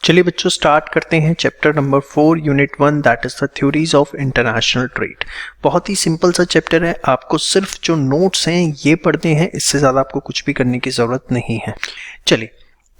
चलिए बच्चों स्टार्ट करते हैं chapter number 4 unit 1 that is the theories of international trade. बहुत ही सिंपल सा चैप्टर है, आपको सिर्फ जो नोट्स हैं ये पढ़ने हैं, इससे ज़्यादा आपको कुछ भी करने की ज़रूरत नहीं है। चलिए,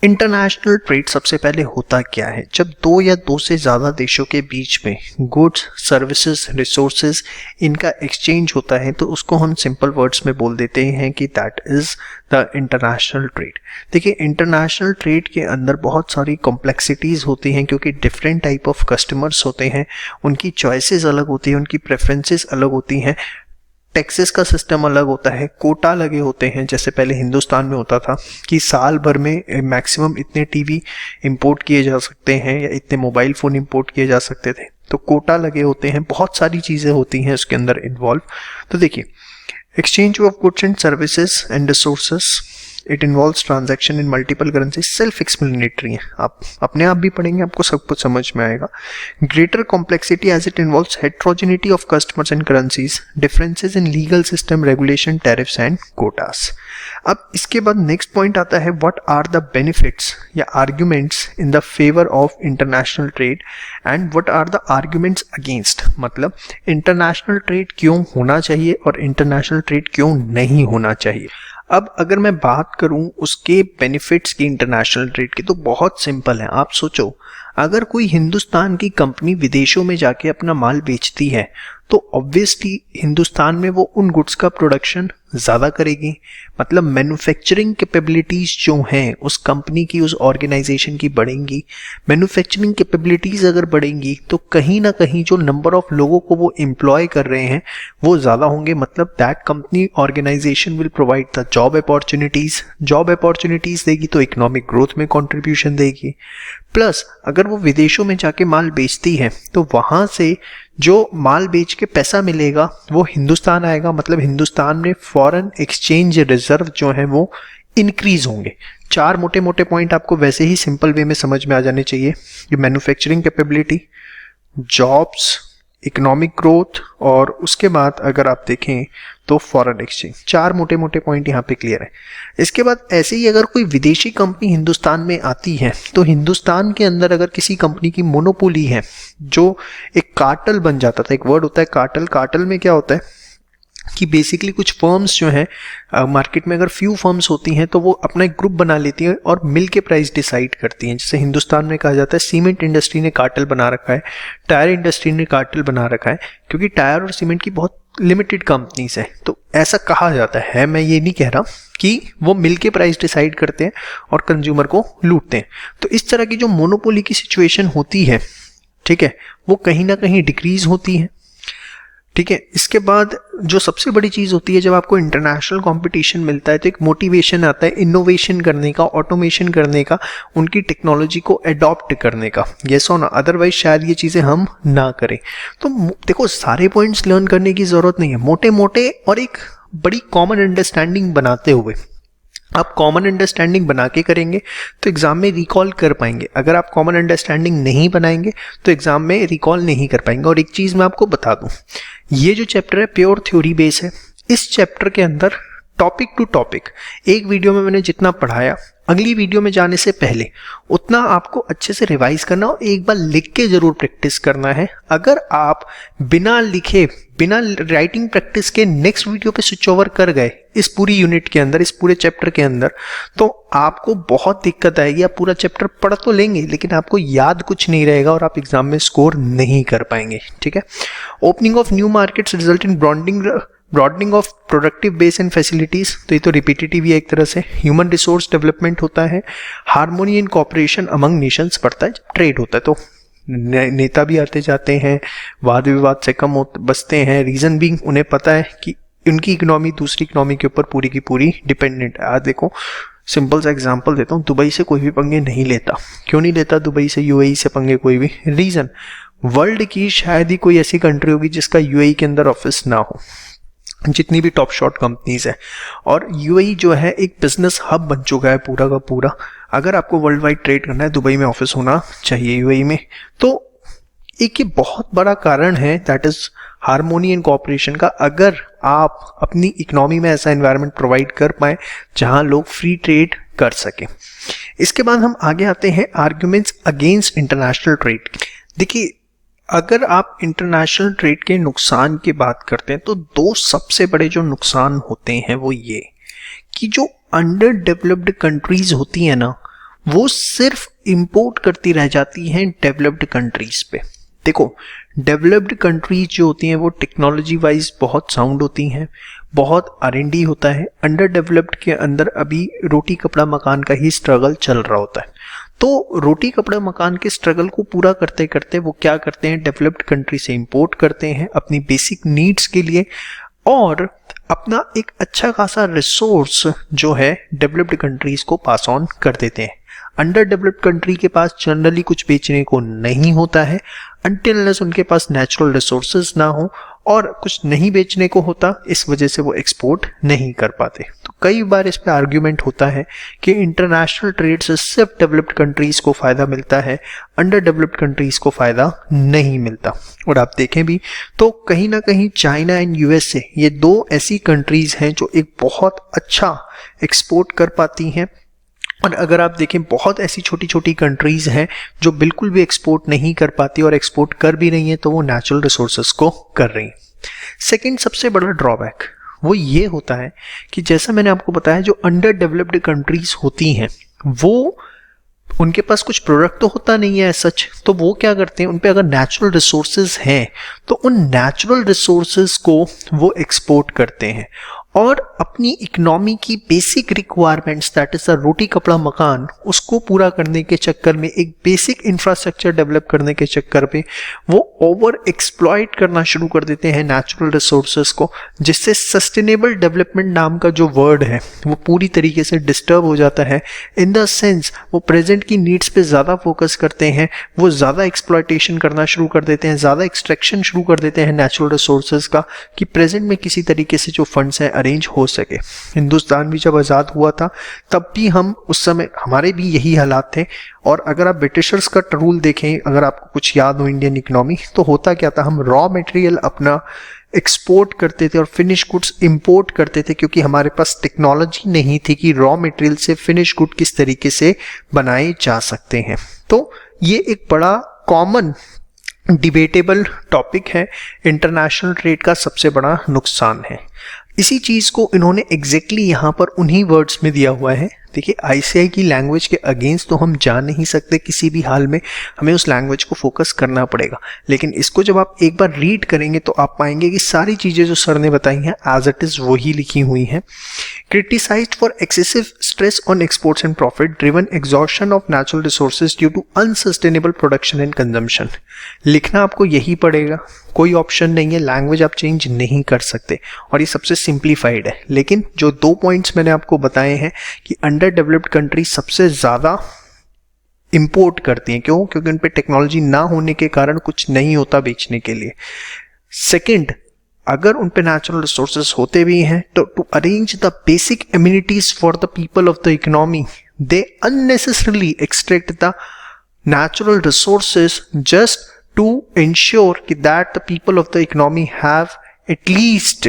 इंटरनेशनल ट्रेड सबसे पहले होता क्या है? जब दो या दो से ज़्यादा देशों के बीच में गुड्स, सर्विसेज, रिसोर्सेज इनका एक्सचेंज होता है तो उसको हम सिंपल वर्ड्स में बोल देते हैं कि that is the international trade. देखिए, इंटरनेशनल ट्रेड के अंदर बहुत सारी कॉम्प्लेक्सिटीज़ होती हैं क्योंकि डिफरेंट टाइप ऑफ कस्टमर्स होते हैं, उनकी चॉइसेस अलग होती हैं, उनकी प्रेफरेंसेस अलग होती हैं, टैक्सेस का सिस्टम अलग होता है, कोटा लगे होते हैं। जैसे पहले हिंदुस्तान में होता था कि साल भर में मैक्सिमम इतने टीवी इंपोर्ट किए जा सकते हैं या इतने मोबाइल फ़ोन इंपोर्ट किए जा सकते थे, तो कोटा लगे होते हैं, बहुत सारी चीज़ें होती हैं उसके अंदर इन्वॉल्व। तो देखिए, exchange of goods and services and resources, it involves transaction in multiple currency, self explanatory है, आप अपने आप भी पढ़ेंगे आपको सब कुछ समझ में आएगा। Greater complexity as it involves heterogeneity of customers and currencies, differences in legal system, regulation, tariffs and quotas. अब इसके बाद नेक्स्ट पॉइंट आता है, व्हाट आर द बेनिफिट्स या arguments in the favour of international trade and what are the arguments against. मतलब international trade क्यों होना चाहिए और इंटरनेशनल ट्रेड क्यों नहीं होना चाहिए। अब अगर मैं बात करूं उसके बेनिफिट्स की इंटरनेशनल ट्रेड की, तो बहुत सिंपल है। आप सोचो, अगर कोई हिंदुस्तान की कंपनी विदेशों में जाके अपना माल बेचती है तो ऑब्वियसली हिंदुस्तान में वो उन गुड्स का प्रोडक्शन ज़्यादा करेगी, मतलब मैन्युफैक्चरिंग कैपेबिलिटीज़ जो हैं उस कंपनी की, उस ऑर्गेनाइजेशन की बढ़ेंगी। मैन्युफैक्चरिंग कैपेबिलिटीज़ अगर बढ़ेंगी तो कहीं ना कहीं जो नंबर ऑफ लोगों को वो एम्प्लॉय कर रहे हैं वो ज़्यादा होंगे, मतलब that company organisation will provide the job opportunities देगी तो इकोनॉमिक ग्रोथ में कॉन्ट्रीब्यूशन देगी। प्लस अगर वो विदेशों में जाके माल बेचती है तो वहाँ से जो माल बेच के पैसा मिलेगा वो हिंदुस्तान आएगा, मतलब हिंदुस्तान में फॉरेन एक्सचेंज रिजर्व जो है वो इंक्रीज होंगे। चार मोटे मोटे पॉइंट आपको वैसे ही सिंपल वे में समझ में आ जाने चाहिए, ये manufacturing capability, jobs, economic growth और उसके बाद अगर आप देखें तो फॉरेन एक्सचेंज। चार मोटे मोटे पॉइंट यहाँ पे क्लियर है। इसके बाद ऐसे ही अगर कोई विदेशी कंपनी हिंदुस्तान में आती है तो हिंदुस्तान के अंदर अगर किसी कंपनी की मोनोपोली है, जो एक कार्टेल बन जाता था, एक वर्ड होता है कार्टेल। कार्टेल में क्या होता है कि बेसिकली कुछ फर्म्स जो हैं मार्केट में, अगर फ्यू फर्म्स होती हैं तो वो अपना एक ग्रुप बना लेती हैं और मिल के प्राइस डिसाइड करती हैं। जैसे हिंदुस्तान में कहा जाता है सीमेंट इंडस्ट्री ने कार्टेल बना रखा है, टायर इंडस्ट्री ने कार्टेल बना रखा है, क्योंकि टायर और सीमेंट की बहुत लिमिटेड कंपनीज है, तो ऐसा कहा जाता है। मैं ये नहीं कह रहा कि वो मिल के प्राइस डिसाइड करते हैं और कंज्यूमर को लूटते हैं। तो इस तरह की जो मोनोपोली की सिचुएशन होती है, ठीक है, वो कहीं ना कहीं डिक्रीज होती है। ठीक है, इसके बाद जो सबसे बड़ी चीज़ होती है, जब आपको इंटरनेशनल कंपटीशन मिलता है तो एक मोटिवेशन आता है इनोवेशन करने का, ऑटोमेशन करने का, उनकी टेक्नोलॉजी को अडॉप्ट करने का। येस और ना, अदरवाइज शायद ये चीज़ें हम ना करें। तो देखो, सारे पॉइंट्स लर्न करने की ज़रूरत नहीं है, मोटे मोटे और एक बड़ी कॉमन अंडरस्टैंडिंग बनाते हुए आप कॉमन अंडरस्टैंडिंग बना के करेंगे तो एग्जाम में रिकॉल कर पाएंगे। अगर आप कॉमन अंडरस्टैंडिंग नहीं बनाएंगे तो एग्जाम में रिकॉल नहीं कर पाएंगे। और एक चीज़ मैं आपको बता दूं, ये जो चैप्टर है प्योर थ्योरी बेस है। इस चैप्टर के अंदर टॉपिक टू टॉपिक एक वीडियो में मैंने जितना पढ़ाया, अगली वीडियो में जाने से पहले उतना आपको अच्छे से रिवाइज करना और एक बार लिख के जरूर प्रैक्टिस करना है। अगर आप बिना लिखे, बिना राइटिंग प्रैक्टिस के नेक्स्ट वीडियो पे स्विच ओवर कर गए इस पूरी यूनिट के अंदर, इस पूरे चैप्टर के अंदर, तो आपको बहुत दिक्कत आएगी। आप पूरा चैप्टर पढ़ तो लेंगे लेकिन आपको याद कुछ नहीं रहेगा और आप एग्जाम में स्कोर नहीं कर पाएंगे। ठीक है, opening of new markets result in broadening of productive base and facilities, तो ये तो रिपीटेटिव ही है एक तरह से। ह्यूमन रिसोर्स डेवलपमेंट होता है, harmony and cooperation among Nations बढ़ता है, ट्रेड होता है तो नेता भी आते जाते हैं, वाद विवाद से कम बचते हैं। रीजन बीइंग उन्हें पता है कि उनकी इकोनॉमी दूसरी इकोनॉमी के ऊपर पूरी की पूरी डिपेंडेंट है। आज देखो, सिंपल सा एग्जांपल देता हूँ, दुबई से कोई भी पंगे नहीं लेता। क्यों नहीं लेता दुबई से, यूएई से पंगे कोई भी? रीजन, वर्ल्ड की शायद ही कोई ऐसी कंट्री होगी जिसका यूएई के अंदर ऑफिस ना हो, जितनी भी टॉप शॉट कंपनीज है। और यूएई जो है एक बिजनेस हब बन चुका है पूरा का पूरा। अगर आपको वर्ल्ड वाइड ट्रेड करना है, दुबई में ऑफिस होना चाहिए, यूएई में। तो एक ये बहुत बड़ा कारण है, that is harmony and cooperation का। अगर आप अपनी इकोनॉमी में ऐसा एनवायरनमेंट प्रोवाइड कर पाए जहां लोग फ्री ट्रेड कर सके। इसके बाद हम आगे आते हैं आर्ग्यूमेंट्स अगेंस्ट इंटरनेशनल ट्रेड। देखिए, अगर आप इंटरनेशनल ट्रेड के नुकसान की बात करते हैं तो दो सबसे बड़े जो नुकसान होते हैं वो ये कि जो अंडर डेवलप्ड कंट्रीज होती हैं ना, वो सिर्फ इंपोर्ट करती रह जाती हैं डेवलप्ड कंट्रीज पे। देखो, डेवलप्ड कंट्रीज जो होती हैं वो टेक्नोलॉजी वाइज बहुत साउंड होती हैं, बहुत R&D होता है। अंडर डेवलप्ड के अंदर अभी रोटी कपड़ा मकान का ही स्ट्रगल चल रहा होता है। तो रोटी कपड़ा मकान के स्ट्रगल को पूरा करते करते वो क्या करते हैं, डेवलप्ड कंट्री से इंपोर्ट करते हैं अपनी बेसिक नीड्स के लिए, और अपना एक अच्छा खासा रिसोर्स जो है डेवलप्ड कंट्रीज को पास ऑन कर देते हैं। अंडर डेवलप्ड कंट्री के पास जनरली कुछ बेचने को नहीं होता है अनटिल अनलेस उनके पास नेचुरल रिसोर्सेज ना हो, और कुछ नहीं बेचने को होता, इस वजह से वो एक्सपोर्ट नहीं कर पाते। तो कई बार इस पे आर्ग्यूमेंट होता है कि इंटरनेशनल ट्रेड से सिर्फ डेवलप्ड कंट्रीज को फायदा मिलता है, अंडर डेवलप्ड कंट्रीज को फायदा नहीं मिलता। और आप देखें भी तो कहीं ना कहीं चाइना एंड USA ये दो ऐसी कंट्रीज हैं जो एक बहुत अच्छा एक्सपोर्ट कर पाती हैं, और अगर आप देखें बहुत ऐसी छोटी छोटी कंट्रीज हैं जो बिल्कुल भी एक्सपोर्ट नहीं कर पाती, और एक्सपोर्ट कर भी रही हैं तो वो नेचुरल रिसोर्सेज को कर रही हैं। सेकंड सबसे बड़ा ड्रॉबैक वो ये होता है कि जैसा मैंने आपको बताया, जो अंडर डेवलप्ड कंट्रीज होती हैं वो उनके पास कुछ प्रोडक्ट तो होता नहीं है सच, तो वो क्या करते हैं, उन पे अगर नेचुरल रिसोर्सेज हैं तो उन नेचुरल रिसोर्सेज को वो एक्सपोर्ट करते हैं, और अपनी इकोनॉमी की basic requirements that is the roti kapda makaan, उसको पूरा करने के चक्कर में, एक बेसिक इंफ्रास्ट्रक्चर डेवलप करने के चक्कर में वो ओवर एक्सप्लॉइट करना शुरू कर देते हैं नेचुरल रिसोर्सेज को, जिससे सस्टेनेबल डेवलपमेंट नाम का जो वर्ड है वो पूरी तरीके से डिस्टर्ब हो जाता है। इन द सेंस वो प्रेजेंट की नीड्स पे ज़्यादा फोकस करते हैं, वो ज़्यादा एक्सप्लॉइटेशन करना शुरू कर देते हैं, ज़्यादा एक्सट्रैक्शन शुरू कर देते हैं नेचुरल रिसोर्सेज का, कि प्रेजेंट में किसी तरीके से जो फंड्स हैं अरेंज हो सके। हिंदुस्तान भी जब आज़ाद हुआ था तब भी हम उस समय हमारे भी यही हालात थे, और अगर आप ब्रिटिशर्स का रूल देखें, अगर आपको कुछ याद हो इंडियन इकोनॉमी, तो होता क्या था, हम रॉ मटेरियल अपना एक्सपोर्ट करते थे और फिनिश गुड्स इंपोर्ट करते थे, क्योंकि हमारे पास टेक्नोलॉजी नहीं थी कि रॉ मटेरियल से फिनिश गुड किस तरीके से बनाए जा सकते हैं। तो ये एक बड़ा कॉमन डिबेटेबल टॉपिक है, इंटरनेशनल ट्रेड का सबसे बड़ा नुकसान है। इसी चीज़ को इन्होंने एग्जैक्टली यहाँ पर उन्हीं वर्ड्स में दिया हुआ है। देखिए, ICI की लैंग्वेज के अगेंस्ट तो हम जा नहीं सकते किसी भी हाल में, हमें उस लैंग्वेज को फोकस करना पड़ेगा, लेकिन इसको जब आप एक बार रीड करेंगे तो आप पाएंगे कि सारी चीज़ें जो सर ने बताई हैं एज इट इज़ वही लिखी हुई हैं। Criticised for excessive stress on exports and profit driven exhaustion of natural resources due to unsustainable production and consumption. लिखना आपको यही पड़ेगा, कोई ऑप्शन नहीं है, लैंग्वेज आप चेंज नहीं कर सकते, और ये सबसे सिंप्लीफाइड है। लेकिन जो दो पॉइंट्स मैंने आपको बताए हैं कि अंडर डेवलप्ड कंट्री सबसे ज़्यादा इंपोर्ट करती हैं, क्यों? क्योंकि उन पे टेक्नोलॉजी ना होने के कारण कुछ नहीं होता बेचने के लिए। सेकंड, अगर उन पे नेचुरल रिसोर्सेज होते भी हैं तो to arrange the basic amenities for the people of the economy, they unnecessarily extract the natural resources just to ensure that the people of the economy have at least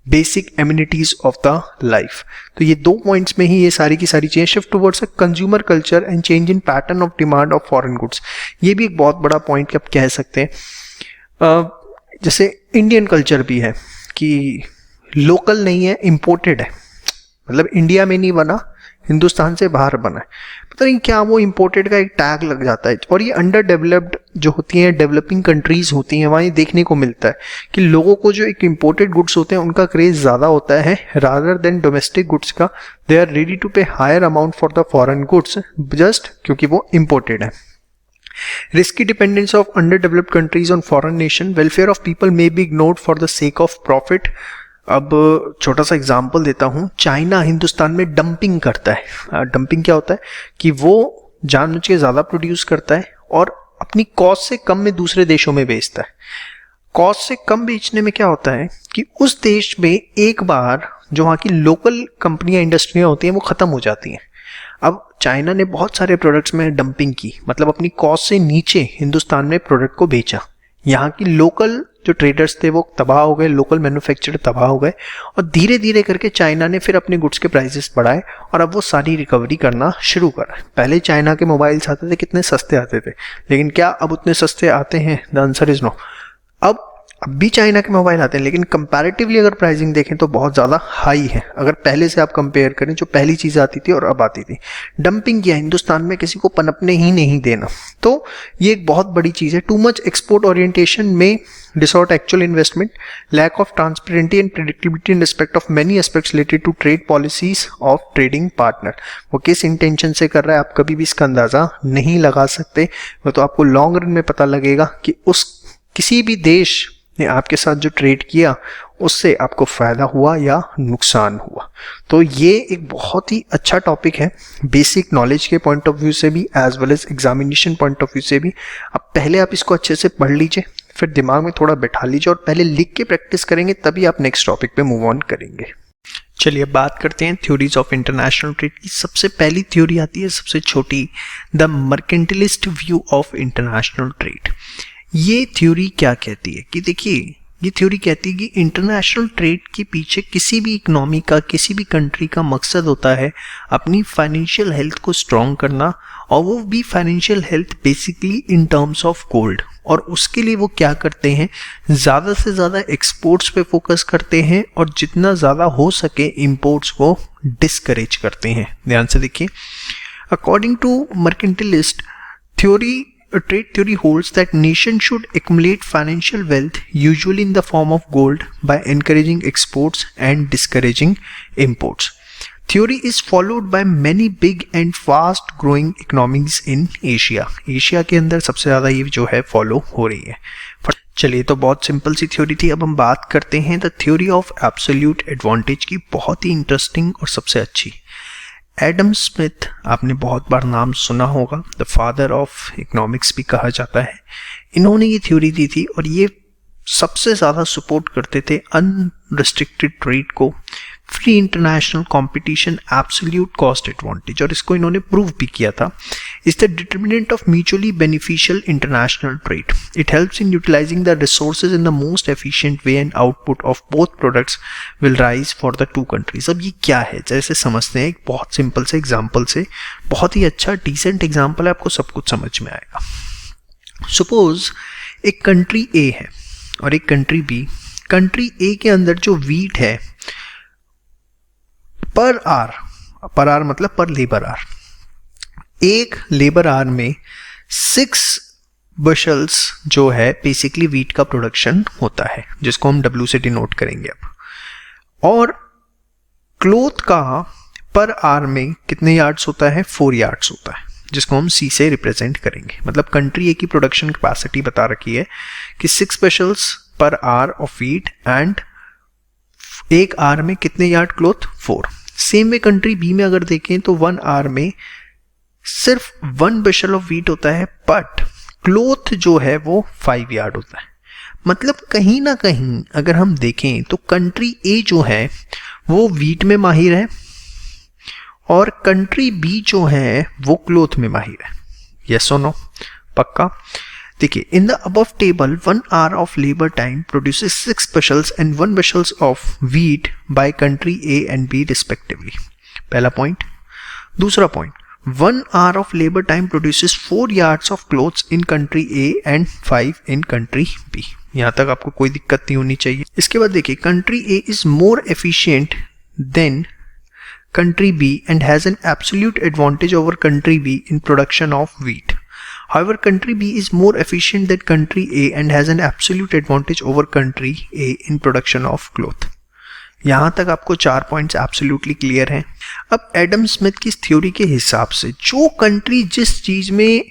basic amenities of the life. तो ये दो points में ही ये सारी की सारी चीजें, shift towards a consumer culture and change in pattern of demand of foreign goods, ये भी एक बहुत बड़ा पॉइंट आप कह सकते हैं। जैसे इंडियन कल्चर भी है कि लोकल नहीं है, इम्पोर्टेड है, मतलब इंडिया में नहीं बना, हिंदुस्तान से बाहर बना है, पता नहीं क्या वो इम्पोर्टेड का एक टैग लग जाता है। और ये अंडर डेवलप्ड जो होती हैं, डेवलपिंग कंट्रीज होती हैं, वहाँ ये देखने को मिलता है कि लोगों को जो एक इम्पोर्टेड गुड्स होते हैं उनका क्रेज ज़्यादा होता है रादर देन डोमेस्टिक गुड्स का। They are ready to pay higher amount for the foreign goods just क्योंकि वो इम्पोर्टेड है। Risky dependence of underdeveloped countries on foreign nation, welfare of people may be ignored for the sake of profit। अब छोटा सा example देता हूँ, China Hindustan में dumping करता है। डंपिंग क्या होता है कि वो जानबूझ के ज़्यादा प्रोड्यूस करता है और अपनी कॉस्ट से कम में दूसरे देशों में बेचता है। कॉस्ट से कम बेचने में क्या होता है कि उस देश में एक बार जो वहाँ की लोकल कंपनियां, इंडस्ट्रियाँ होती हैं वो ख़त्म हो जाती हैं। अब चाइना ने बहुत सारे प्रोडक्ट्स में डंपिंग की, मतलब अपनी कॉस्ट से नीचे हिंदुस्तान में प्रोडक्ट को बेचा। यहाँ की लोकल जो ट्रेडर्स थे वो तबाह हो गए, लोकल मैन्युफैक्चरर तबाह हो गए, और धीरे धीरे करके चाइना ने फिर अपने गुड्स के प्राइसेस बढ़ाए और अब वो सारी रिकवरी करना शुरू कर रहा है। पहले चाइना के मोबाइल्स आते थे, कितने सस्ते आते थे, लेकिन क्या अब उतने सस्ते आते हैं? The answer is no. अब भी चाइना के मोबाइल आते हैं, लेकिन कंपैरेटिवली अगर प्राइसिंग देखें तो बहुत ज़्यादा हाई है। अगर पहले से आप कंपेयर करें, जो पहली चीज़ आती थी और अब आती थी, डंपिंग किया हिंदुस्तान में, किसी को पनपने ही नहीं देना, तो ये एक बहुत बड़ी चीज़ है। टू मच एक्सपोर्ट ओरिएंटेशन में distort actual investment, lack of transparency and predictability in respect of many aspects related to trade policies of trading partner. वो किस इंटेंशन से कर रहा है आप कभी भी इसका अंदाज़ा नहीं लगा सकते। वो तो आपको लॉन्ग रन में पता लगेगा कि उस किसी भी देश ने आपके साथ जो ट्रेड किया उससे आपको फायदा हुआ या नुकसान हुआ। तो ये एक बहुत ही अच्छा टॉपिक है, बेसिक नॉलेज के पॉइंट ऑफ व्यू से भी as well as examination point of view से भी। अब पहले आप इसको अच्छे से पढ़ लीजिए, फिर दिमाग में थोड़ा बैठा लीजिए और पहले लिख के प्रैक्टिस करेंगे, तभी आप नेक्स्ट टॉपिक पे मूव ऑन करेंगे। चलिए अब बात करते हैं थ्योरीज ऑफ इंटरनेशनल ट्रेड की। सबसे पहली थ्योरी आती है, सबसे छोटी, the mercantilist view of international trade. ये थ्योरी क्या कहती है कि देखिए, ये थ्योरी कहती है कि इंटरनेशनल ट्रेड के पीछे किसी भी इकोनॉमी का, किसी भी कंट्री का मकसद होता है अपनी फाइनेंशियल हेल्थ को स्ट्रॉन्ग करना, और वो भी financial health basically in terms of gold. और उसके लिए वो क्या करते हैं, ज़्यादा से ज़्यादा एक्सपोर्ट्स पे फोकस करते हैं और जितना ज़्यादा हो सके इंपोर्ट्स को डिस्करेज करते हैं। ध्यान से देखिए, according to mercantilist theory, a trade theory holds that nations should accumulate financial wealth, usually in the form of gold, by encouraging exports and discouraging imports. Theory is followed by many big and fast growing economies in Asia. Asia के अंदर सबसे ज़्यादा ये जो है follow हो रही है। चलिए, तो बहुत सिंपल सी थ्योरी थी। अब हम बात करते हैं the theory of absolute advantage की, बहुत ही इंटरेस्टिंग और सबसे अच्छी। एडम स्मिथ, आपने बहुत बार नाम सुना होगा, द फादर ऑफ इकोनॉमिक्स भी कहा जाता है। इन्होंने ये थ्योरी दी थी और ये सबसे ज़्यादा सपोर्ट करते थे अनरिस्ट्रिक्टेड ट्रेड को, free international competition, absolute cost advantage, और इसको इन्होंने प्रूव भी किया था। Is the determinant of mutually beneficial international trade. It helps in utilising the resources in the most efficient way and output of both products will rise for the two countries. अब ये क्या है, जैसे समझते हैं एक बहुत सिंपल से एग्जाम्पल से, बहुत ही अच्छा डिसेंट एग्जाम्पल है, आपको सब कुछ समझ में आएगा। सपोज एक कंट्री ए है और एक कंट्री बी। कंट्री ए के अंदर जो वीट है, पर आर मतलब पर लेबर आर, एक लेबर आर में 6 बशल्स जो है बेसिकली वीट का प्रोडक्शन होता है, जिसको हम W से डिनोट करेंगे अब। और क्लोथ का पर आर में कितने यार्ड्स होता है, 4 यार्ड्स होता है, जिसको हम C से रिप्रेजेंट करेंगे। मतलब कंट्री ए की प्रोडक्शन कैपेसिटी बता रखी है कि 6 bushels per hour of wheat and एक आर में कितने yard cloth, 4। Same way country B में अगर देखें तो 1 आर में सिर्फ 1 बशल ऑफ वीट होता है, बट क्लोथ जो है वो 5 यार्ड होता है। मतलब कहीं ना कहीं अगर हम देखें तो कंट्री ए जो है वो वीट में माहिर है और कंट्री बी जो है वो क्लोथ में माहिर है। यस और नो? पक्का? देखिए, in the above table 1 hour of labour time produces 6 bushels and 1 bushels of wheat by country A and B respectively. पहला पॉइंट। दूसरा पॉइंट, 1 hour of labour time produces 4 yards of cloths in country A and 5 in country B. यहाँ तक आपको कोई दिक्कत नहीं होनी चाहिए। इसके बाद देखिए, country A is more efficient then country B and has an absolute advantage over country B in production of wheat. However, country B is more efficient than country A and has an absolute advantage over country A in production of cloth. यहाँ तक आपको 4 points absolutely clear हैं। अब Adam Smith की theory के हिसाब से जो कंट्री जिस चीज़ में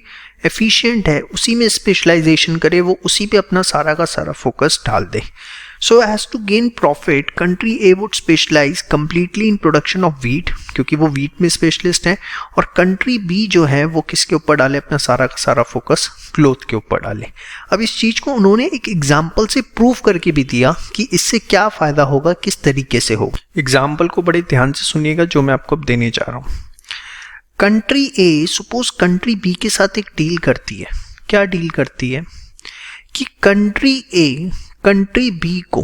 एफिशिएंट है उसी में स्पेशलाइजेशन करे, वो उसी पे अपना सारा का सारा फोकस डाल दे। So as to gain profit, country A would specialize completely in production of wheat, क्योंकि वो wheat में स्पेशलिस्ट है, और country B जो है वो किसके ऊपर डाले अपना सारा का सारा फोकस, क्लोथ के ऊपर डाले। अब इस चीज को उन्होंने एक एग्जाम्पल से प्रूव करके भी दिया कि इससे क्या फायदा होगा, किस तरीके से होगा। एग्जाम्पल को बड़े ध्यान से सुनिएगा जो मैं आपको अब देने जा रहा हूँ। Country A suppose country B के साथ एक डील करती है। क्या डील करती है कि कंट्री बी को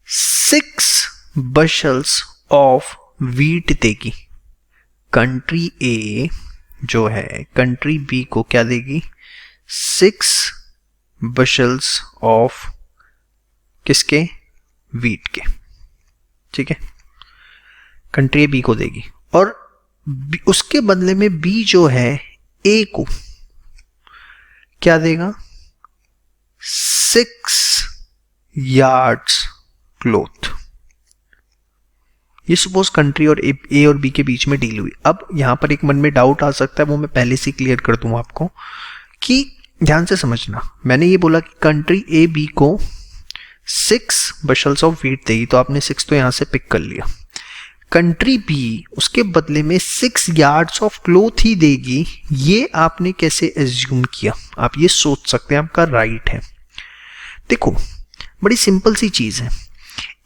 6 bushels ऑफ वीट देगी। कंट्री ए जो है कंट्री बी को क्या देगी? 6 bushels ऑफ किसके? वीट के। ठीक है, कंट्री बी को देगी और उसके बदले में बी जो है ए को क्या देगा? 6 yards क्लोथ। ये सपोज कंट्री और ए और बी के बीच में डील हुई। अब यहां पर एक मन में डाउट आ सकता है, वो मैं पहले से क्लियर कर दूं आपको कि ध्यान से समझना। मैंने ये बोला कि कंट्री ए बी को 6 bushels ऑफ वीट देगी, तो आपने 6 तो यहां से पिक कर लिया। कंट्री बी उसके बदले में 6 yards ऑफ क्लोथ ही देगी, ये आपने कैसे एज्यूम किया? आप ये सोच सकते हैं, आपका राइट है। देखो बड़ी सिंपल सी चीज है,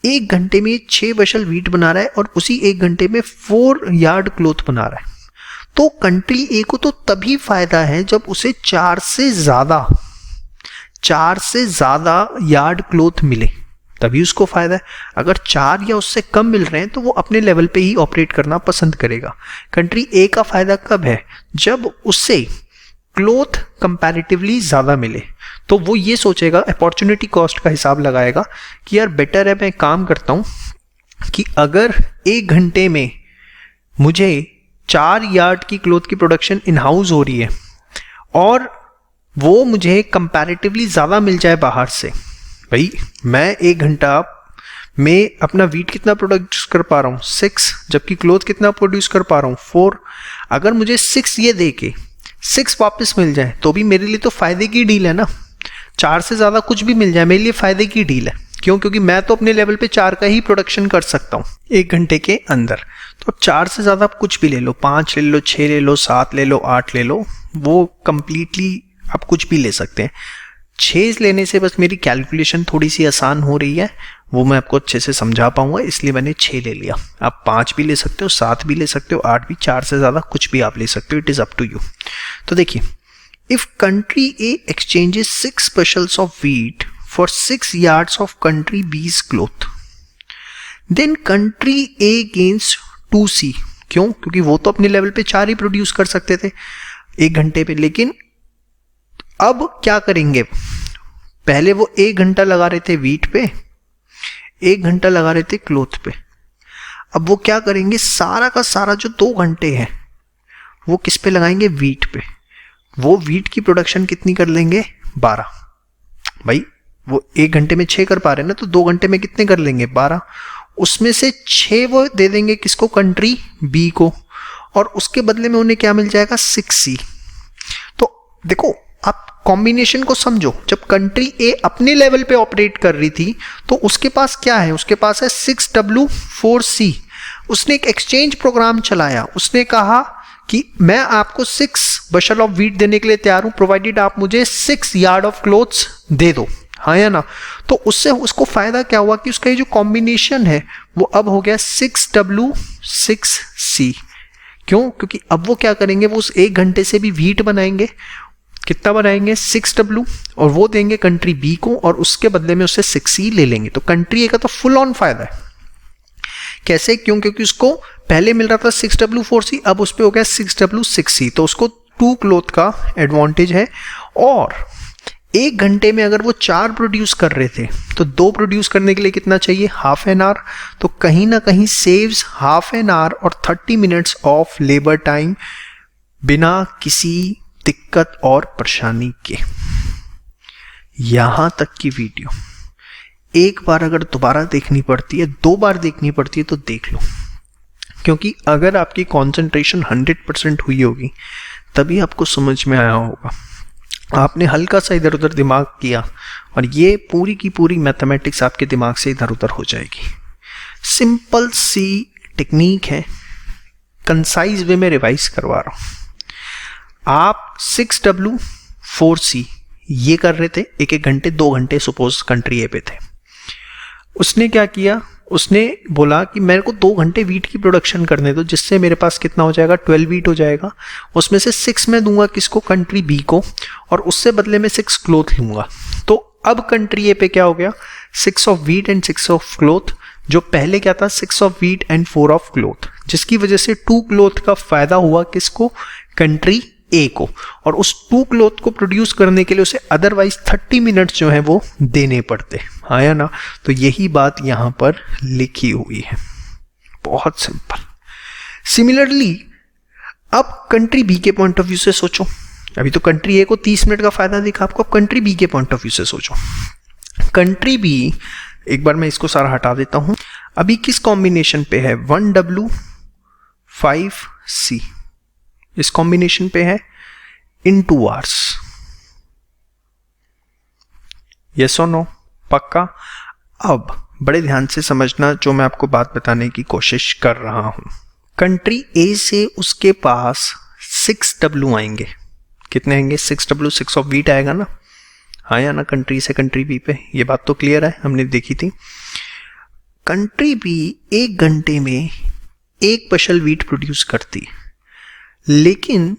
1 घंटे में 6 bushel वीट बना रहा है और उसी 1 घंटे में 4 yard क्लोथ बना रहा है। तो कंट्री ए को तो तभी फायदा है जब उसे 4 से ज्यादा यार्ड क्लोथ मिले, तभी उसको फायदा है। अगर 4 या उससे कम मिल रहे हैं तो वो अपने लेवल पे ही ऑपरेट करना पसंद करेगा। कंट्री ए का फायदा कब है? जब उसे क्लोथ कंपैरेटिवली ज्यादा मिले, तो वो ये सोचेगा, अपॉर्चुनिटी कॉस्ट का हिसाब लगाएगा कि यार बेटर है मैं काम करता हूं कि अगर 1 घंटे में मुझे 4 यार्ड की क्लोथ की प्रोडक्शन इन हाउस हो रही है और वो मुझे कंपैरेटिवली ज्यादा मिल जाए बाहर से। भाई मैं 1 घंटा में अपना वीट कितना प्रोड्यूस कर पा रहा हूं? 6, जबकि क्लोथ कितना प्रोड्यूस कर पा रहा हूं? 4। अगर मुझे 6 ये दे के 6 वापस मिल जाए तो भी मेरे लिए तो फायदे की डील है ना। 4 से ज्यादा कुछ भी मिल जाए मेरे लिए फायदे की डील है। क्यों? क्योंकि मैं तो अपने लेवल पे 4 का ही प्रोडक्शन कर सकता हूं 1 घंटे के अंदर। तो 4 से ज्यादा आप कुछ भी ले लो, 5 ले लो, 6 ले लो, 7 ले लो, 8 ले लो, वो कंप्लीटली आप कुछ भी ले सकते हैं। 6 लेने से बस मेरी कैलकुलेशन थोड़ी सी आसान हो रही है, वो मैं आपको अच्छे से समझा पाऊंगा, इसलिए मैंने 6 ले लिया। आप 5 भी ले सकते हो, 7 भी ले सकते हो, 8 भी, 4 से ज्यादा कुछ भी आप ले सकते हो, it is up to you. तो देखिए, if country A exchanges 6 bushels of wheat for 6 yards of country B's cloth, then country A gains 2C। क्यों? क्योंकि वो तो अपने लेवल पे 4 ही प्रोड्यूस कर सकते थे 1 घंटे पे, लेकिन अब क्या करेंगे? पहले वो 1 घंटा लगा रहे थे वीट पे, 1 घंटा लगा रहे थे क्लोथ पे। अब वो क्या करेंगे? सारा का सारा जो 2 घंटे हैं वो किस पे लगाएंगे? वीट पे। वो वीट की प्रोडक्शन कितनी कर लेंगे? 12। भाई वो 1 घंटे में 6 कर पा रहे हैं ना, तो 2 घंटे में कितने कर लेंगे? 12। उसमें से 6 वो दे देंगे किसको? कंट्री बी को, और उसके बदले में उन्हें क्या मिल जाएगा? 6C। तो देखो आप कॉम्बिनेशन को समझो। जब कंट्री ए अपने लेवल पे ऑपरेट कर रही थी तो उसके पास क्या है? उसके पास है 6W 4C। उसने एक एक्सचेंज प्रोग्राम चलाया, उसने कहा कि मैं आपको 6 bushel ऑफ वीट देने के लिए तैयार हूं, प्रोवाइडेड आप मुझे 6 यार्ड ऑफ क्लोथ्स दे दो। हाँ या ना? तो उससे उसको फायदा क्या हुआ कि उसका ये जो कॉम्बिनेशन है वो अब हो गया 6W 6C। क्यों? क्योंकि अब वो क्या करेंगे? वो उस 1 घंटे से भी वीट बनाएंगे। कितना बनाएंगे? 6W, और वो देंगे कंट्री बी को, और उसके बदले में उससे 6C ले लेंगे। तो कंट्री ए का तो फुल ऑन फायदा है। कैसे? क्यों? क्योंकि उसको पहले मिल रहा था 6W 4C, अब उस पे हो गया 6W 6C, तो उसको 2 क्लोथ का एडवांटेज है। और 1 घंटे में अगर वो 4 प्रोड्यूस कर रहे थे तो 2 प्रोड्यूस करने के लिए कितना चाहिए? Half an hour. तो कहीं ना कहीं सेव्स हाफ एन आवर और 30 मिनट्स ऑफ लेबर टाइम बिना किसी दिक्कत और परेशानी के। यहां तक की वीडियो एक बार अगर दोबारा देखनी पड़ती है, 2 बार देखनी पड़ती है, तो देख लो, क्योंकि अगर आपकी कंसंट्रेशन 100% हुई होगी तभी आपको समझ में आया होगा। आपने हल्का सा इधर उधर दिमाग किया और ये पूरी की पूरी मैथमेटिक्स आपके दिमाग से इधर उधर हो जाएगी। सिंपल सी टेक्निक है, कंसाइज वे में रिवाइज करवा रहा हूं। आप 6W 4C ये कर रहे थे 1-1 घंटे, 2 घंटे सपोज कंट्री ए पे थे। उसने क्या किया? उसने बोला कि मेरे को 2 घंटे वीट की प्रोडक्शन करने दो, जिससे मेरे पास कितना हो जाएगा, 12 वीट हो जाएगा। उसमें से 6 मैं दूंगा किसको, कंट्री बी को, और उससे बदले में 6 क्लोथ लूंगा। तो अब कंट्री ए पे क्या हो गया, 6 of wheat and 6 of cloth. जो पहले क्या था, 6 of wheat and 4 of cloth, जिसकी वजह से 2 क्लोथ का फायदा हुआ किसको, कंट्री ए को। और उस 2 क्लोथ को प्रोड्यूस करने के लिए उसे अदरवाइज 30 मिनट्स जो है वो देने पड़ते, आया ना। तो यही बात यहां पर लिखी हुई है, बहुत सिंपल। सिमिलरली अब कंट्री बी के पॉइंट ऑफ व्यू से सोचो। अभी तो कंट्री ए को 30 मिनट का फायदा दिखा आपको, अब कंट्री बी के पॉइंट ऑफ व्यू से सोचो। कंट्री बी, एक बार मैं इसको सारा हटा देता हूं, अभी किस कॉम्बिनेशन पे है, 1W 5C, इस कॉम्बिनेशन पे है इन 2 hours। यस और नो, पक्का। अब बड़े ध्यान से समझना जो मैं आपको बात बताने की कोशिश कर रहा हूं। कंट्री ए से उसके पास 6W आएंगे, कितने आएंगे, 6W, 6 ऑफ वीट आएगा ना, आया ना कंट्री से कंट्री बी पे, ये बात तो क्लियर है, हमने देखी थी। कंट्री बी 1 घंटे में 1 बुशल वीट प्रोड्यूस करती है, लेकिन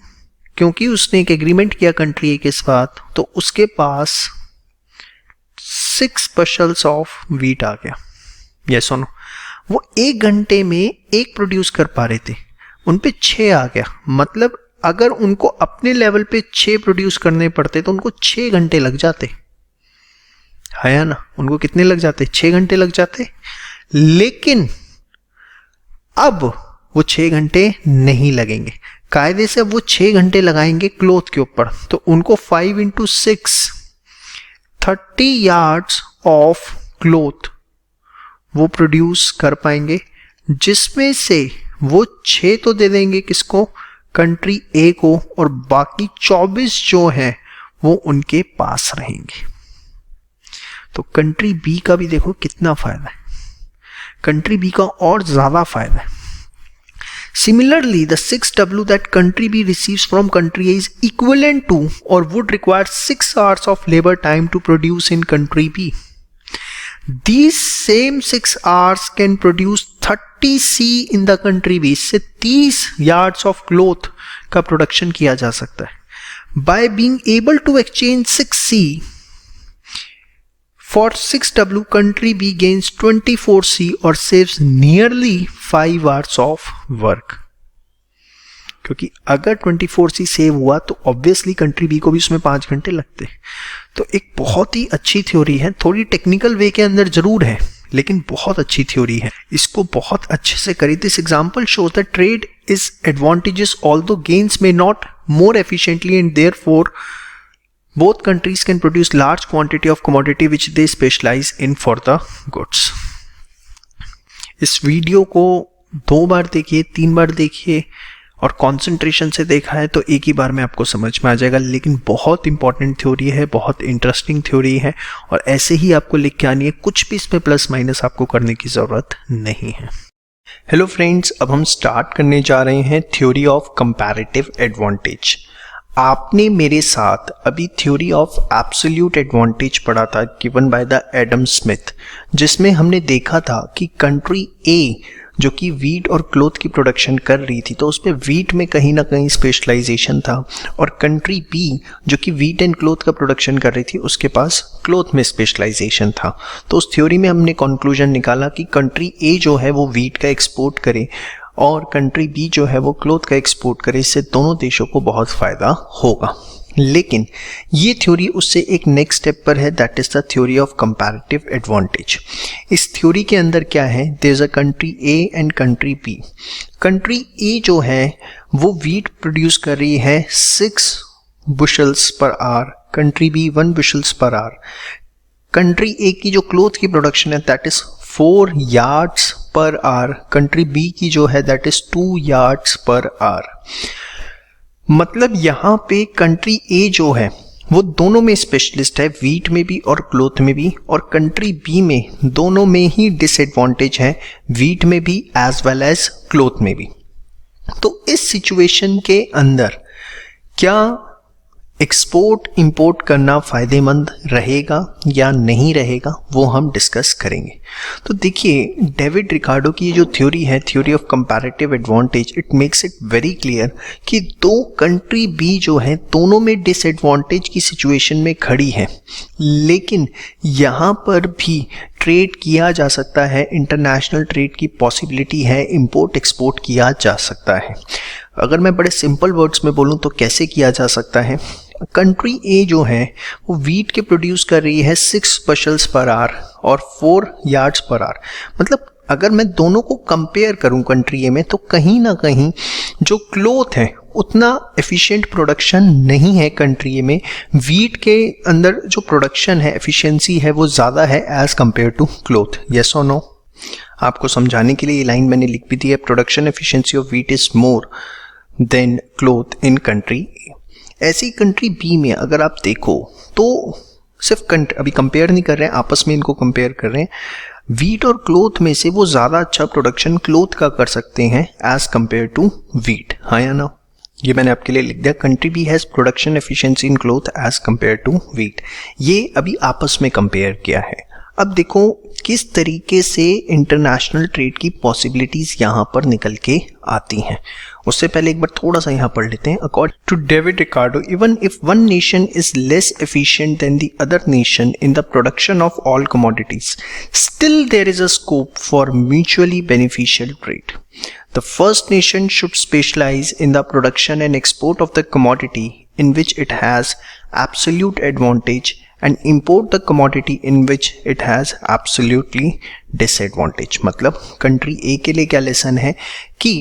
क्योंकि उसने एक एग्रीमेंट किया कंट्री ए के साथ, तो उसके पास 6 बुशल्स ऑफ वीट आ गया। यस और नो, वो 1 घंटे में 1 प्रोड्यूस कर पा रहे थे, उन पे 6 आ गया। मतलब अगर उनको अपने लेवल पे 6 प्रोड्यूस करने पड़ते तो उनको 6 घंटे लग जाते, है ना। उनको कितने लग जाते, 6 घंटे लग जाते। लेकिन अब वो 6 घंटे नहीं लगेंगे, कायदे से अब वो 6 घंटे लगाएंगे क्लोथ के ऊपर। तो उनको 5 into 6 30 yards ऑफ क्लोथ वो प्रोड्यूस कर पाएंगे, जिसमें से वो 6 तो दे देंगे किसको, कंट्री ए को, और बाकी 24 जो है वो उनके पास रहेंगे। तो कंट्री बी का भी देखो कितना फायदा है, कंट्री बी का और ज्यादा फायदा है। Similarly, the 6W that country B receives from country A is equivalent to or would require 6 hours of labor time to produce in country B. These same 6 hours can produce 30C in the country B. इससे 30 yards of cloth का production किया जा सकता है। By being able to exchange 6C for 6W, country B gains 24C और saves nearly 5 hours of work। क्योंकि अगर 24C save हुआ तो ऑब्वियसली कंट्री बी को भी उसमें 5 घंटे लगते। तो एक बहुत ही अच्छी थ्योरी है, थोड़ी टेक्निकल वे के अंदर जरूर है, लेकिन बहुत अच्छी थ्योरी है, इसको बहुत अच्छे से करी। This example shows that trade is advantages although gains may not more efficiently and therefore both countries can produce large quantity of commodity which they specialize in for the goods। इस video को 2 बार देखिए, 3 बार देखिए और concentration से देखा है तो एक ही बार में आपको समझ में आ जाएगा। लेकिन बहुत इंपॉर्टेंट थ्योरी है, बहुत इंटरेस्टिंग थ्योरी है, और ऐसे ही आपको लिख के आनी है, कुछ भी इसमें प्लस माइनस आपको करने की जरूरत नहीं है। हेलो फ्रेंड्स, अब हम स्टार्ट करने जा रहे हैं थ्योरी ऑफ कंपैरेटिव एडवांटेज। आपने मेरे साथ अभी थ्योरी ऑफ एब्सोल्यूट एडवांटेज पढ़ा था given by the Adam Smith, जिसमें हमने देखा था कि कंट्री ए जो कि वीट और क्लोथ की प्रोडक्शन कर रही थी, तो उसमें वीट में कहीं ना कहीं स्पेशलाइजेशन था, और कंट्री बी जो कि वीट एंड क्लोथ का प्रोडक्शन कर रही थी उसके पास क्लोथ में स्पेशलाइजेशन था। तो उस थ्योरी में हमने कंक्लूजन निकाला कि कंट्री ए जो है वो वीट का एक्सपोर्ट करे और कंट्री बी जो है वो क्लोथ का एक्सपोर्ट करे, इससे दोनों देशों को बहुत फायदा होगा। लेकिन ये थ्योरी उससे एक नेक्स्ट स्टेप पर है, that is the theory of comparative advantage. इस थ्योरी के अंदर क्या है, there is a country A and country B. Country A जो है वो वीट प्रोड्यूस कर रही है 6 बुशल्स पर आवर, कंट्री बी 1 बुशल्स पर आवर। कंट्री ए की जो क्लोथ की प्रोडक्शन है that is 4 yards per hour, country B की जो है that is 2 yards per hour. मतलब यहां पे कंट्री ए जो है वो दोनों में स्पेशलिस्ट है, वीट में भी और क्लोथ में भी, और कंट्री बी में दोनों में ही डिसएडवांटेज है, वीट में भी एज वेल एज क्लोथ में भी। तो इस सिचुएशन के अंदर क्या एक्सपोर्ट इंपोर्ट करना फ़ायदेमंद रहेगा या नहीं रहेगा वो हम डिस्कस करेंगे। तो देखिए, डेविड रिकार्डो की जो थ्योरी है, theory of comparative advantage, it makes it very clear कि दो कंट्री बी जो है दोनों में डिसएडवांटेज की सिचुएशन में खड़ी है, लेकिन यहाँ पर भी ट्रेड किया जा सकता है, इंटरनेशनल ट्रेड की पॉसिबिलिटी है, इंपोर्ट एक्सपोर्ट किया जा सकता है। अगर मैं बड़े सिंपल वर्ड्स में बोलूँ तो कैसे किया जा सकता है? कंट्री ए जो है वो वीट के प्रोड्यूस कर रही है 6 बशल्स पर आवर और 4 यार्ड्स पर आवर। मतलब अगर मैं दोनों को कंपेयर करूं कंट्री ए में, तो कहीं ना कहीं जो क्लोथ है उतना एफिशिएंट प्रोडक्शन नहीं है कंट्री ए में। वीट के अंदर जो प्रोडक्शन है, एफिशिएंसी है, वो ज़्यादा है as compare to cloth. Yes और नो? आपको समझाने के लिए ये लाइन मैंने लिख भी दी है, production efficiency of wheat is more than cloth in country A. ऐसी कंट्री बी में अगर आप देखो तो सिर्फ अभी कंपेयर नहीं कर रहे हैं, आपस में इनको कंपेयर कर रहे हैं, वीट और क्लोथ में से वो ज़्यादा अच्छा प्रोडक्शन क्लोथ का कर सकते हैं एज कंपेयर टू वीट। हाँ या ना? ये मैंने आपके लिए लिख दिया, country B has production efficiency in cloth as compare to wheat. ये अभी आपस में कंपेयर किया है। अब देखो किस तरीके से इंटरनेशनल ट्रेड की पॉसिबिलिटीज यहाँ पर निकल के आती हैं। उससे पहले एक बार थोड़ा सा यहाँ पढ़ लेते हैं। According to David Ricardo, even if one nation is less efficient than the other nation in the production of all commodities, still there is a scope for mutually beneficial trade. The first nation should specialize in the production and export of the commodity in which it has absolute advantage and import the commodity in which it has absolutely disadvantage। मतलब country ए के लिए क्या lesson है कि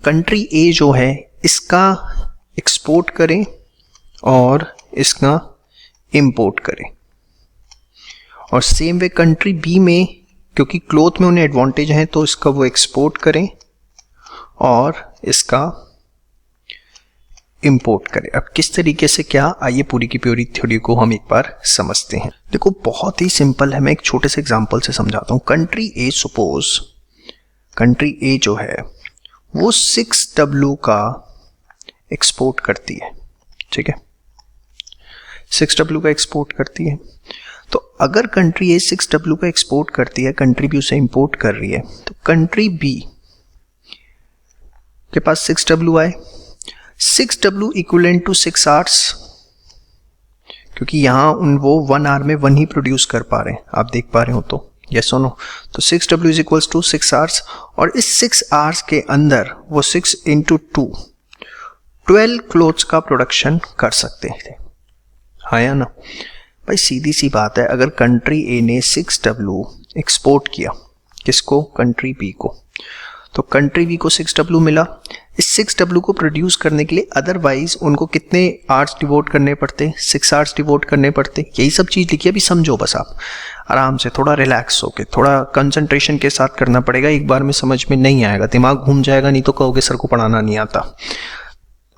country A जो है इसका export करें और इसका इंपोर्ट करें, और सेम वे कंट्री बी में क्योंकि क्लोथ में उन्हें एडवांटेज है तो इसका वो एक्सपोर्ट करें और इसका इंपोर्ट करें। अब किस तरीके से क्या, आइए पूरी की पूरी थ्योरी को हम एक बार समझते हैं। देखो बहुत ही सिंपल है, मैं एक छोटे से एग्जांपल से समझाता हूं। Country A, suppose country A जो है वो 6W का एक्सपोर्ट करती है, ठीक है, 6W का एक्सपोर्ट करती है। तो अगर कंट्री ए 6W का एक्सपोर्ट करती है, कंट्री बी उसे इंपोर्ट कर रही है, तो कंट्री बी के पास 6W आए, 6W इक्विवेलेंट टू 6 आवर्स, क्योंकि यहां वो 1 आवर में 1 ही प्रोड्यूस कर पा रहे हैं, आप देख पा रहे हो तो, यस और नो? तो 6W is equals to 6 hours, और इस 6 आवर्स के अंदर वो 6 इंटू 2 12 क्लोथ्स का प्रोडक्शन कर सकते थे। हाँ या ना? भाई सीधी सी बात है, अगर कंट्री ए ने 6W एक्सपोर्ट किया, किसको? कंट्री बी को, तो कंट्री बी को 6W मिला। इस 6W को प्रोड्यूस करने के लिए अदरवाइज उनको कितने आवर्स डिवोट करने पड़ते? 6 आवर्स डिवोट करने पड़ते। यही सब चीज़ लिखी, अभी समझो बस आप आराम से, थोड़ा रिलैक्स होके, थोड़ा कंसंट्रेशन के साथ करना पड़ेगा। एक बार में समझ में नहीं आएगा, दिमाग घूम जाएगा, नहीं तो कहोगे सर को पढ़ाना नहीं आता।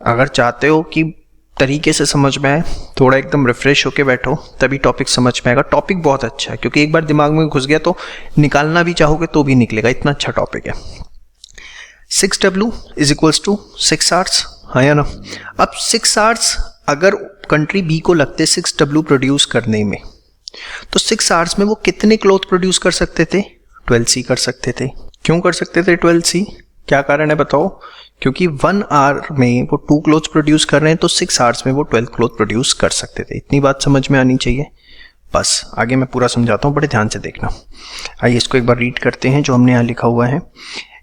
अगर चाहते हो कि तरीके से समझ में आए, थोड़ा एकदम रिफ्रेश होके बैठो, तभी टॉपिक समझ में आएगा। टॉपिक बहुत अच्छा है, क्योंकि एक बार दिमाग में घुस गया तो निकालना भी चाहोगे तो भी निकलेगा, इतना अच्छा टॉपिक है। 6W is equals to 6 hours, हाँ या ना? अब 6 आवर्स अगर कंट्री बी को लगते 6W प्रोड्यूस करने में, तो 6 आवर्स में वो कितने क्लोथ प्रोड्यूस कर सकते थे? 12C कर सकते थे। क्यों कर सकते थे 12C? क्या कारण है बताओ? क्योंकि 1 आवर में वो 2 क्लोथ्स प्रोड्यूस कर रहे हैं, तो 6 आवर्स में वो 12 क्लोथ प्रोड्यूस कर सकते थे। इतनी बात समझ में आनी चाहिए। बस आगे मैं पूरा समझाता हूँ, बड़े ध्यान से देखना। आइए इसको एक बार रीड करते हैं जो हमने यहाँ लिखा हुआ है।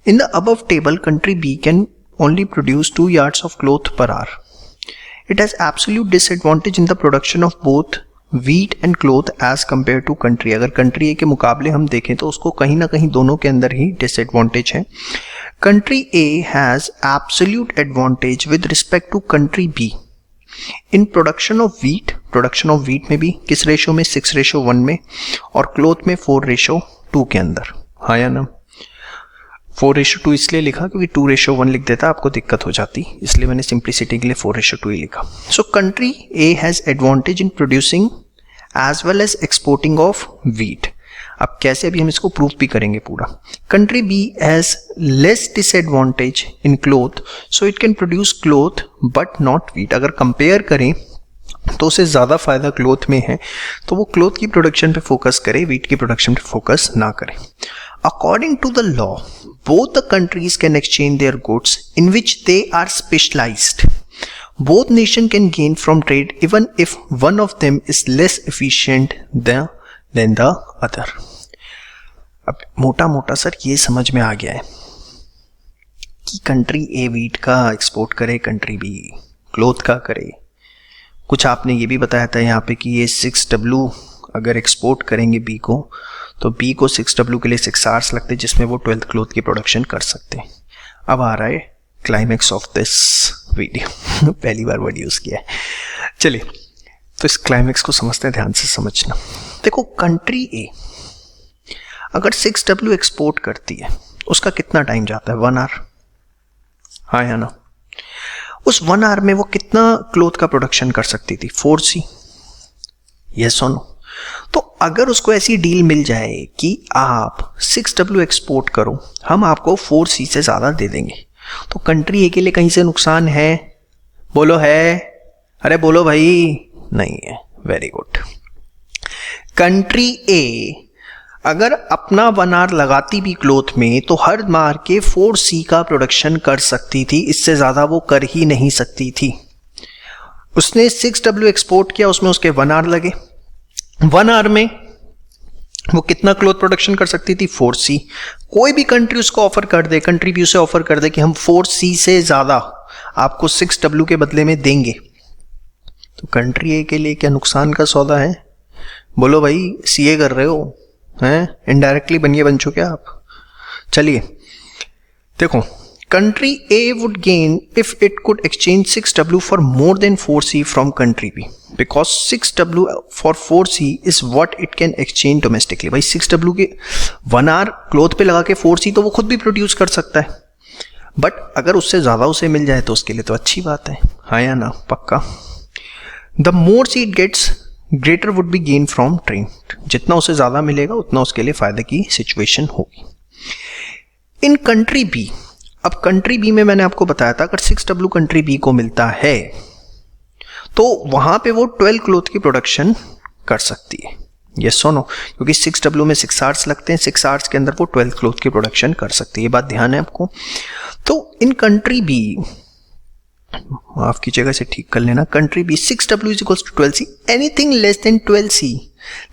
In the above table, country B can only produce 2 yards of cloth per hour. It has absolute disadvantage in the production of both wheat and cloth as compared to country। अगर country A के मुकाबले हम देखें तो उसको कहीं ना कहीं दोनों के अंदर ही disadvantage है। Country A has absolute advantage with respect to country B in production of wheat। production of wheat में भी किस रेशो में? 6:1 में, और cloth में 4:2 के अंदर। हाँ या ना? 4:2 इसलिए लिखा क्योंकि 2:1 लिख देता आपको दिक्कत हो जाती, इसलिए मैंने सिंप्लिसिटी के लिए 4:2 ही लिखा। So country A has advantage in producing as well as exporting of wheat. अब कैसे, अभी हम इसको प्रूव भी करेंगे पूरा। Country B has less disadvantage in cloth, so it can produce cloth but not wheat. अगर कंपेयर करें तो उसे ज़्यादा फायदा क्लोथ में है, तो वो क्लोथ की प्रोडक्शन पे फोकस करे, वीट की प्रोडक्शन पे फोकस ना करे। According to the law both the countries can exchange their goods in which they are specialised. Both nation can gain from trade even if one of them is less efficient than the other. अब मोटा मोटा sir ये समझ में आ गया है कि country ए wheat का एक्सपोर्ट करे, कंट्री बी क्लोथ का करे। कुछ आपने ये भी बताया था यहाँ पे कि ये 6W अगर एक्सपोर्ट करेंगे बी को, तो बी को 6W के लिए 6 आवर्स लगते, जिसमें वो 12 क्लोथ की प्रोडक्शन कर सकते हैं। अब आ रहा है क्लाइमैक्स ऑफ दिस वीडियो पहली बार वर्ड यूज़ किया है। चलिए तो इस क्लाइमैक्स को समझते हैं, ध्यान से समझना। देखो कंट्री ए अगर 6W एक्सपोर्ट करती है, उसका कितना टाइम जाता है? 1 आवर। हाँ या ना? उस 1 आवर में वो कितना क्लोथ का प्रोडक्शन कर सकती थी? 4C। यस और नो? तो अगर उसको ऐसी डील मिल जाए कि आप 6W एक्सपोर्ट करो, हम आपको 4C से ज़्यादा दे देंगे, तो कंट्री ए के लिए कहीं से नुकसान है? बोलो है? अरे बोलो भाई। नहीं है। Very good. कंट्री ए अगर अपना 1 आवर लगाती भी क्लोथ में, तो हर मार के 4C का प्रोडक्शन कर सकती थी, इससे ज़्यादा वो कर ही नहीं सकती थी। उसने 6W एक्सपोर्ट किया, उसमें उसके 1 आवर लगे। 1 आवर में वो कितना क्लोथ प्रोडक्शन कर सकती थी? 4C। कोई भी कंट्री उसको ऑफर कर दे, कंट्री भी उसे ऑफर कर दे कि हम 4C से ज़्यादा आपको 6W के बदले में देंगे, तो कंट्री ए के लिए क्या नुकसान का सौदा है? बोलो भाई। CA कर रहे हो हैं? इनडायरेक्टली बन चुके आप। चलिए देखो, country A would gain if it could exchange 6W for more than 4C from country B, because 6W for 4C is what it can exchange domestically. भाई 6W के 1 आवर क्लोथ पे लगा के 4C तो वो खुद भी प्रोड्यूस कर सकता है, बट अगर उससे ज़्यादा उसे मिल जाए तो उसके लिए तो अच्छी बात है। हाँ या ना? पक्का। The more see it gets greater would be gain from trade. जितना उसे ज़्यादा मिलेगा उतना उसके लिए फ़ायदे की सिचुएशन होगी। इन कंट्री बी, अब कंट्री बी में मैंने आपको बताया था अगर 6W कंट्री बी को मिलता है तो वहाँ पे वो 12 क्लोथ की प्रोडक्शन कर सकती है। यस और नो? क्योंकि 6W में 6 आवर्स लगते हैं, 6 आवर्स के अंदर वो 12 क्लोथ की प्रोडक्शन कर सकती है। ये बात ध्यान है आपको। तो इन कंट्री बी, माफ कीजिएगा इसे ठीक कर लेना, country B 6W is equals to 12C. Anything less than 12C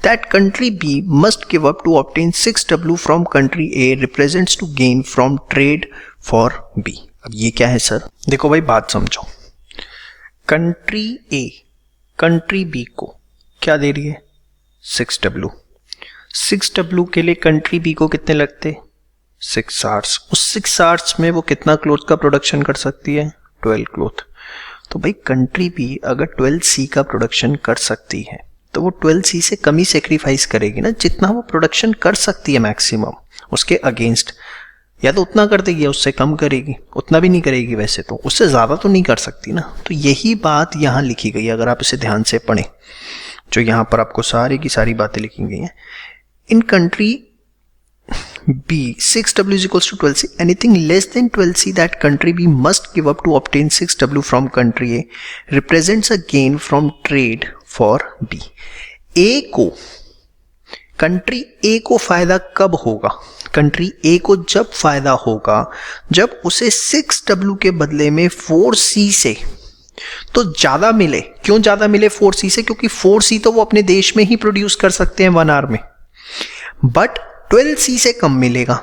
that country B must give up to obtain 6W from country A represents to gain from trade for B. अब ये क्या है सर? देखो भाई बात समझो। Country A country B को क्या दे रही है? 6W। 6W के लिए कंट्री B को कितने लगते? 6 आवर्स। उस 6 आवर्स में वो कितना क्लोथ का प्रोडक्शन कर सकती है? 12 क्लोथ। तो भाई कंट्री भी अगर 12C का प्रोडक्शन कर सकती है तो वो 12C से कम ही सेक्रीफाइस करेगी ना, जितना वो प्रोडक्शन कर सकती है मैक्सिमम उसके अगेंस्ट। या तो उतना कर देगी या उससे कम करेगी, उतना भी नहीं करेगी, वैसे तो उससे ज़्यादा तो नहीं कर सकती ना। तो यही बात यहाँ लिखी गई है, अगर आप इसे ध्यान से पढ़ें, जो यहाँ पर आपको सारी की सारी बातें लिखी गई हैं। In country B 6W is equals to 12C. Anything less than 12C that country B must give up to obtain 6W from country A represents a gain from trade for B. A को, country A को फायदा कब होगा? Country A को जब फायदा होगा जब उसे 6W के बदले में 4C से तो ज्यादा मिले। क्यों ज्यादा मिले 4C से? क्योंकि 4C तो वो अपने देश में ही प्रोड्यूस कर सकते हैं 1 आवर में, बट 12C से कम मिलेगा।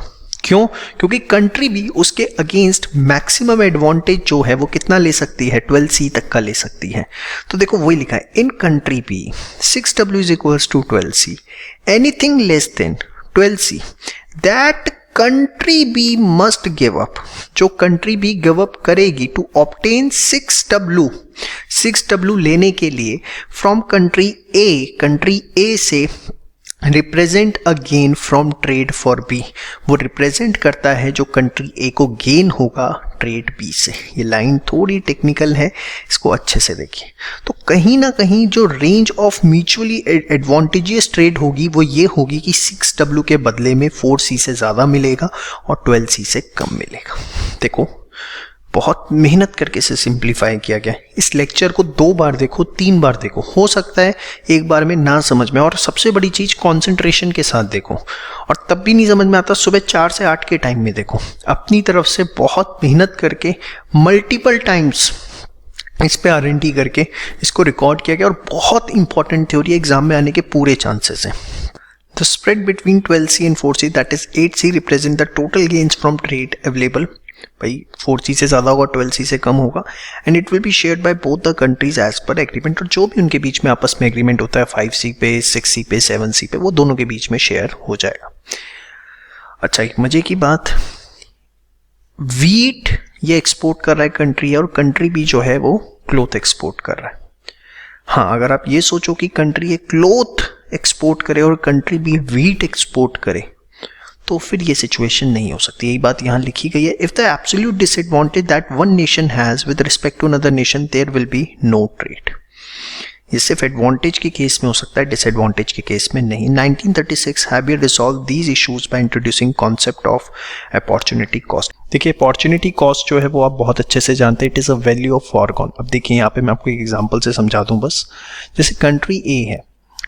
क्यों? क्योंकि कंट्री भी उसके अगेंस्ट मैक्सिमम एडवांटेज जो है वो कितना ले सकती है? 12C तक का ले सकती है। तो देखो वही लिखा है, in country B 6W is equals to 12C. Anything less than 12C that country B must give up, जो कंट्री बी गिव अप करेगी टू ऑब्टेन 6W लेने के लिए फ्रॉम कंट्री A से represent a gain from trade for B, वो represent करता है जो कंट्री ए को गेन होगा ट्रेड बी से। ये लाइन थोड़ी टेक्निकल है, इसको अच्छे से देखिए। तो कहीं ना कहीं जो range of mutually advantageous trade होगी वो ये होगी कि 6W के बदले में 4C से ज़्यादा मिलेगा और 12C से कम मिलेगा। देखो बहुत मेहनत करके इसे सिंप्लीफाई किया गया। इस लेक्चर को 2 बार देखो, 3 बार देखो, हो सकता है एक बार में ना समझ में, और सबसे बड़ी चीज कंसंट्रेशन के साथ देखो, और तब भी नहीं समझ में आता सुबह 4 से 8 के टाइम में देखो। अपनी तरफ से बहुत मेहनत करके मल्टीपल टाइम्स इस पे R&D करके इसको रिकॉर्ड किया गया, और बहुत इंपॉर्टेंट थ्योरी एग्जाम में आने के पूरे चांसेस हैं। The spread between 12C and 4C, that is 8C, represent the total gains from trade available. भाई 4C से ज़्यादा होगा, 12C से कम होगा, and it will be shared by both the countries as per agreement. और जो भी उनके बीच में आपस में एग्रीमेंट होता है 5C पे, 6C पे, 7C पे, वो दोनों के बीच में शेयर हो जाएगा। अच्छा, एक मजे की बात, वीट ये एक्सपोर्ट कर रहा है कंट्री, और कंट्री भी जो है वो क्लोथ एक्सपोर्ट कर रहा है। हाँ, अगर आप ये सोचो कि कंट्री एक क्लोथ एक्सपोर्ट करे और कंट्री भी वीट एक्सपोर्ट करे, तो फिर ये सिचुएशन नहीं हो सकती। यही बात यहाँ लिखी गई है। If the absolute disadvantage that one nation has with respect to another nation, there will be no trade. ये सिर्फ एडवांटेज के केस में हो सकता है, डिसएडवांटेज के केस में नहीं। 1936 Haberler resolve these issues by introducing concept of opportunity cost. देखिए, अपॉर्चुनिटी कॉस्ट जो है वो आप बहुत अच्छे से जानते हैं, it is a value of forgone. अब देखिए यहाँ पे मैं आपको एक एग्जांपल से समझा दूं बस। जैसे कंट्री ए है,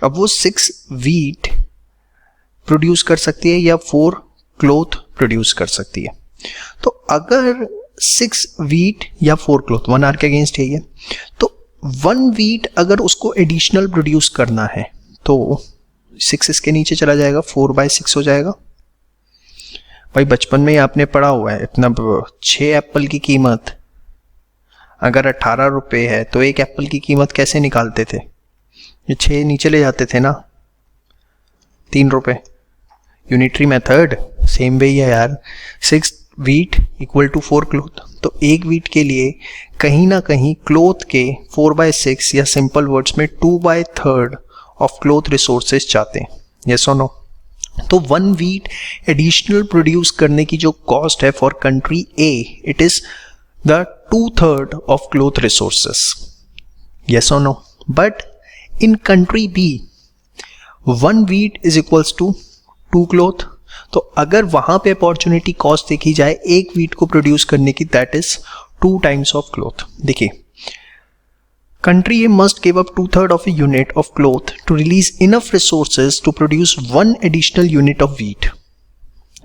अब वो 6 वीट प्रोड्यूस कर सकती है या 4 क्लोथ प्रोड्यूस कर सकती है। तो अगर 6 वीट या 4 क्लोथ, 1 आर के अगेंस्ट है, तो 1 वीट अगर उसको एडिशनल प्रोड्यूस करना है तो 6 इसके नीचे चला जाएगा, 4/6 हो जाएगा। भाई बचपन में ही आपने पढ़ा हुआ है, इतना 6 एप्पल की कीमत अगर 18 रुपये है तो 1 एप्पल की कीमत कैसे निकालते थे? ये 6 नीचे ले जाते थे ना, 3 रुपये। यूनिटरी मेथड सेम वे ही है यार। 6 वीट इक्वल टू 4 क्लोथ, तो 1 वीट के लिए कहीं ना कहीं क्लोथ के 4/6 या सिंपल वर्ड्स में 2/3 ऑफ क्लोथ रिसोर्सेज चाहते हैं। यस और नो? तो 1 वीट एडिशनल प्रोड्यूस करने की जो कॉस्ट है for country A, it is the 2/3 of cloth resources. Yes और no? But in country B 1 wheat is equals to 2 cloth. तो अगर वहां पे अपॉर्चुनिटी कॉस्ट देखी जाए 1 वीट को प्रोड्यूस करने की, that is 2 times of cloth. देखिए, country A must give up 2/3 of a unit of cloth to release enough resources to produce 1 additional unit of wheat.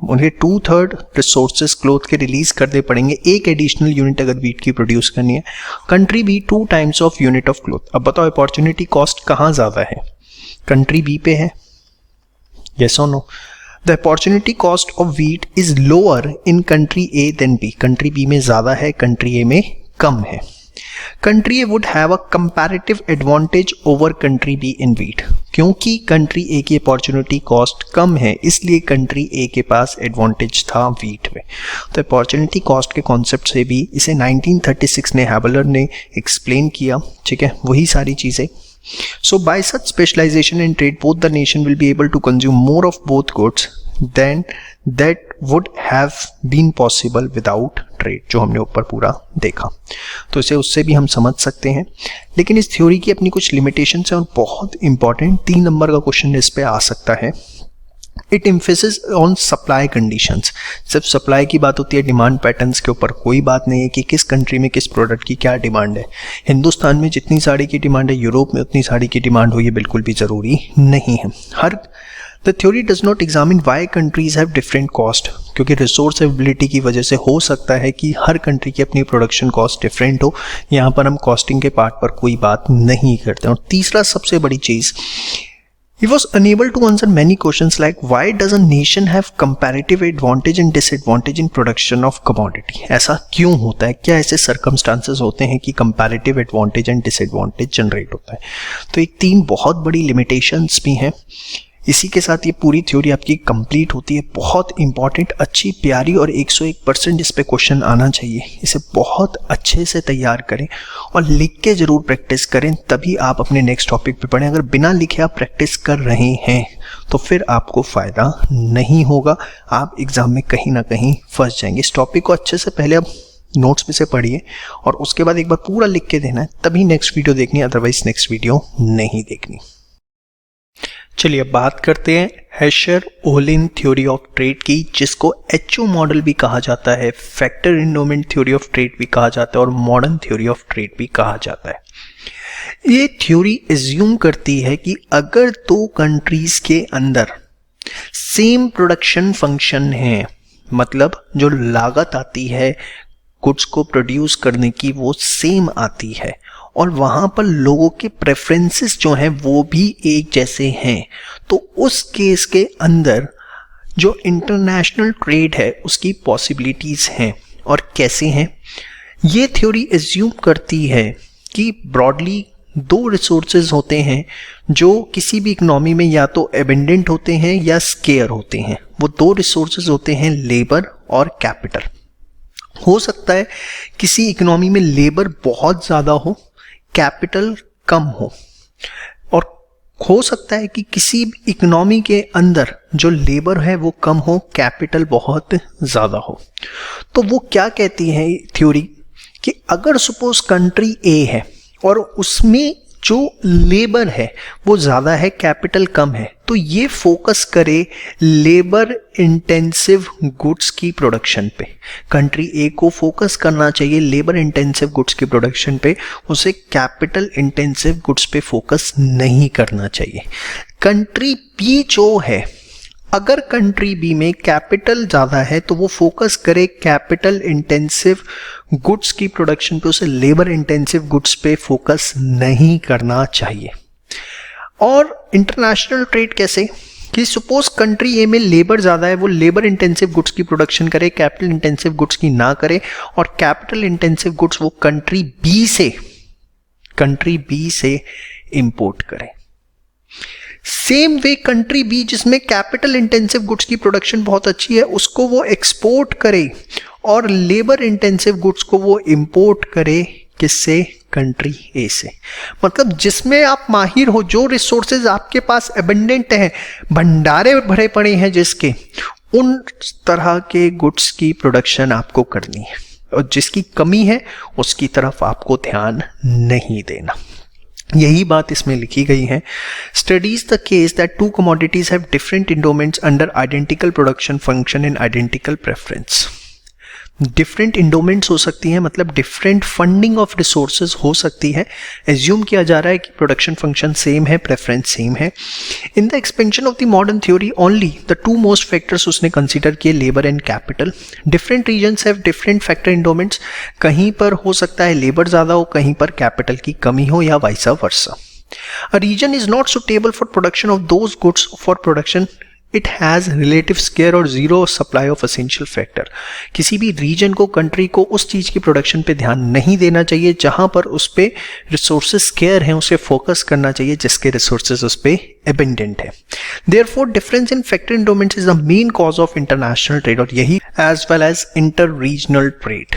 उन्हें 2/3 रिसोर्सेज क्लोथ के release करने पड़ेंगे 1 एडिशनल यूनिट अगर wheat की produce करनी है। Country B 2 times of unit of cloth. अब बताओ अपॉर्चुनिटी कॉस्ट कहाँ ज्यादा है? कंट्री बी पे है। यस और no? The opportunity cost of wheat is lower in country A than B. Country B में ज़्यादा है, country A में कम है। Country A would have a comparative advantage over country B in wheat. क्योंकि country A की opportunity cost कम है, इसलिए country A के पास advantage था wheat में। तो opportunity cost के concept से भी इसे 1936 ने हैबलर ने explain किया। ठीक है, वही सारी चीज़ें। So by such specialization in trade, both the nation will be able to consume more of both goods than that would have been possible without trade, जो हमने ऊपर पूरा देखा। तो इसे उससे भी हम समझ सकते हैं, लेकिन इस थ्योरी की अपनी कुछ लिमिटेशंस हैं और बहुत इंपॉर्टेंट 3 नंबर का क्वेश्चन इस पे आ सकता है। It emphasis on supply conditions. सिर्फ सप्लाई की बात होती है, डिमांड पैटर्न्स के ऊपर कोई बात नहीं है कि किस कंट्री में किस प्रोडक्ट की क्या डिमांड है। हिंदुस्तान में जितनी साड़ी की डिमांड है, यूरोप में उतनी साड़ी की डिमांड हो, ये बिल्कुल भी ज़रूरी नहीं है। The theory does not examine why countries have different cost, क्योंकि रिसोर्स अवेलेबिलिटी की वजह से हो सकता है कि हर कंट्री की अपनी प्रोडक्शन कॉस्ट डिफरेंट हो। यहाँ पर हम कॉस्टिंग के पार्ट पर कोई बात नहीं करते। और तीसरा सबसे बड़ी चीज़, he was unable to answer many questions like why does a nation have comparative advantage and disadvantage in production of commodity? ऐसा क्यों होता है? क्या ऐसे circumstances होते हैं कि comparative advantage and disadvantage generate होता है? तो एक 3 बहुत बड़ी limitations भी हैं। इसी के साथ ये पूरी थ्योरी आपकी कंप्लीट होती है। बहुत इंपॉर्टेंट, अच्छी, प्यारी और 101% इस पे क्वेश्चन आना चाहिए। इसे बहुत अच्छे से तैयार करें और लिख के ज़रूर प्रैक्टिस करें, तभी आप अपने नेक्स्ट टॉपिक पे पढ़ें। अगर बिना लिखे आप प्रैक्टिस कर रहे हैं तो फिर आपको फ़ायदा नहीं होगा, आप एग्ज़ाम में कहीं ना कहीं फंस जाएंगे। इस टॉपिक को अच्छे से पहले आप नोट्स में से पढ़िए और उसके बाद एक बार पूरा लिख के देना है, तभी नेक्स्ट वीडियो देखनी है, अदरवाइज नेक्स्ट वीडियो नहीं देखनी। चलिए अब बात करते हैं हेशर-ओहलिन थ्योरी ऑफ ट्रेड की, जिसको एचओ मॉडल भी कहा जाता है, factor endowment theory of trade भी कहा जाता है और मॉडर्न थ्योरी ऑफ ट्रेड भी कहा जाता है। ये थ्योरी एज्यूम करती है कि अगर दो कंट्रीज के अंदर सेम प्रोडक्शन फंक्शन है, मतलब जो लागत आती है गुड्स को प्रोड्यूस करने की वो सेम आती है और वहां पर लोगों के प्रेफरेंसेस जो हैं वो भी एक जैसे हैं, तो उस केस के अंदर जो इंटरनेशनल ट्रेड है उसकी पॉसिबिलिटीज हैं। और कैसे हैं? ये थ्योरी एज्यूम करती है कि ब्रॉडली दो रिसोर्सेज होते हैं जो किसी भी इकोनॉमी में या तो एबंडेंट होते हैं या स्केयर होते हैं। वो दो रिसोर्सेज होते हैं, लेबर और कैपिटल। हो सकता है किसी इकोनॉमी में लेबर बहुत ज़्यादा हो, कैपिटल कम हो, और हो सकता है कि किसी इकोनॉमी के अंदर जो लेबर है वो कम हो, कैपिटल बहुत ज़्यादा हो। तो वो क्या कहती है थ्योरी कि अगर सपोज कंट्री ए है और उसमें जो लेबर है वो ज़्यादा है, कैपिटल कम है, तो ये फोकस करे लेबर इंटेंसिव गुड्स की प्रोडक्शन पे। कंट्री ए को फोकस करना चाहिए लेबर इंटेंसिव गुड्स की प्रोडक्शन पे, उसे कैपिटल इंटेंसिव गुड्स पे फोकस नहीं करना चाहिए। कंट्री बी जो है, अगर कंट्री बी में कैपिटल ज़्यादा है तो वो फोकस करे कैपिटल इंटेंसिव गुड्स की प्रोडक्शन पे, उसे लेबर इंटेंसिव गुड्स पे फोकस नहीं करना चाहिए। और इंटरनेशनल ट्रेड कैसे कि सपोज कंट्री ए में लेबर ज़्यादा है, वो लेबर इंटेंसिव गुड्स की प्रोडक्शन करे, कैपिटल इंटेंसिव गुड्स की ना करे, और कैपिटल इंटेंसिव गुड्स वो कंट्री बी से इंपोर्ट करे। सेम वे कंट्री बी जिसमें कैपिटल इंटेंसिव गुड्स की प्रोडक्शन बहुत अच्छी है, उसको वो एक्सपोर्ट करे और लेबर इंटेंसिव गुड्स को वो इंपोर्ट करे, किससे? कंट्री ए से। मतलब जिसमें आप माहिर हो, जो रिसोर्सेज आपके पास एबंडेंट हैं, भंडारे भरे पड़े हैं जिसके, उन तरह के गुड्स की प्रोडक्शन आपको करनी है, और जिसकी कमी है उसकी तरफ आपको ध्यान नहीं देना। यही बात इसमें लिखी गई है। Studies the case that two commodities have different endowments under identical production function and identical preference. Different endowments हो सकती हैं, मतलब डिफरेंट फंडिंग ऑफ रिसोर्सेज हो सकती है। एज्यूम किया जा रहा है कि प्रोडक्शन फंक्शन सेम है, प्रेफरेंस सेम है। In the expansion of the modern theory only the two most factors उसने कंसीडर किए, labour and capital. Different regions have different factor endowments. कहीं पर हो सकता है लेबर ज़्यादा हो, कहीं पर कैपिटल की कमी हो, या vice versa. A region is not suitable for production of those goods for production it has relative scare और zero supply of essential factor। किसी भी रीजन को, कंट्री को उस चीज़ की प्रोडक्शन पे ध्यान नहीं देना चाहिए जहां पर उस पे रिसोर्सेज स्केयर हैं, उसे फोकस करना चाहिए जिसके रिसोर्सेज उस पे एबंडेंट है। Therefore difference in factor endowments is the main cause of international trade, और यही as well as inter-regional trade।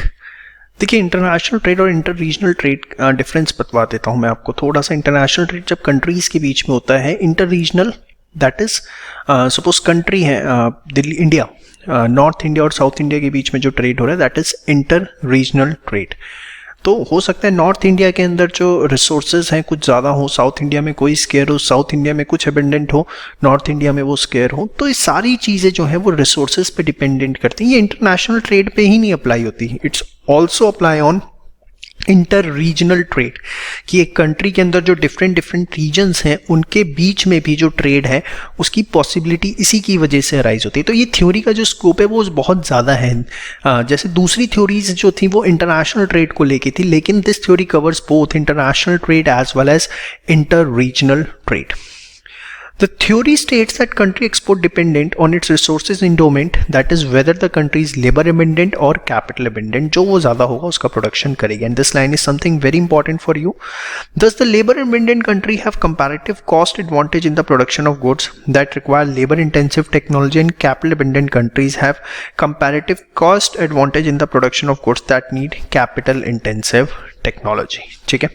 देखिए इंटरनेशनल ट्रेड और इंटर रीजनल ट्रेड डिफरेंस बतवा देता हूँ मैं आपको थोड़ा सा। इंटरनेशनल ट्रेड जब कंट्रीज के बीच में होता है, inter regional that is suppose country है दिल्ली, इंडिया, नॉर्थ इंडिया और साउथ इंडिया के बीच में जो ट्रेड हो रहा है that is inter regional trade. तो हो सकता है नॉर्थ इंडिया के अंदर जो रिसोर्सेज हैं कुछ ज़्यादा हो, साउथ इंडिया में कोई स्केयर हो, साउथ इंडिया में कुछ एबंडेंट हो, नॉर्थ इंडिया में वो स्केयर हो। तो ये सारी चीज़ें जो हैं वो रिसोर्सेज पे डिपेंडेंट करती हैं। ये इंटरनेशनल ट्रेड पे ही नहीं अप्लाई होती, it's also apply on inter regional trade, कि एक कंट्री के अंदर जो डिफरेंट रीजन्स हैं उनके बीच में भी जो ट्रेड है उसकी पॉसिबिलिटी इसी की वजह से अराइज होती है। तो ये थ्योरी का जो स्कोप है वो बहुत ज़्यादा है। जैसे दूसरी थ्योरीज जो थी वो इंटरनेशनल ट्रेड को लेके थी, लेकिन this theory covers both international trade as well as inter regional trade. The theory states that country export dependent on its resources endowment, that is whether the country is labor abundant or capital abundant, जो वो ज़्यादा होगा उसका production करेगी। And this line is something very important for you. Does the labor abundant country have comparative cost advantage in the production of goods that require labor intensive technology, and capital abundant countries have comparative cost advantage in the production of goods that need capital intensive technology। ठीक है।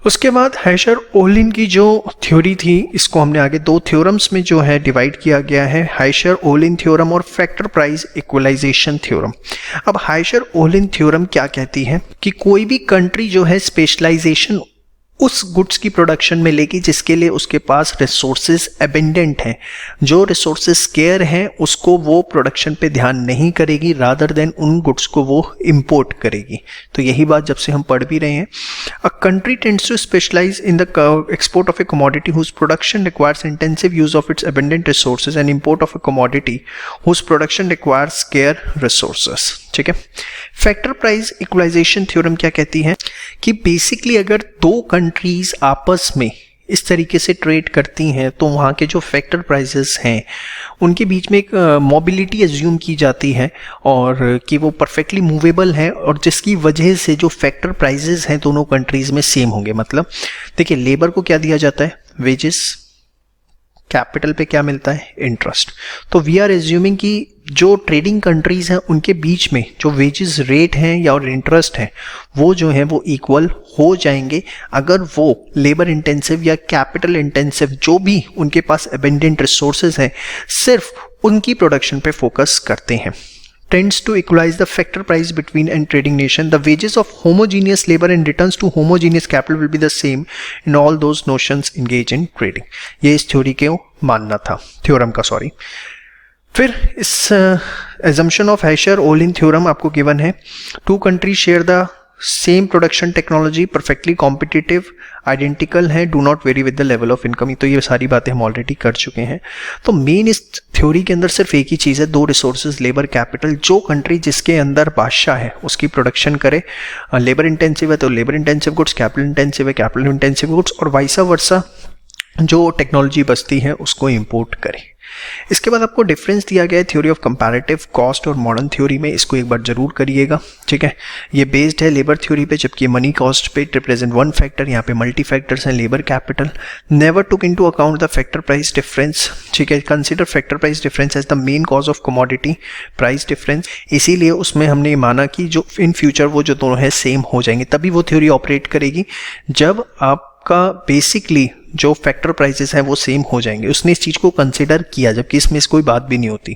उसके बाद हेशर-ओहलिन की जो theory थी, इसको हमने आगे दो थ्योरम्स में जो है डिवाइड किया गया है, हेशर-ओहलिन थ्योरम और फैक्टर प्राइस इक्वलाइजेशन थ्योरम। अब हेशर-ओहलिन थ्योरम क्या कहती है कि कोई भी कंट्री जो है स्पेशलाइजेशन उस गुड्स की प्रोडक्शन में लेगी जिसके लिए उसके पास रिसोर्सेज एबेंडेंट हैं। जो रिसोर्सेज स्केयर हैं उसको वो प्रोडक्शन पे ध्यान नहीं करेगी, रादर देन उन गुड्स को वो इंपोर्ट करेगी। तो यही बात जब से हम पढ़ भी रहे हैं। A country tends to specialise in the export of a commodity whose production requires intensive use of its abundant resources and import of a commodity whose production requires scarce resources. ठीक है। फैक्टर प्राइस इक्वलाइजेशन थ्योरम क्या कहती है कि basically अगर दो countries आपस में इस तरीके से ट्रेड करती हैं तो वहाँ के जो फैक्टर प्राइसेस हैं उनके बीच में एक मोबिलिटी एज्यूम की जाती है और कि वो परफेक्टली मूवेबल है, और जिसकी वजह से जो फैक्टर प्राइसेस हैं दोनों कंट्रीज में सेम होंगे। मतलब देखिए, लेबर को क्या दिया जाता है? वेजेस। कैपिटल पे क्या मिलता है? इंटरेस्ट। तो वी आर एज्यूमिंग कि जो ट्रेडिंग कंट्रीज हैं उनके बीच में जो वेजेस रेट हैं या और इंटरेस्ट है वो जो है वो इक्वल हो जाएंगे अगर वो लेबर इंटेंसिव या कैपिटल इंटेंसिव जो भी उनके पास एबेंडेंट रिसोर्सेज हैं सिर्फ उनकी प्रोडक्शन पे फोकस करते हैं। Tends to equalize the factor price between and trading nation. The wages of homogeneous labor and returns to homogeneous capital will be the same in all those notions engaged in trading. ये इस theory के मानना था, theorem का, sorry. फिर इस assumption of Heischer-Ohlin theorem आपको given है। Two countries share the same production technology, perfectly competitive, identical है, do not vary with the level of income. तो ये सारी बातें हम ऑलरेडी कर चुके हैं। तो मेन इस थ्योरी के अंदर सिर्फ एक ही चीज़ है, दो रिसोर्सेज, लेबर, कैपिटल। जो कंट्री जिसके अंदर बादशाह है उसकी प्रोडक्शन करे। लेबर इंटेंसिव है तो labour intensive goods, capital intensive है कैपिटल इंटेंसिव गुड्स, और वाइसा वर्सा जो टेक्नोलॉजी बचती है उसको इंपोर्ट करे। इसके बाद आपको डिफरेंस दिया गया है थ्योरी ऑफ कंपैरेटिव कॉस्ट और मॉडर्न थ्योरी में, इसको एक बार जरूर करिएगा। ठीक है। ये बेस्ड है लेबर थ्योरी पे, जबकि मनी कॉस्ट पे रिप्रेजेंट वन फैक्टर, यहाँ पे मल्टी फैक्टर्स हैं, labour, capital. Never took into account the factor price difference. ठीक है। Consider factor price difference as the main cause of commodity price difference. इसीलिए उसमें हमने ये माना कि जो इन फ्यूचर वो जो दोनों है सेम हो जाएंगे, तभी वो थ्योरी ऑपरेट करेगी जब आपका बेसिकली जो फैक्टर प्राइसेस हैं वो सेम हो जाएंगे। उसने इस चीज़ को कंसिडर किया, जबकि इसमें कोई बात भी नहीं होती।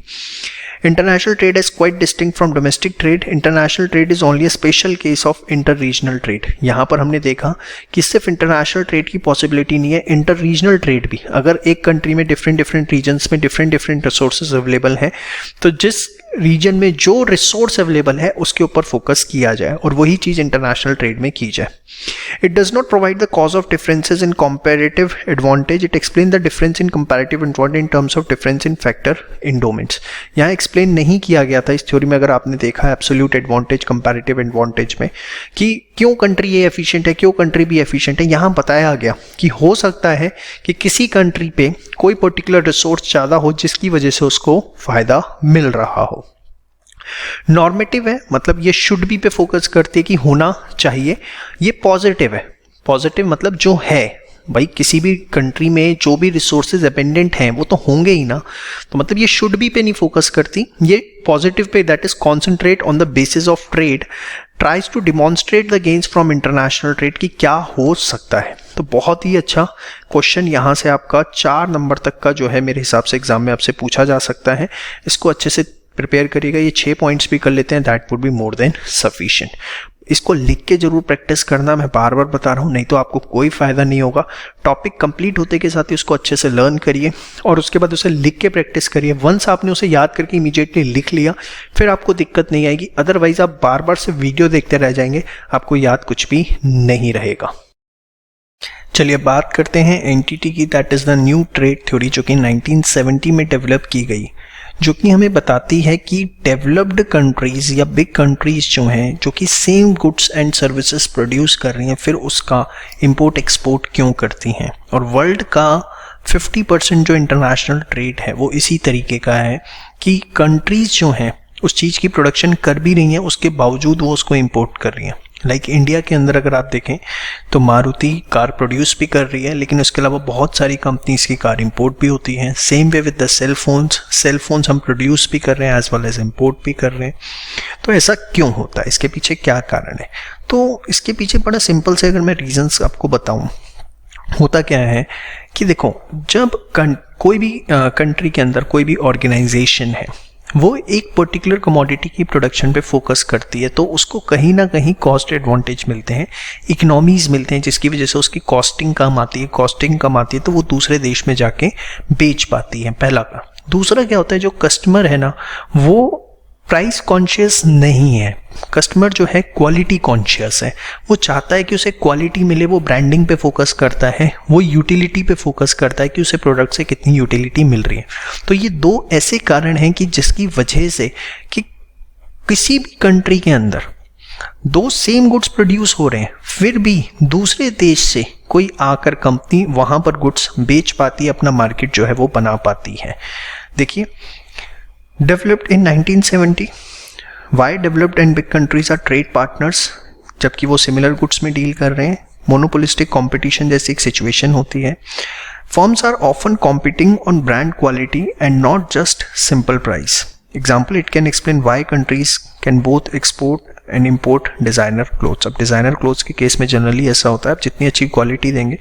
International trade is quite distinct from domestic trade. International trade is only a special case of inter regional trade. यहाँ पर हमने देखा कि सिर्फ इंटरनेशनल ट्रेड की पॉसिबिलिटी नहीं है, इंटर रीजनल ट्रेड भी। अगर एक कंट्री में डिफरेंट रीजन्स में डिफरेंट रिसोर्सेज अवेलेबल हैं तो जिस रीजन में जो रिसोर्स अवेलेबल है उसके ऊपर फोकस किया जाए और वही चीज़ इंटरनेशनल ट्रेड में की जाए। It does not provide the cause of differences in comparative advantage. It explains the difference in comparative advantage in terms of difference in factor in domains. यहाँ एक्सप्लेन नहीं किया गया था इस थ्योरी में, अगर आपने देखा है एब्सोल्यूट एडवांटेज, कंपैरेटिव एडवांटेज में, कि क्यों कंट्री ये एफिशिएंट है, क्यों कंट्री भी एफिशिएंट है। यहाँ बताया गया कि हो सकता है कि किसी कंट्री पे कोई पर्टिकुलर रिसोर्स ज़्यादा हो जिसकी वजह से उसको फायदा मिल रहा हो। नॉर्मेटिव है, मतलब ये शुड बी पे फोकस करते कि होना चाहिए। ये पॉजिटिव है, पॉजिटिव मतलब जो है भाई, किसी भी कंट्री में जो भी रिसोर्सेज अबेंडेंट हैं वो तो होंगे ही ना, तो मतलब ये शुड बी पे नहीं फोकस करती, ये पॉजिटिव पे, that is concentrate on the basis of trade, tries to demonstrate the gains from international trade की क्या हो सकता है। तो बहुत ही अच्छा क्वेश्चन यहाँ से आपका 4 नंबर तक का जो है मेरे हिसाब से एग्जाम में आपसे पूछा जा सकता है। इसको अच्छे से प्रिपेयर करिएगा। ये 6 पॉइंट्स भी कर लेते हैं, that would be more than sufficient. इसको लिख के जरूर प्रैक्टिस करना, मैं बार बार बता रहा हूँ, नहीं तो आपको कोई फायदा नहीं होगा। टॉपिक कंप्लीट होते के साथ ही उसको अच्छे से लर्न करिए और उसके बाद उसे लिख के प्रैक्टिस करिए। वंस आपने उसे याद करके इमीडिएटली लिख लिया फिर आपको दिक्कत नहीं आएगी, अदरवाइज आप बार बार से वीडियो देखते रह जाएंगे, आपको याद कुछ भी नहीं रहेगा। चलिए बात करते हैं एनटीटी की, that is the new trade theory, जो कि 1970 में डेवलप की गई, जो कि हमें बताती है कि डेवलप्ड कंट्रीज या बिग कंट्रीज जो हैं, जो कि same goods and services produce कर रही हैं, फिर उसका इंपोर्ट एक्सपोर्ट क्यों करती हैं। और वर्ल्ड का 50% जो इंटरनेशनल ट्रेड है वो इसी तरीके का है कि कंट्रीज जो हैं उस चीज़ की प्रोडक्शन कर भी रही हैं, उसके बावजूद वो उसको इंपोर्ट कर रही हैं। लाइक इंडिया के अंदर अगर आप देखें तो मारुति कार प्रोड्यूस भी कर रही है, लेकिन उसके अलावा बहुत सारी कंपनीज की कार इंपोर्ट भी होती हैं। Same way with the cell phones हम प्रोड्यूस भी कर रहे हैं एज वेल एज इंपोर्ट भी कर रहे हैं। तो ऐसा क्यों होता है, इसके पीछे क्या कारण है? तो इसके पीछे बड़ा सिंपल से अगर मैं रीजंस आपको बताऊं, होता क्या है कि देखो, जब कोई भी कंट्री के अंदर कोई भी ऑर्गेनाइजेशन है, वो एक पर्टिकुलर कमोडिटी की प्रोडक्शन पे फोकस करती है, तो उसको कहीं ना कहीं कॉस्ट एडवांटेज मिलते हैं, इकोनॉमीज मिलते हैं, जिसकी वजह से उसकी कॉस्टिंग कम आती है, तो वो दूसरे देश में जाके बेच पाती है, पहला का। दूसरा क्या होता है, जो कस्टमर है ना वो प्राइस कॉन्शियस नहीं है, कस्टमर जो है क्वालिटी कॉन्शियस है, वो चाहता है कि उसे क्वालिटी मिले, वो ब्रांडिंग पे फोकस करता है, वो यूटिलिटी पे फोकस करता है कि उसे प्रोडक्ट से कितनी यूटिलिटी मिल रही है। तो ये दो ऐसे कारण हैं कि जिसकी वजह से कि किसी भी कंट्री के अंदर दो सेम गुड्स प्रोड्यूस हो रहे हैं, फिर भी दूसरे देश से कोई आकर कंपनी वहां पर गुड्स बेच पाती है, अपना मार्केट जो है वो बना पाती है। देखिए, developed in 1970, why developed and big countries are trade partners, जबकि वो सिमिलर गुड्स में डील कर रहे हैं। मोनोपोलिस्टिक कंपटीशन जैसी एक सिचुएशन होती है। Firms are often competing on brand quality and not just simple price. Example, it can explain why countries can both export and import designer clothes. अब designer clothes के case में generally ऐसा होता है, आप जितनी अच्छी क्वालिटी देंगे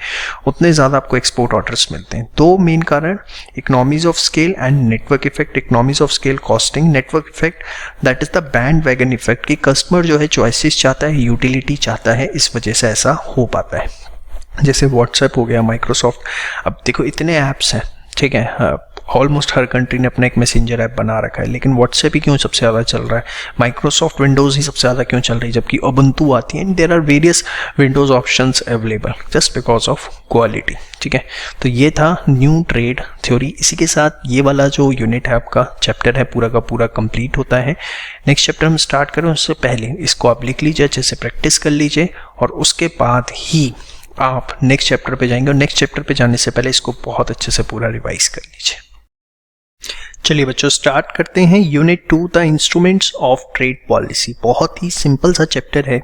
उतने ज़्यादा आपको एक्सपोर्ट ऑर्डर्स मिलते हैं। दो मेन कारण, economies of scale and network effect. Economies of scale costing, network effect that is the band wagon effect, कि कस्टमर जो है चॉइसेस चाहता है, यूटिलिटी चाहता है, इस वजह से ऐसा हो पाता है। जैसे व्हाट्सएप हो गया, माइक्रोसॉफ्ट, अब देखो इतने ऐप्स हैं, ठीक है, ऑलमोस्ट हर कंट्री ने अपना एक मैसेंजर ऐप बना रखा है, लेकिन व्हाट्सएप ही क्यों सबसे ज़्यादा चल रहा है, माइक्रोसॉफ्ट विंडोज़ ही सबसे ज़्यादा क्यों चल रही है, जबकि उबुंटू आती है and there are various Windows options available just because of quality. ठीक है, तो ये था न्यू ट्रेड थ्योरी। इसी के साथ ये वाला जो यूनिट है आपका चैप्टर है पूरा का पूरा कंप्लीट होता है। नेक्स्ट चैप्टर हम स्टार्ट करें उससे पहले इसको आप लिख लीजिए, अच्छे से प्रैक्टिस कर लीजिए, और उसके बाद ही आप नेक्स्ट चैप्टर पे जाएंगे, और नेक्स्ट चैप्टर पे जाने से पहले इसको बहुत अच्छे से पूरा रिवाइज कर लीजिए। चलिए बच्चों, स्टार्ट करते हैं unit 2, the instruments of trade policy. बहुत ही सिंपल सा चैप्टर है।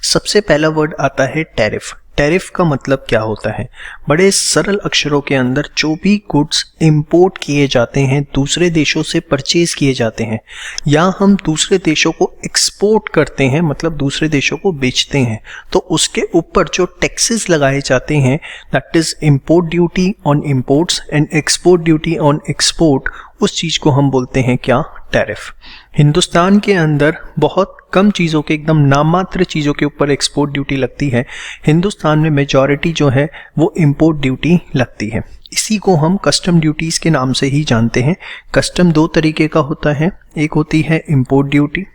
सबसे पहला वर्ड आता है टैरिफ। टैरिफ का मतलब क्या होता है? बड़े सरल अक्षरों के अंदर जो भी गुड्स इंपोर्ट किए जाते हैं, दूसरे देशों से परचेज किए जाते हैं, या हम दूसरे देशों को एक्सपोर्ट करते हैं, मतलब दूसरे देशों को बेचते हैं, तो उसके ऊपर जो टैक्सेस लगाए जाते हैं, that is import duty on imports and export duty on export, उस चीज को हम बोलते हैं क्या? टैरिफ। हिंदुस्तान के अंदर बहुत कम चीज़ों के, एकदम नाममात्र चीज़ों के ऊपर एक्सपोर्ट ड्यूटी लगती है। हिंदुस्तान में मेजॉरिटी जो है वो इंपोर्ट ड्यूटी लगती है। इसी को हम कस्टम ड्यूटीज़ के नाम से ही जानते हैं। कस्टम दो तरीके का होता है, एक होती है इंपोर्ट ड्यूटी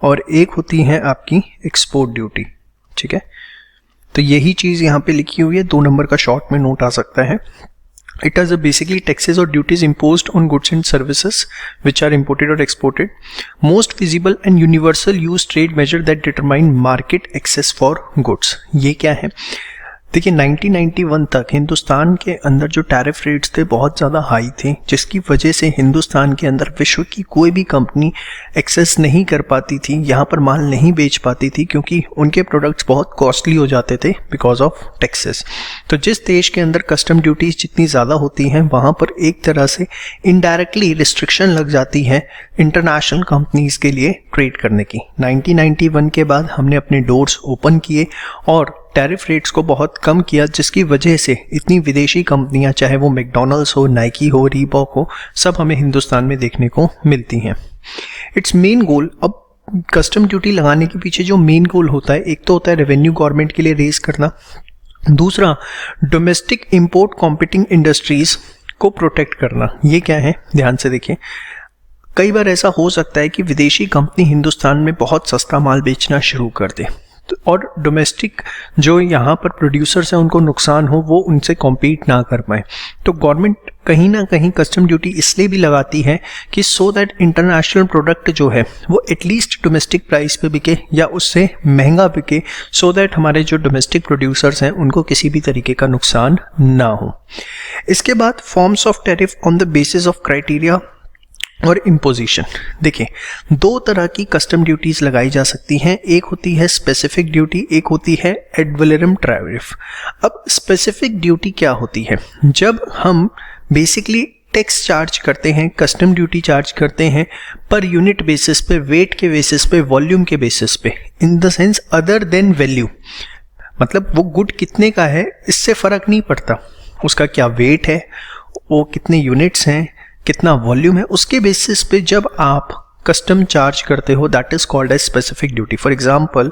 और एक होती है आपकी एक्सपोर्ट ड्यूटी। ठीक है, तो यही चीज़ यहाँ पे लिखी हुई है, 2 नंबर का शॉर्ट में नोट आ सकता है। It is basically taxes or duties imposed on goods and services which are imported or exported. Most visible and universal use trade measure that determine market access for goods. ये क्या है? देखिए 1991 तक हिंदुस्तान के अंदर जो टैरिफ रेट्स थे बहुत ज़्यादा हाई थे, जिसकी वजह से हिंदुस्तान के अंदर विश्व की कोई भी कंपनी एक्सेस नहीं कर पाती थी, यहाँ पर माल नहीं बेच पाती थी, क्योंकि उनके प्रोडक्ट्स बहुत कॉस्टली हो जाते थे बिकॉज ऑफ टैक्सेस। तो जिस देश के अंदर कस्टम ड्यूटीज़ जितनी ज़्यादा होती हैं, वहाँ पर एक तरह से इनडायरेक्टली रिस्ट्रिक्शन लग जाती है इंटरनेशनल कंपनीज के लिए ट्रेड करने की। 1991 के बाद हमने अपने डोर्स ओपन किए और टैरिफ रेट्स को बहुत कम किया, जिसकी वजह से इतनी विदेशी कंपनियां, चाहे वो मैकडॉनल्ड्स हो, नाइकी हो, रीबॉक हो, सब हमें हिंदुस्तान में देखने को मिलती हैं। इट्स मेन गोल, अब कस्टम ड्यूटी लगाने के पीछे जो मेन गोल होता है, एक तो होता है रेवेन्यू गवर्नमेंट के लिए रेज करना, दूसरा डोमेस्टिक इंपोर्ट कॉम्पिटिंग इंडस्ट्रीज को प्रोटेक्ट करना। ये क्या है, ध्यान से देखिए। कई बार ऐसा हो सकता है कि विदेशी कंपनी हिंदुस्तान में बहुत सस्ता माल बेचना शुरू कर दे, और डोमेस्टिक जो यहाँ पर प्रोड्यूसर्स हैं उनको नुकसान हो, वो उनसे कॉम्पीट ना कर पाए। तो गवर्नमेंट कहीं ना कहीं कस्टम ड्यूटी इसलिए भी लगाती है कि सो दैट इंटरनेशनल प्रोडक्ट जो है वो एटलीस्ट डोमेस्टिक प्राइस पे बिके या उससे महंगा बिके, सो दैट हमारे जो डोमेस्टिक प्रोड्यूसर्स हैं उनको किसी भी तरीके का नुकसान ना हो। इसके बाद forms of tariff on the basis of criteria और इम्पोजिशन। देखिए 2 तरह की कस्टम ड्यूटीज लगाई जा सकती हैं, एक होती है स्पेसिफिक ड्यूटी, एक होती है एड वैलोरम टैरिफ। अब स्पेसिफिक ड्यूटी क्या होती है? जब हम बेसिकली टैक्स चार्ज करते हैं, कस्टम ड्यूटी चार्ज करते हैं पर यूनिट बेसिस पे, वेट के बेसिस पे, वॉल्यूम के बेसिस पे, in the sense other than value, मतलब वो गुड कितने का है इससे फर्क नहीं पड़ता, उसका क्या वेट है, वो कितने यूनिट्स हैं, कितना वॉल्यूम है, उसके बेसिस पे जब आप कस्टम चार्ज करते हो that is called as specific duty. For example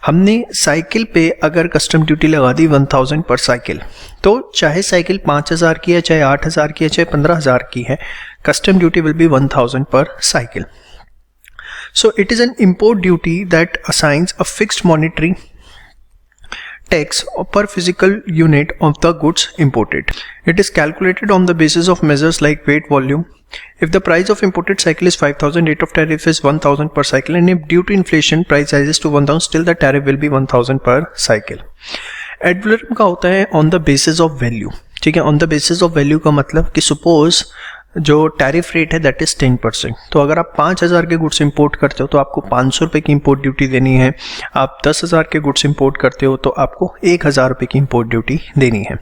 हमने साइकिल पे अगर कस्टम ड्यूटी लगा दी 1000 पर साइकिल, तो चाहे साइकिल 5000 की है, चाहे 8000 की है, चाहे 15000 की है, कस्टम ड्यूटी विल बी 1000 पर cycle. So it is an import duty that assigns a fixed monetary tax per physical unit of the goods imported. It is calculated on the basis of measures like weight, volume. If the price of imported cycle is 5000, rate of tariff is 1000 per cycle, and if due to inflation price rises to 1000, still the tariff will be 1000 per cycle. Ad valorem का होता है on the basis of value, ठीक है। on the basis of value का मतलब कि suppose जो tariff rate है दैट इज 10%, तो अगर आप 5000 के गुड्स इंपोर्ट करते हो तो आपको 500 रुपये की इंपोर्ट ड्यूटी देनी है। आप 10,000 के गुड्स इंपोर्ट करते हो तो आपको 1000 रुपये की इंपोर्ट ड्यूटी देनी है।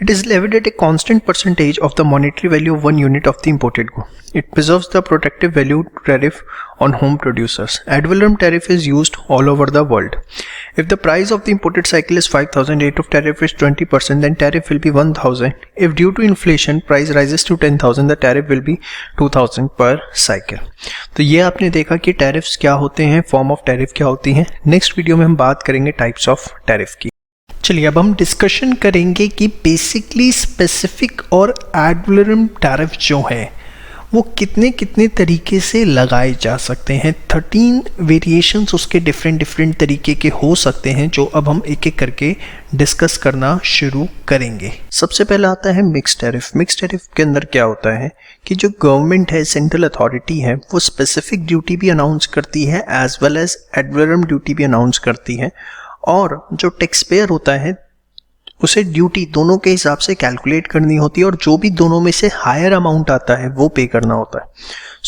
It is levied eight a constant percentage of the monetary value of 1 unit of the imported good. It preserves the protective value tariff on home producers. Ad valorem tariff is used all over the world. If the price of the imported cycle is 5000, rate of tariff is 20%, then tariff will be 1000. If due to inflation price rises to 10000, the tariff will be 2000 per cycle. तो ये आपने देखा कि tariffs क्या होते हैं, form of tariff क्या होती हैं। नेक्स्ट वीडियो में हम बात करेंगे टाइप्स ऑफ टैरिफ की। चलिए अब हम डिस्कशन करेंगे कि बेसिकली स्पेसिफिक और एड वैलोरम टैरिफ जो है वो कितने कितने तरीके से लगाए जा सकते हैं। 13 वेरिएशंस उसके डिफरेंट तरीके के हो सकते हैं, जो अब हम एक एक करके डिस्कस करना शुरू करेंगे। सबसे पहला आता है मिक्स टैरिफ। मिक्स टैरिफ के अंदर क्या होता है कि जो गवर्नमेंट है, सेंट्रल अथॉरिटी है, वो स्पेसिफिक ड्यूटी भी अनाउंस करती है as well as ad valorem duty भी अनाउंस करती है, और जो टैक्स पेयर होता है उसे ड्यूटी दोनों के हिसाब से कैलकुलेट करनी होती है, और जो भी दोनों में से हायर अमाउंट आता है वो पे करना होता है।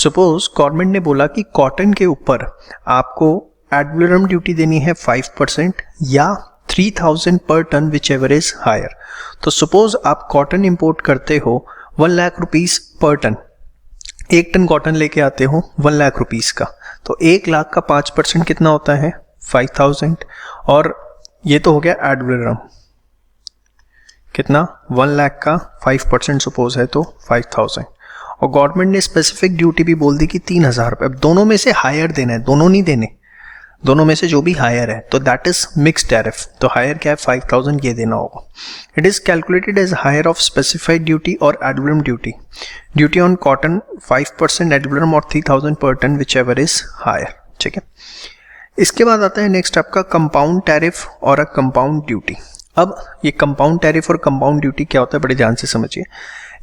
सपोज गवर्नमेंट ने बोला कि कॉटन के ऊपर आपको एड वैलोरम ड्यूटी देनी है 5% या 3000 per ton, which ever is higher. तो सपोज आप कॉटन इंपोर्ट करते हो 1 lakh rupees per ton, 1 ton cotton लेके आते हो 1 लाख रुपीज का, तो 1 लाख का 5% कितना होता है 5000, और ये तो हो गया एड वैलोरम। कितना 1 लाख का 5% सपोज है तो 5000, और गवर्नमेंट ने स्पेसिफिक ड्यूटी भी बोल दी कि 3000 रुपये। अब दोनों में से हायर देना है, दोनों नहीं देने, दोनों में से जो भी हायर है, तो दैट इज मिक्स टैरिफ। तो हायर क्या है 5000, ये देना होगा। It is calculated as higher of specified duty और ad valorem duty. Duty on cotton 5%, ad valorem और 3000 per ton, which ever is higher, ठीक है। इसके बाद आता है नेक्स्ट आपका कंपाउंड टैरिफ और अ कंपाउंड ड्यूटी। अब ये कंपाउंड टैरिफ और कंपाउंड ड्यूटी क्या होता है, बड़े ध्यान से समझिए।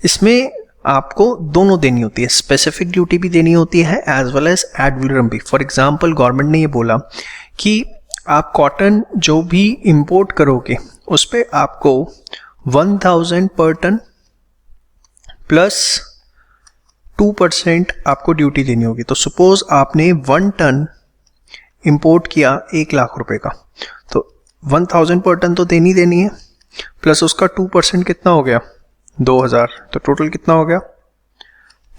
इसमें आपको दोनों देनी होती है, स्पेसिफिक ड्यूटी भी देनी होती है as well as ad valorem भी। फॉर एग्जांपल गवर्नमेंट ने ये बोला कि आप कॉटन जो भी इंपोर्ट करोगे उस पे आपको 1000 पर टन प्लस 2% आपको ड्यूटी देनी होगी। तो सपोज आपने 1 टन इंपोर्ट किया 1 लाख रुपए का, तो 1000 पर टन तो देनी है, प्लस उसका 2% कितना हो गया 2000, तो टोटल कितना हो गया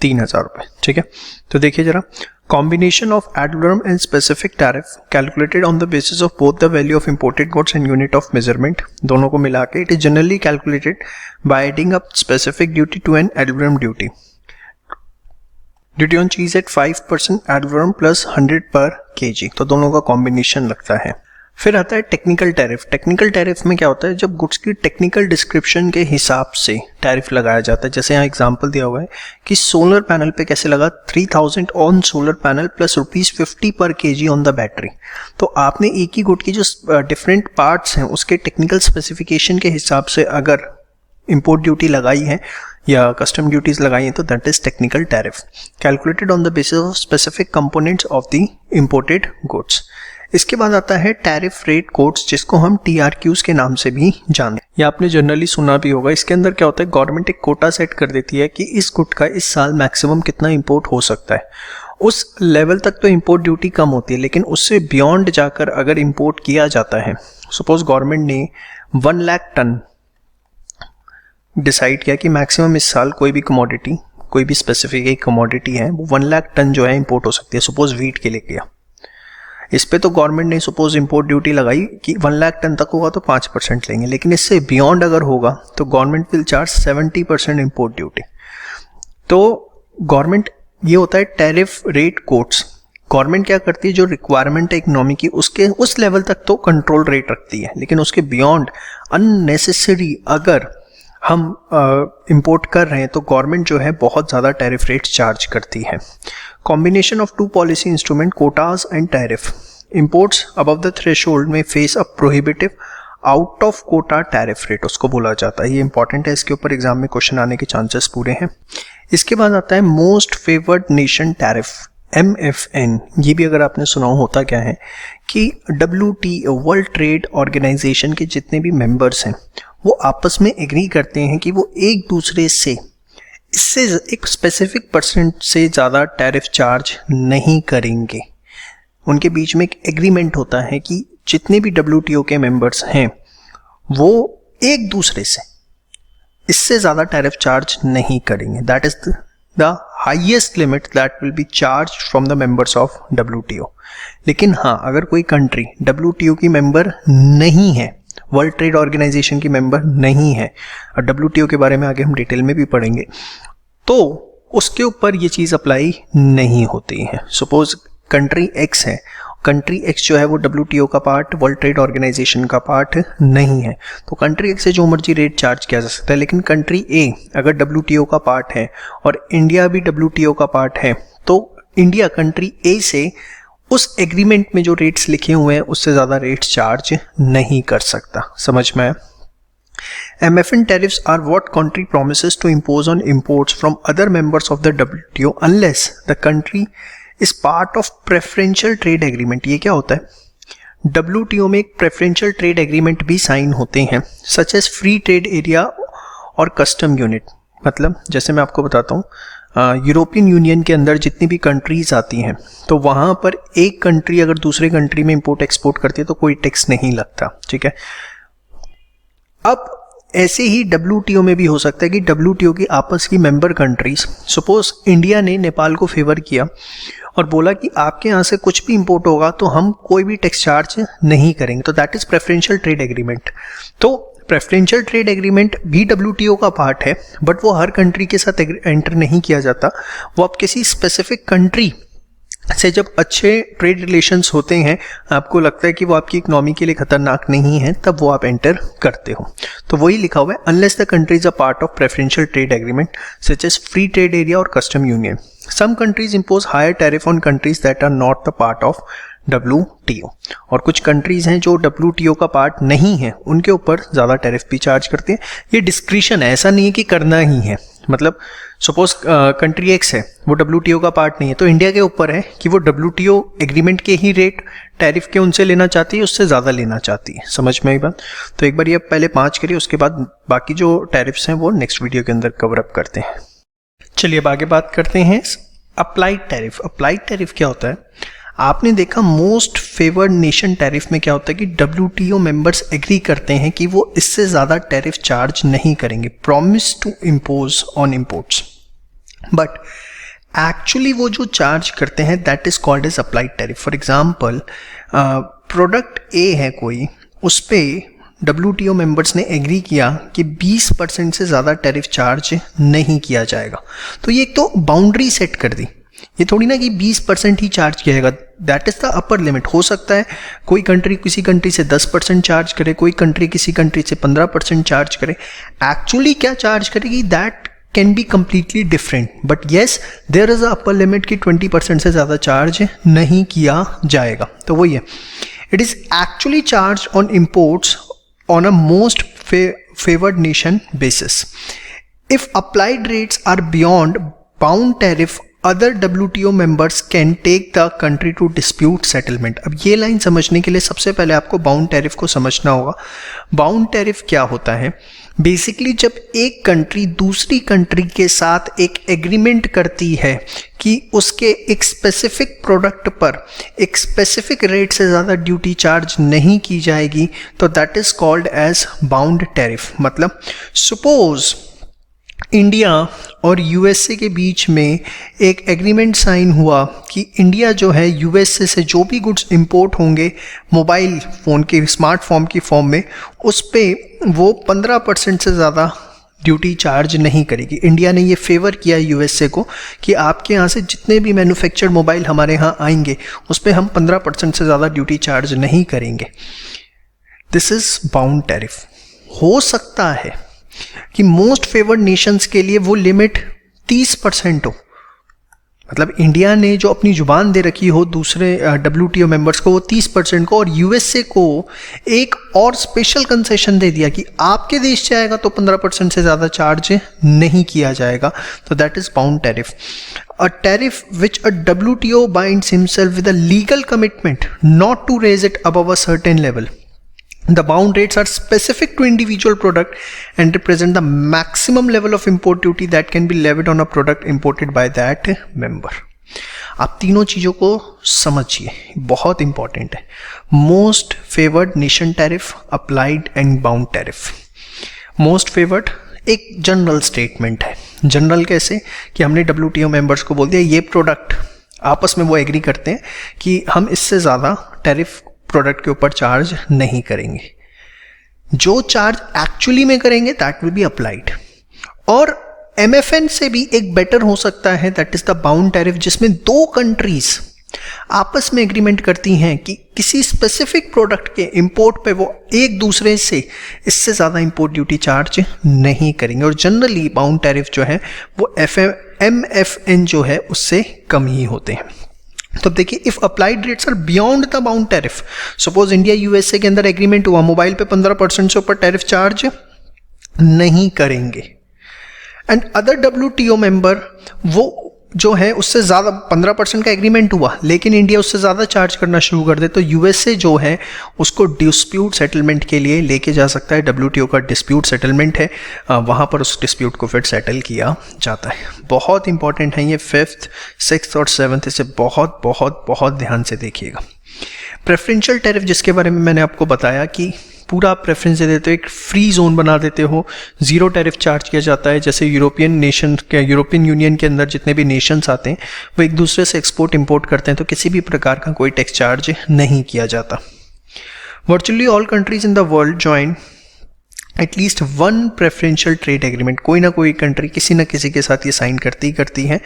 3000 रुपये, ठीक है। तो देखिए जरा, combination of ad valorem and specific tariff calculated on the basis of both the value of imported goods and unit of measurement, दोनों को मिला के it is generally calculated by adding up specific duty to an ad valorem duty. Duty on cheese at 5%, ad valorem plus 100 per KG, तो दोनों का combination लगता है। फिर आता है टेक्निकल टैरिफ। टेक्निकल टैरिफ में क्या होता है, जब गुड्स की टेक्निकल डिस्क्रिप्शन के हिसाब से टैरिफ लगाया जाता है। जैसे यहाँ एग्जांपल दिया हुआ है कि सोलर पैनल पे कैसे लगा 3000 ऑन सोलर पैनल प्लस ₹50 पर केजी ऑन द बैटरी। तो आपने एक ही गुड की जो डिफरेंट पार्ट्स हैं उसके टेक्निकल स्पेसिफिकेशन के हिसाब से अगर इंपोर्ट ड्यूटी लगाई है या कस्टम ड्यूटीज लगाई हैं तो that is technical tariff, calculated on the basis of specific components of the imported goods. इसके बाद आता है टैरिफ रेट कोड्स, जिसको हम TRQs के नाम से भी जानते हैं। ये आपने जनरली सुना भी होगा। इसके अंदर क्या होता है, गवर्नमेंट एक कोटा सेट कर देती है कि इस गुड का इस साल मैक्सिमम कितना इंपोर्ट हो सकता है। उस लेवल तक तो इंपोर्ट ड्यूटी कम होती है, लेकिन उससे बियॉन्ड जाकर अगर इंपोर्ट किया जाता है, सपोज गवर्नमेंट ने 1 लाख टन डिसाइड किया कि मैक्सिमम इस साल कोई भी कमोडिटी, कोई भी स्पेसिफिक एक कमोडिटी है वो 1 लाख टन जो है इंपोर्ट हो सकती है। सपोज वीट के लिए किया, इस पे तो गवर्नमेंट ने सपोज इंपोर्ट ड्यूटी लगाई कि 1 लाख टन तक होगा तो 5% लेंगे, लेकिन इससे बियॉन्ड अगर होगा तो government will charge 70% import duty. तो गवर्नमेंट, ये होता है टैरिफ रेट कोड्स। गवर्नमेंट क्या करती है, जो रिक्वायरमेंट है इकोनॉमी की उसके उस लेवल तक तो कंट्रोल रेट रखती है, लेकिन उसके बियॉन्ड अननेसेसरी अगर हम इंपोर्ट कर रहे हैं तो गवर्नमेंट जो है बहुत ज़्यादा टैरिफ रेट चार्ज करती है। Combination of two policy instrument, quotas and tariff. Imports above the threshold में face a prohibitive out of quota tariff rate, उसको बोला जाता है। ये इंपॉर्टेंट है, इसके ऊपर एग्जाम में क्वेश्चन आने के चांसेस पूरे हैं। इसके बाद आता है most favoured nation tariff, MFN। ये भी अगर आपने सुना होता क्या है कि WTO वर्ल्ड ट्रेड ऑर्गेनाइजेशन के जितने भी मेंबर्स हैं वो आपस में एग्री करते हैं कि वो एक दूसरे से इससे एक स्पेसिफिक परसेंट से ज़्यादा टैरिफ चार्ज नहीं करेंगे। उनके बीच में एक एग्रीमेंट होता है कि जितने भी WTO के मेंबर्स हैं वो एक दूसरे से इससे ज़्यादा टैरिफ चार्ज नहीं करेंगे। That is the highest limit that will be charge from the members of WTO। लेकिन हाँ, अगर कोई कंट्री WTO की मेंबर नहीं है, वर्ल्ड ट्रेड ऑर्गेनाइजेशन की मेंबर नहीं है, और WTO के बारे में आगे हम डिटेल में भी पढ़ेंगे, तो उसके ऊपर ये चीज़ अप्लाई नहीं होती है। सपोज कंट्री X है, कंट्री X जो है वो WTO का पार्ट, वर्ल्ड ट्रेड ऑर्गेनाइजेशन का पार्ट नहीं है, तो कंट्री X से जो मर्जी रेट चार्ज किया जा सकता है। लेकिन कंट्री A अगर WTO का पार्ट है और इंडिया भी WTO का पार्ट है, तो इंडिया कंट्री A से उस एग्रीमेंट में जो रेट्स लिखे हुए हैं उससे ज़्यादा रेट चार्ज नहीं कर सकता। समझ में आया? MFN tariffs are what country promises to impose on imports from other members of the WTO unless the country is part of preferential trade agreement। ये क्या होता है? WTO में एक preferential trade agreement भी साइन होते हैं, such as free trade area और custom unit। मतलब जैसे मैं आपको बताता हूँ, यूरोपियन यूनियन के अंदर जितनी भी कंट्रीज आती हैं तो वहाँ पर एक कंट्री अगर दूसरे कंट्री में इंपोर्ट एक्सपोर्ट करती है तो कोई टैक्स नहीं लगता। ठीक है, अब ऐसे ही WTO में भी हो सकता है कि WTO की आपस की मेंबर कंट्रीज, सपोज इंडिया ने नेपाल को फेवर किया और बोला कि आपके यहाँ से कुछ भी इंपोर्ट होगा तो हम कोई भी टैक्स चार्ज नहीं करेंगे, तो that is preferential trade agreement. तो प्रेफरेंशियल ट्रेड एग्रीमेंट भी WTO का पार्ट है, बट वो हर कंट्री के साथ एंटर नहीं किया जाता। वो आप किसी स्पेसिफिक कंट्री से जब अच्छे ट्रेड रिलेशंस होते हैं, आपको लगता है कि वो आपकी इकोनॉमी के लिए खतरनाक नहीं है, तब वो आप एंटर करते हो। तो वही लिखा हुआ है, unless the countries are part of preferential trade agreement such as free trade area और custom union. Some countries impose higher tariff on countries that are not the part of WTO। और कुछ कंट्रीज हैं जो WTO का part नहीं है, उनके ऊपर ज़्यादा टैरिफ भी चार्ज करते हैं। ये डिस्क्रिशन है, ऐसा नहीं है कि करना ही है। मतलब सपोज कंट्री X है, वो WTO का पार्ट नहीं है, तो इंडिया के ऊपर है कि वो WTO एग्रीमेंट के ही रेट टैरिफ के उनसे लेना चाहती है, उससे ज़्यादा लेना चाहती है। समझ में आई बात? तो एक बार ये पहले 5 करिए, उसके बाद बाकी जो टैरिफ्स हैं वो नेक्स्ट वीडियो के अंदर कवर अप करते हैं। चलिए अब आगे बात करते हैं अप्लाइड टैरिफ। अप्लाइड टैरिफ क्या होता है? आपने देखा मोस्ट फेवर्ड नेशन टैरिफ में क्या होता है कि WTO मेंबर्स एग्री करते हैं कि वो इससे ज़्यादा टैरिफ चार्ज नहीं करेंगे, promise to impose on imports, but actually वो जो चार्ज करते हैं that is called as applied tariff. For example, product A है कोई, उस पर WTO मेंबर्स ने एग्री किया कि 20% से ज़्यादा टैरिफ चार्ज नहीं किया जाएगा, तो ये एक तो बाउंड्री सेट कर दी। ये थोड़ी ना कि 20% ही चार्ज किया जाएगा, that is the upper limit. हो सकता है कोई कंट्री किसी कंट्री से 10% चार्ज करे, कोई कंट्री किसी कंट्री से 15% चार्ज करे। एक्चुअली क्या चार्ज करेगी that can be completely different, but yes there is a upper limit कि 20% से ज़्यादा चार्ज नहीं किया जाएगा। तो वही है, it is actually charge on imports on a most favoured nation basis. If applied rates are beyond bound tariff, other WTO members can take the country to dispute settlement. अब ये लाइन समझने के लिए सबसे पहले आपको बाउंड टैरिफ को समझना होगा। बाउंड टैरिफ क्या होता है? बेसिकली जब एक कंट्री दूसरी कंट्री के साथ एक एग्रीमेंट करती है कि उसके एक स्पेसिफिक प्रोडक्ट पर एक स्पेसिफिक रेट से ज़्यादा ड्यूटी चार्ज नहीं की जाएगी, तो that is called as bound tariff. मतलब सपोज इंडिया और USA के बीच में एक एग्रीमेंट साइन हुआ कि इंडिया जो है USA से जो भी गुड्स इंपोर्ट होंगे मोबाइल फ़ोन के स्मार्टफोन की फॉर्म में, उस पर वो 15% से ज़्यादा ड्यूटी चार्ज नहीं करेगी। इंडिया ने ये फेवर किया यूएसए को कि आपके यहाँ से जितने भी मैन्युफैक्चर्ड मोबाइल हमारे यहाँ आएंगे उस पर हम 15% से ज़्यादा ड्यूटी चार्ज नहीं करेंगे। This is bound tariff. हो सकता है कि मोस्ट फेवर्ड नेशंस के लिए वो लिमिट 30% हो, मतलब इंडिया ने जो अपनी जुबान दे रखी हो दूसरे WTO मेंबर्स को वो 30% को, और यूएसए को एक और स्पेशल कंसेशन दे दिया कि आपके देश से आएगा तो 15% से ज़्यादा चार्ज नहीं किया जाएगा। तो that is bound tariff. A tariff which a WTO binds himself with a legal commitment not to raise it above a certain level. The bound rates are specific to individual product and represent the maximum level of import duty that can be levied on a product imported by that member. आप तीनों चीज़ों को समझिए, बहुत important है। Most favoured nation tariff, applied and bound tariff. Most favoured एक general statement है। General कैसे कि हमने WTO मेंबर्स को बोल दिया ये प्रोडक्ट, आपस में वो एग्री करते हैं कि हम इससे ज़्यादा टैरिफ प्रोडक्ट के ऊपर चार्ज नहीं करेंगे। जो चार्ज एक्चुअली में करेंगे दैट विल बी अप्लाइड। और MFN से भी एक बेटर हो सकता है, that is the bound tariff, जिसमें दो कंट्रीज आपस में एग्रीमेंट करती हैं कि किसी स्पेसिफिक प्रोडक्ट के इंपोर्ट पे वो एक दूसरे से इससे ज़्यादा इंपोर्ट ड्यूटी चार्ज नहीं करेंगे। और जनरली बाउंड टैरिफ जो है वो MFN जो है उससे कम ही होते हैं। तो अब देखिए, if applied rates are beyond the bound tariff, suppose India USA के अंदर एग्रीमेंट हुआ मोबाइल पे 15% से ऊपर टैरिफ चार्ज नहीं करेंगे, एंड अदर WTO मेंबर वो जो है उससे ज़्यादा 15% का एग्रीमेंट हुआ लेकिन इंडिया उससे ज़्यादा चार्ज करना शुरू कर दे, तो यूएसए जो है उसको डिस्प्यूट सेटलमेंट के लिए लेके जा सकता है। WTO का डिस्प्यूट सेटलमेंट है, वहाँ पर उस डिस्प्यूट को फिर सेटल किया जाता है। बहुत इंपॉर्टेंट है ये 5th, 6th और 7th, इसे बहुत बहुत बहुत ध्यान से देखिएगा। प्रेफरेंशियल टैरिफ जिसके बारे में मैंने आपको बताया कि पूरा आप प्रेफरेंस दे देते हो, एक फ्री जोन बना देते हो, जीरो टैरिफ चार्ज किया जाता है। जैसे यूरोपियन यूनियन के अंदर जितने भी नेशंस आते हैं वो एक दूसरे से एक्सपोर्ट इंपोर्ट करते हैं, तो किसी भी प्रकार का कोई टैक्स चार्ज नहीं किया जाता। Virtually all countries in the world join at least one preferential trade agreement. कोई ना कोई कंट्री किसी न किसी के साथ ये साइन करती है,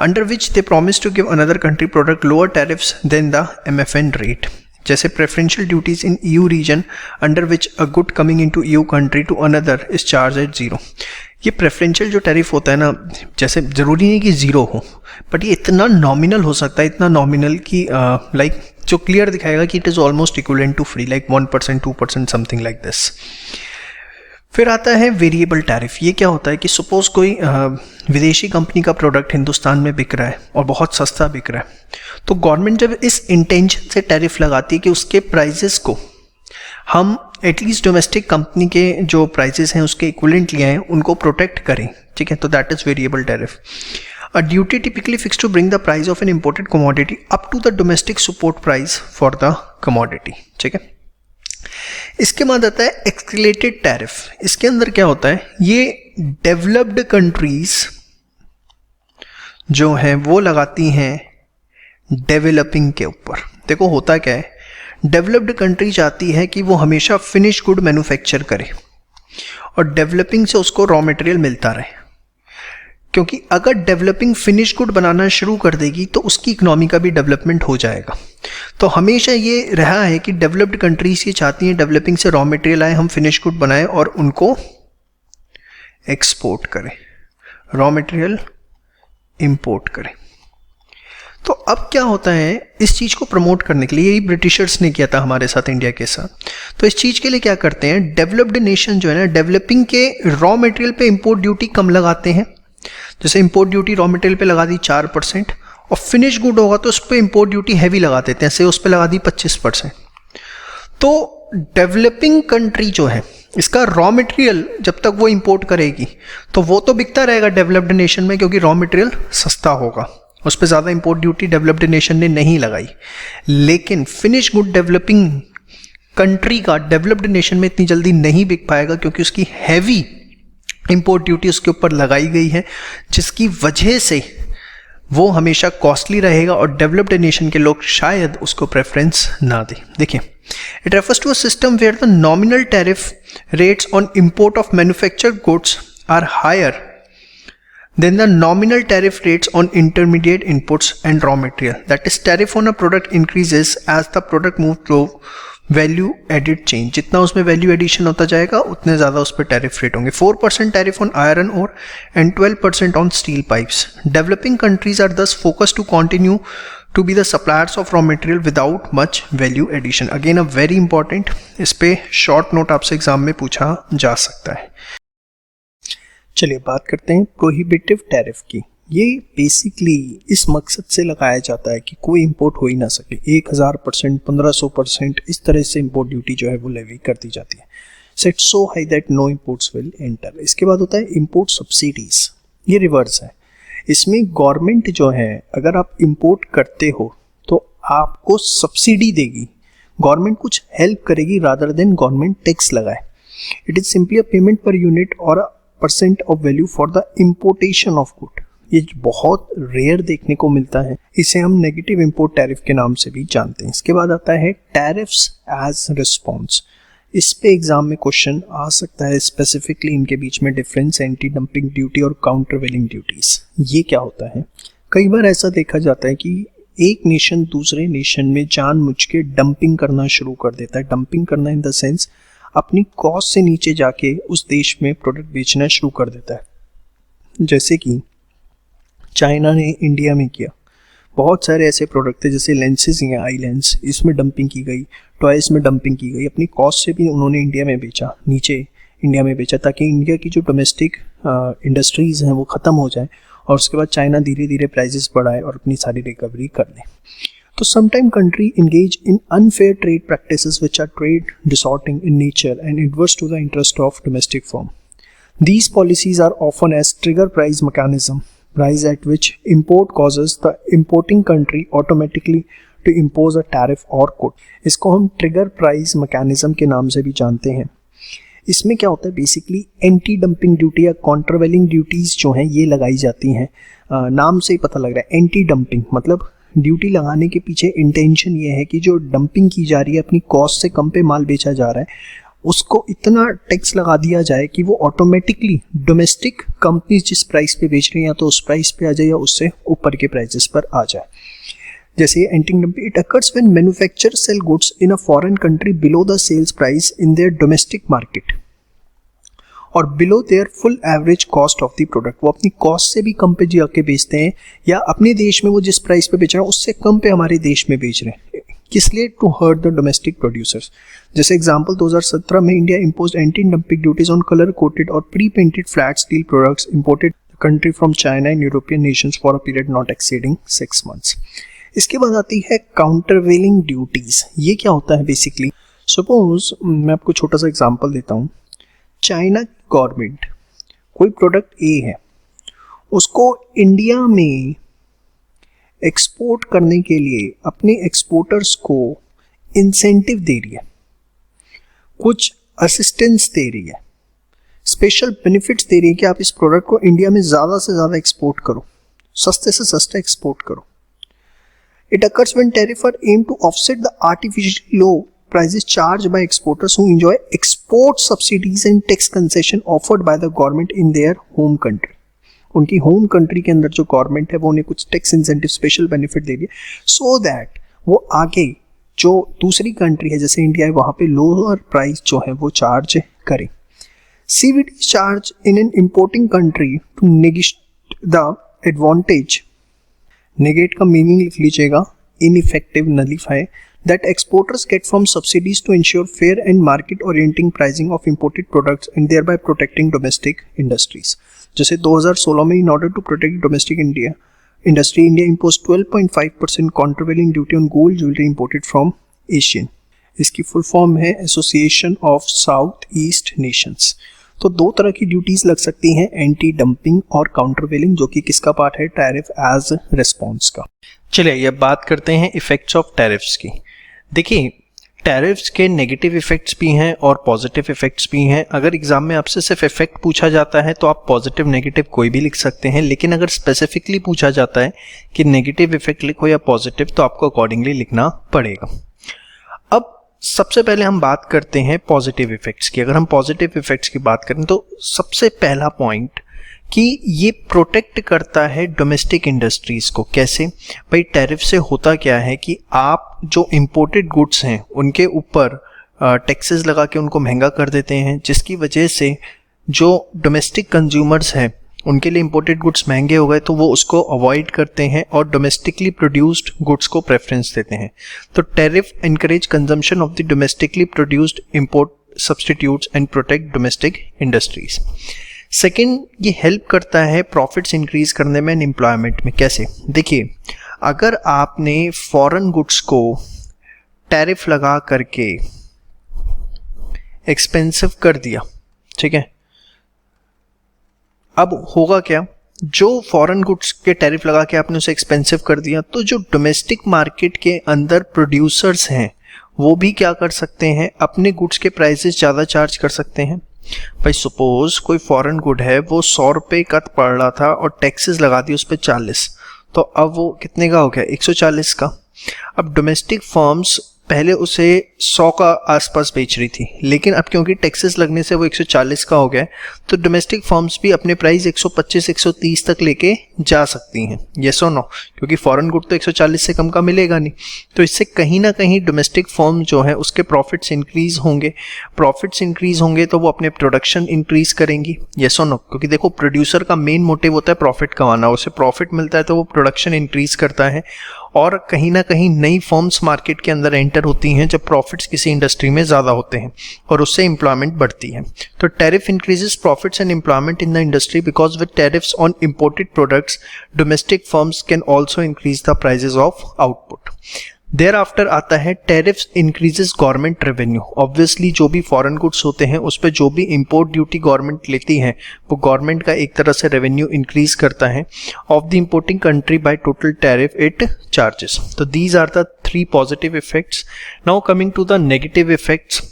under which they promise to give another country product lower tariffs than the MFN rate. जैसे preferential duties in EU region under which a good coming into EU country to another is charge at 0। ये preferential जो tariff होता है ना, जैसे ज़रूरी नहीं कि 0 हो, बट ये इतना नॉमिनल हो सकता है, इतना नॉमिनल कि लाइक जो क्लियर दिखाएगा कि it is almost equivalent to free, like 1%, 2%, something like this. फिर आता है वेरिएबल टैरिफ। ये क्या होता है कि सपोज कोई विदेशी कंपनी का प्रोडक्ट हिंदुस्तान में बिक रहा है और बहुत सस्ता बिक रहा है, तो गवर्नमेंट जब इस इंटेंशन से टैरिफ लगाती है कि उसके प्राइजेस को हम एटलीस्ट डोमेस्टिक कंपनी के जो प्राइजेस हैं उसके इक्विवेलेंट लिए हैं उनको प्रोटेक्ट करें, ठीक है, तो that is variable tariff. A duty typically fix to bring the price of an imported commodity up to the domestic support price for the commodity, ठीक है। इसके बाद आता है एस्केलेटेड टैरिफ। इसके अंदर क्या होता है, ये डेवलप्ड कंट्रीज जो हैं वो लगाती हैं डेवलपिंग के ऊपर। देखो होता क्या है, डेवलप्ड कंट्री चाहती है कि वो हमेशा फिनिश गुड मैन्युफैक्चर करे और डेवलपिंग से उसको रॉ मटेरियल मिलता रहे, क्योंकि अगर डेवलपिंग फिनिश गुड बनाना शुरू कर देगी तो उसकी इकोनॉमी का भी डेवलपमेंट हो जाएगा। तो हमेशा ये रहा है कि डेवलप्ड कंट्रीज ये चाहती हैं डेवलपिंग से रॉ मटेरियल आए, हम फिनिश गुड बनाएं और उनको एक्सपोर्ट करें, रॉ मटेरियल इंपोर्ट करें। तो अब क्या होता है, इस चीज़ को प्रमोट करने के लिए, यही ब्रिटिशर्स ने किया था हमारे साथ, इंडिया के साथ, तो इस चीज़ के लिए क्या करते हैं, डेवलप्ड नेशन जो है ना, डेवलपिंग के रॉ मटेरियल पे इंपोर्ट ड्यूटी कम लगाते हैं। जैसे इंपोर्ट ड्यूटी रॉ मटेरियल पे लगा दी 4% और फिनिश गुड होगा तो उस पर इंपोर्ट ड्यूटी हैवी लगा देते हैं, से उस पर लगा दी 25%। तो डेवलपिंग कंट्री जो है इसका रॉ मटेरियल जब तक वो इंपोर्ट करेगी तो वो तो बिकता रहेगा डेवलप्ड नेशन में, क्योंकि रॉ मटेरियल सस्ता होगा, उस पर ज़्यादा इंपोर्ट ड्यूटी डेवलप्ड नेशन ने नहीं लगाई। लेकिन फिनिश गुड डेवलपिंग कंट्री का डेवलप्ड नेशन में इतनी जल्दी नहीं बिक पाएगा, क्योंकि उसकी हैवी इंपोर्ट ड्यूटी उसके ऊपर लगाई गई है, जिसकी वजह से वो हमेशा कॉस्टली रहेगा और डेवलप्ड नेशन के लोग शायद उसको प्रेफरेंस ना दें। देखिए, it refers to a system where the nominal tariff rates on import of manufactured goods are higher than the nominal tariff rates on intermediate inputs and raw material. That is, tariff on a product increases as the product moves through value added change. जितना उसमें value addition होता जाएगा उतने ज़्यादा उस पर tariff rate होंगे. 4% tariff on iron ore and 12% on steel pipes. Developing countries are thus focus to continue to be the suppliers of raw material without much value addition. Again a very important, इस पे short note आपसे exam में पूछा जा सकता है. चलिए बात करते हैं प्रोहिबिटिव टैरिफ की. ये बेसिकली इस मकसद से लगाया जाता है कि कोई इंपोर्ट हो ही ना सके. 1000%, 1500% इस तरह से इंपोर्ट ड्यूटी जो है वो लेवी कर दी जाती है. Set so high that no imports will enter. इसके बाद होता है इंपोर्ट सब्सिडीज. ये रिवर्स है. इसमें गवर्नमेंट जो है अगर आप इंपोर्ट करते हो तो आपको सब्सिडी देगी, गवर्नमेंट कुछ हेल्प करेगी रादर देन गवर्नमेंट टैक्स लगाए. It is simply a payment per unit और a percent of value for the importation of good. ये बहुत रेयर देखने को मिलता है. इसे हम नेगेटिव इंपोर्ट टैरिफ के नाम से भी जानते हैं. इसके बाद आता है टैरिफ्स एज रिस्पॉन्स. इस पे एग्जाम में क्वेश्चन आ सकता है. स्पेसिफिकली इनके बीच में डिफरेंस एंटी डंपिंग ड्यूटी और काउंटरवेलिंग ड्यूटीज. ये क्या होता है? कई बार ऐसा देखा जाता है कि एक नेशन दूसरे नेशन में जानबूझ के डंपिंग करना शुरू कर देता है. डंपिंग करना इन द सेंस अपनी कॉस्ट से नीचे जाके उस देश में प्रोडक्ट बेचना शुरू कर देता है. जैसे कि चाइना ने इंडिया में किया. बहुत सारे ऐसे प्रोडक्ट थे जैसे लेंसेज या आई लेंस, इसमें डंपिंग की गई. टॉयज में डंपिंग की गई. अपनी कॉस्ट से भी उन्होंने इंडिया में बेचा, नीचे इंडिया में बेचा, ताकि इंडिया की जो डोमेस्टिक इंडस्ट्रीज़ हैं वो ख़त्म हो जाए और उसके बाद चाइना धीरे धीरे प्राइजेस बढ़ाए और अपनी सारी रिकवरी कर ले. तो sometime country engage in unfair trade practices which are trade disordering in nature and adverse to the interest of domestic firm. These policies are often as trigger price mechanism, price at which import causes the importing country automatically to impose a tariff or quota. इसको हम trigger price mechanism के नाम से भी जानते हैं. इसमें क्या होता है? बेसिकली एंटी डंपिंग ड्यूटी या काउंटरवेलिंग ड्यूटीज जो हैं ये लगाई जाती हैं. नाम से ही पता लग रहा है एंटी डंपिंग मतलब ड्यूटी लगाने के पीछे इंटेंशन ये है कि जो डंपिंग की जा रही है, अपनी कॉस्ट से कम पे माल बेचा जा रहा है, उसको इतना टैक्स लगा दिया जाए कि वो ऑटोमेटिकली डोमेस्टिक कंपनीज जिस प्राइस पे बेच रही हैं या तो उस प्राइस पे आ जाए या उससे ऊपर के प्राइसेस पर आ जाए. जैसे anti dumping it occurs when manufacturer sell goods in a foreign country below the sales price in their domestic market और below their full average cost of the product. वो अपनी कॉस्ट से भी कम पे जाके बेचते हैं या अपने देश में वो जिस प्राइस पे बेच रहे हैं उससे कम पे हमारे देश में बेच रहे हैं. किस लिए? To hurt the domestic producers. जैसे एग्जांपल 2017 में India imposed anti dumping duties on colour coated और pre painted flat steel products imported country from China and European nations for a period not exceeding 6 months. इसके बाद आती है countervailing duties. ये क्या होता है? बेसिकली सपोज मैं आपको छोटा सा एग्जांपल देता हूँ. चाइना गवर्नमेंट कोई प्रोडक्ट ए है, उसको इंडिया में एक्सपोर्ट करने के लिए अपने एक्सपोर्टर्स को इंसेंटिव दे रही है, कुछ असिस्टेंस दे रही है, स्पेशल बेनिफिट्स दे रही है कि आप इस प्रोडक्ट को इंडिया में ज़्यादा से ज़्यादा एक्सपोर्ट करो, सस्ते से सस्ता एक्सपोर्ट करो. It occurs when tariff are aim to offset the artificially low prices charged by exporters who enjoy export subsidies and tax concession offered by the government in their home country. उनकी home country के अंदर जो government है वो उन्हें कुछ tax incentive special benefit दे रही है सो दैट वो आगे जो दूसरी कंट्री है जैसे इंडिया है वहाँ पे लोअर प्राइस जो है वो चार्ज करें. CVT charge in an importing country to negate the advantage. Negate का मीनिंग लिख लीजिएगा, ineffective, nullify, that exporters get from subsidies to ensure fair and market orienting pricing of imported products and thereby protecting domestic industries. जैसे 2016 में in order to protect domestic industry, India imposed 12.5% countervailing duty on gold jewelry imported from Asian. इसकी full form है association of south east Nations. तो दो तरह की duties लग सकती हैं, एंटी डंपिंग और काउंटरवेलिंग, जो कि किसका पार्ट है? टैरिफ एज रिस्पॉन्स का. चलिए अब बात करते हैं इफेक्ट्स ऑफ टैरिफ्स की. देखिए टैरिफ्स के नेगेटिव इफेक्ट्स भी हैं और पॉजिटिव इफेक्ट्स भी हैं. अगर एग्जाम में आपसे सिर्फ इफेक्ट पूछा जाता है तो आप पॉजिटिव नेगेटिव कोई भी लिख सकते हैं, लेकिन अगर स्पेसिफिकली पूछा जाता है कि नेगेटिव इफेक्ट लिखो या पॉजिटिव तो आपको अकॉर्डिंगली लिखना पड़ेगा. अब सबसे पहले हम बात करते हैं पॉजिटिव इफेक्ट्स की। अगर हम पॉजिटिव इफेक्ट्स की बात करें तो सबसे पहला पॉइंट कि ये प्रोटेक्ट करता है डोमेस्टिक इंडस्ट्रीज को। कैसे भाई, टैरिफ से होता क्या है कि आप जो इंपोर्टेड गुड्स हैं उनके ऊपर टैक्सेस लगा के उनको महंगा कर देते हैं, जिसकी वजह से जो डोमेस्टिक कंज्यूमर्स हैं उनके लिए इंपोर्टेड गुड्स महंगे हो गए, तो वो उसको अवॉइड करते हैं और डोमेस्टिकली प्रोड्यूस्ड गुड्स को प्रेफरेंस देते हैं। तो tariff encourage consumption of the domestically produced import substitutes and protect domestic industries. Second, ये हेल्प करता है प्रॉफिट्स इंक्रीज करने में एंड एम्प्लॉयमेंट में। कैसे, देखिए, अगर आपने फॉरेन गुड्स को टैरिफ लगा करके एक्सपेंसिव कर दिया, ठीक है, अब होगा क्या, जो फॉरेन गुड्स के टैरिफ लगा के आपने उसे एक्सपेंसिव कर दिया, तो जो डोमेस्टिक मार्केट के अंदर प्रोड्यूसर्स हैं वो भी क्या कर सकते हैं, अपने गुड्स के प्राइसेस ज़्यादा चार्ज कर सकते हैं। भाई सपोज कोई फॉरेन गुड है, वो 100 रुपये का पड़ रहा था और टैक्सेस लगा दी उस पर 40, तो अब वो कितने का हो गया, 140 का। अब डोमेस्टिक फर्म्स पहले उसे 100 का आसपास बेच रही थी, लेकिन अब क्योंकि टैक्सेस लगने से वो 140 का हो गया, तो डोमेस्टिक फर्म्स भी अपने प्राइस 125-130 तक लेके जा सकती हैं। येस और नो, क्योंकि फॉरेन गुड तो 140 से कम का मिलेगा नहीं। तो इससे कहीं ना कहीं डोमेस्टिक फर्म जो है उसके प्रॉफिट्स इंक्रीज होंगे। प्रॉफिट्स इंक्रीज होंगे तो वो अपने प्रोडक्शन इंक्रीज करेंगी। येस और नो, क्योंकि देखो प्रोड्यूसर का मेन मोटिव होता है प्रॉफिट कमाना, उसे प्रॉफिट मिलता है तो वो प्रोडक्शन इंक्रीज करता है, और कहीं ना कहीं नई फर्म्स मार्केट के अंदर एंटर होती हैं जब प्रॉफिट्स किसी इंडस्ट्री में ज़्यादा होते हैं, और उससे एम्प्लॉयमेंट बढ़ती है। तो tariff increases profits and employment in the industry because with tariffs on imported products domestic firms can also increase the prices of output. Thereafter आता है tariffs increases government revenue. Obviously जो भी foreign goods होते हैं उस पर जो भी इंपोर्ट ड्यूटी गवर्नमेंट लेती है वो गवर्नमेंट का एक तरह से रेवेन्यू इंक्रीज करता है of the importing country by total tariff it charges. तो these are the 3 positive effects. Now coming to the negative effects,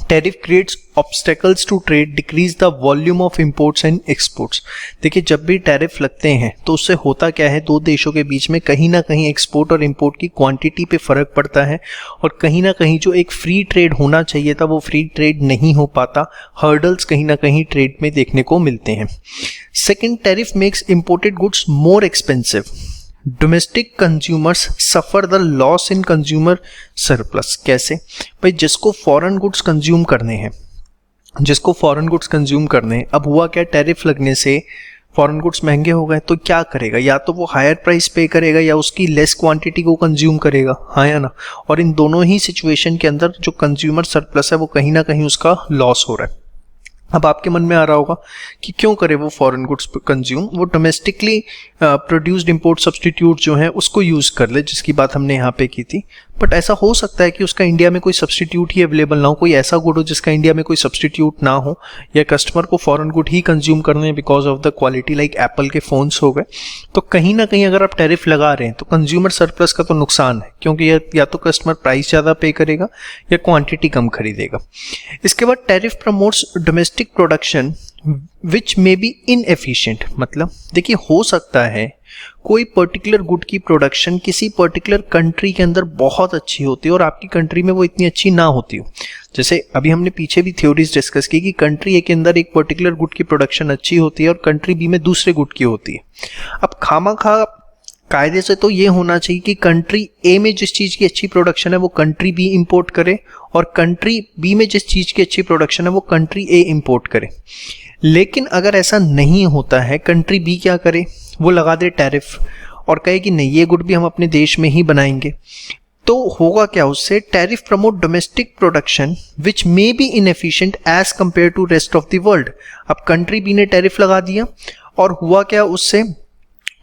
tariff creates obstacles to trade, decrease the volume of imports and exports. देखिए, जब भी tariff लगते हैं तो उससे होता क्या है, दो देशों के बीच में कहीं ना कहीं एक्सपोर्ट और इंपोर्ट की क्वांटिटी पे फर्क पड़ता है, और कहीं ना कहीं जो एक फ्री ट्रेड होना चाहिए था वो फ्री ट्रेड नहीं हो पाता। हर्डल्स कहीं ना कहीं ट्रेड में देखने को मिलते हैं। Second, tariff makes imported goods more expensive. Domestic consumers suffer the loss in consumer surplus. कैसे भाई, जिसको फॉरेन गुड्स कंज्यूम करने हैं, अब हुआ क्या, टैरिफ लगने से फॉरेन गुड्स महंगे हो गए, तो क्या करेगा, या तो वो हायर प्राइस पे करेगा या उसकी लेस क्वांटिटी को कंज्यूम करेगा, हाँ या ना। और इन दोनों ही सिचुएशन के अंदर जो कंज्यूमर सरप्लस है वो कहीं ना कहीं उसका लॉस हो रहा है। अब आपके मन में आ रहा होगा कि क्यों करे वो फॉरेन गुड्स कंज्यूम, वो डोमेस्टिकली प्रोड्यूस्ड इंपोर्ट सब्सटीट्यूट जो है उसको यूज़ कर ले, जिसकी बात हमने यहाँ पे की थी। बट ऐसा हो सकता है कि उसका इंडिया में कोई सब्सटीट्यूट ही अवेलेबल ना हो, कोई ऐसा गुड हो जिसका इंडिया में कोई सब्सटीट्यूट ना हो, या कस्टमर को फॉरेन गुड ही कंज्यूम करने हैं because of the quality, like Apple के फ़ोन्स हो गए। तो कहीं ना कहीं अगर आप टैरिफ लगा रहे हैं तो कंज्यूमर सरप्लस का तो नुकसान है, क्योंकि या तो कस्टमर प्राइस ज़्यादा पे करेगा या क्वान्टिटी कम खरीदेगा। इसके बाद tariff promotes domestic production which may be inefficient. मतलब देखिए, हो सकता है कोई पर्टिकुलर गुड की प्रोडक्शन किसी पर्टिकुलर कंट्री के अंदर बहुत अच्छी होती है और आपकी कंट्री में वो इतनी अच्छी ना होती हो। जैसे अभी हमने पीछे भी थ्योरीज डिस्कस की कि कंट्री ए के अंदर एक पर्टिकुलर गुड की प्रोडक्शन अच्छी होती है और कंट्री बी में दूसरे गुड की होती है। अब खामाखा कायदे से तो ये होना चाहिए कि कंट्री ए में जिस चीज़ की अच्छी प्रोडक्शन है वो कंट्री बी इंपोर्ट करे, और कंट्री बी में जिस चीज़ की अच्छी प्रोडक्शन है वो कंट्री ए इंपोर्ट करे। लेकिन अगर ऐसा नहीं होता है, कंट्री बी क्या करे, वो लगा दे टैरिफ और कहे कि नहीं, ये गुड भी हम अपने देश में ही बनाएंगे। तो होगा क्या, उससे tariff promote domestic production which may be inefficient as compare to rest of the world. अब कंट्री बी ने टैरिफ लगा दिया और हुआ क्या, उससे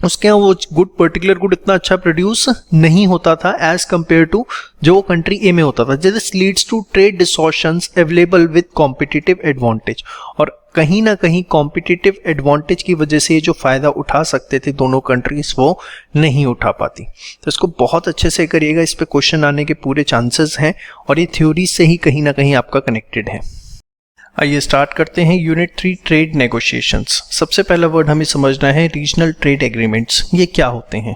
उसके यहाँ वो पर्टिकुलर गुड इतना अच्छा प्रोड्यूस नहीं होता था एज कंपेयर टू जो कंट्री ए में होता था। This leads to trade distortions available with competitive advantage. और कहीं ना कहीं कॉम्पिटिटिव एडवांटेज की वजह से जो फायदा उठा सकते थे दोनों कंट्रीज वो नहीं उठा पाती। तो इसको बहुत अच्छे से करिएगा, इस पे क्वेश्चन आने के पूरे चांसेस हैं और ये थ्योरी से ही कहीं ना कहीं आपका कनेक्टेड है। आइए स्टार्ट करते हैं यूनिट 3 ट्रेड नेगोशिएशंस। सबसे पहला वर्ड हमें समझना है रीजनल ट्रेड एग्रीमेंट्स। ये क्या होते हैं?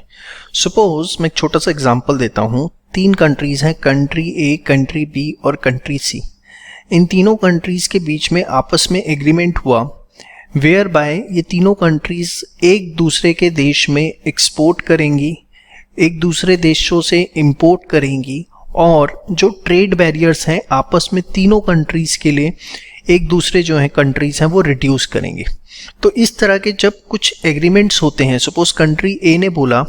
सपोज मैं एक छोटा सा एग्जांपल देता हूँ। 3 कंट्रीज हैं, कंट्री ए, कंट्री बी और कंट्री सी। इन तीनों कंट्रीज के बीच में आपस में एग्रीमेंट हुआ वेयर बाय ये तीनों कंट्रीज एक दूसरे के देश में एक्सपोर्ट करेंगी, एक दूसरे देशों से इंपोर्ट करेंगी और जो ट्रेड बैरियर्स हैं आपस में तीनों कंट्रीज के लिए एक दूसरे जो हैं कंट्रीज हैं वो रिड्यूस करेंगे। तो इस तरह के जब कुछ एग्रीमेंट्स होते हैं, सपोज कंट्री ए ने बोला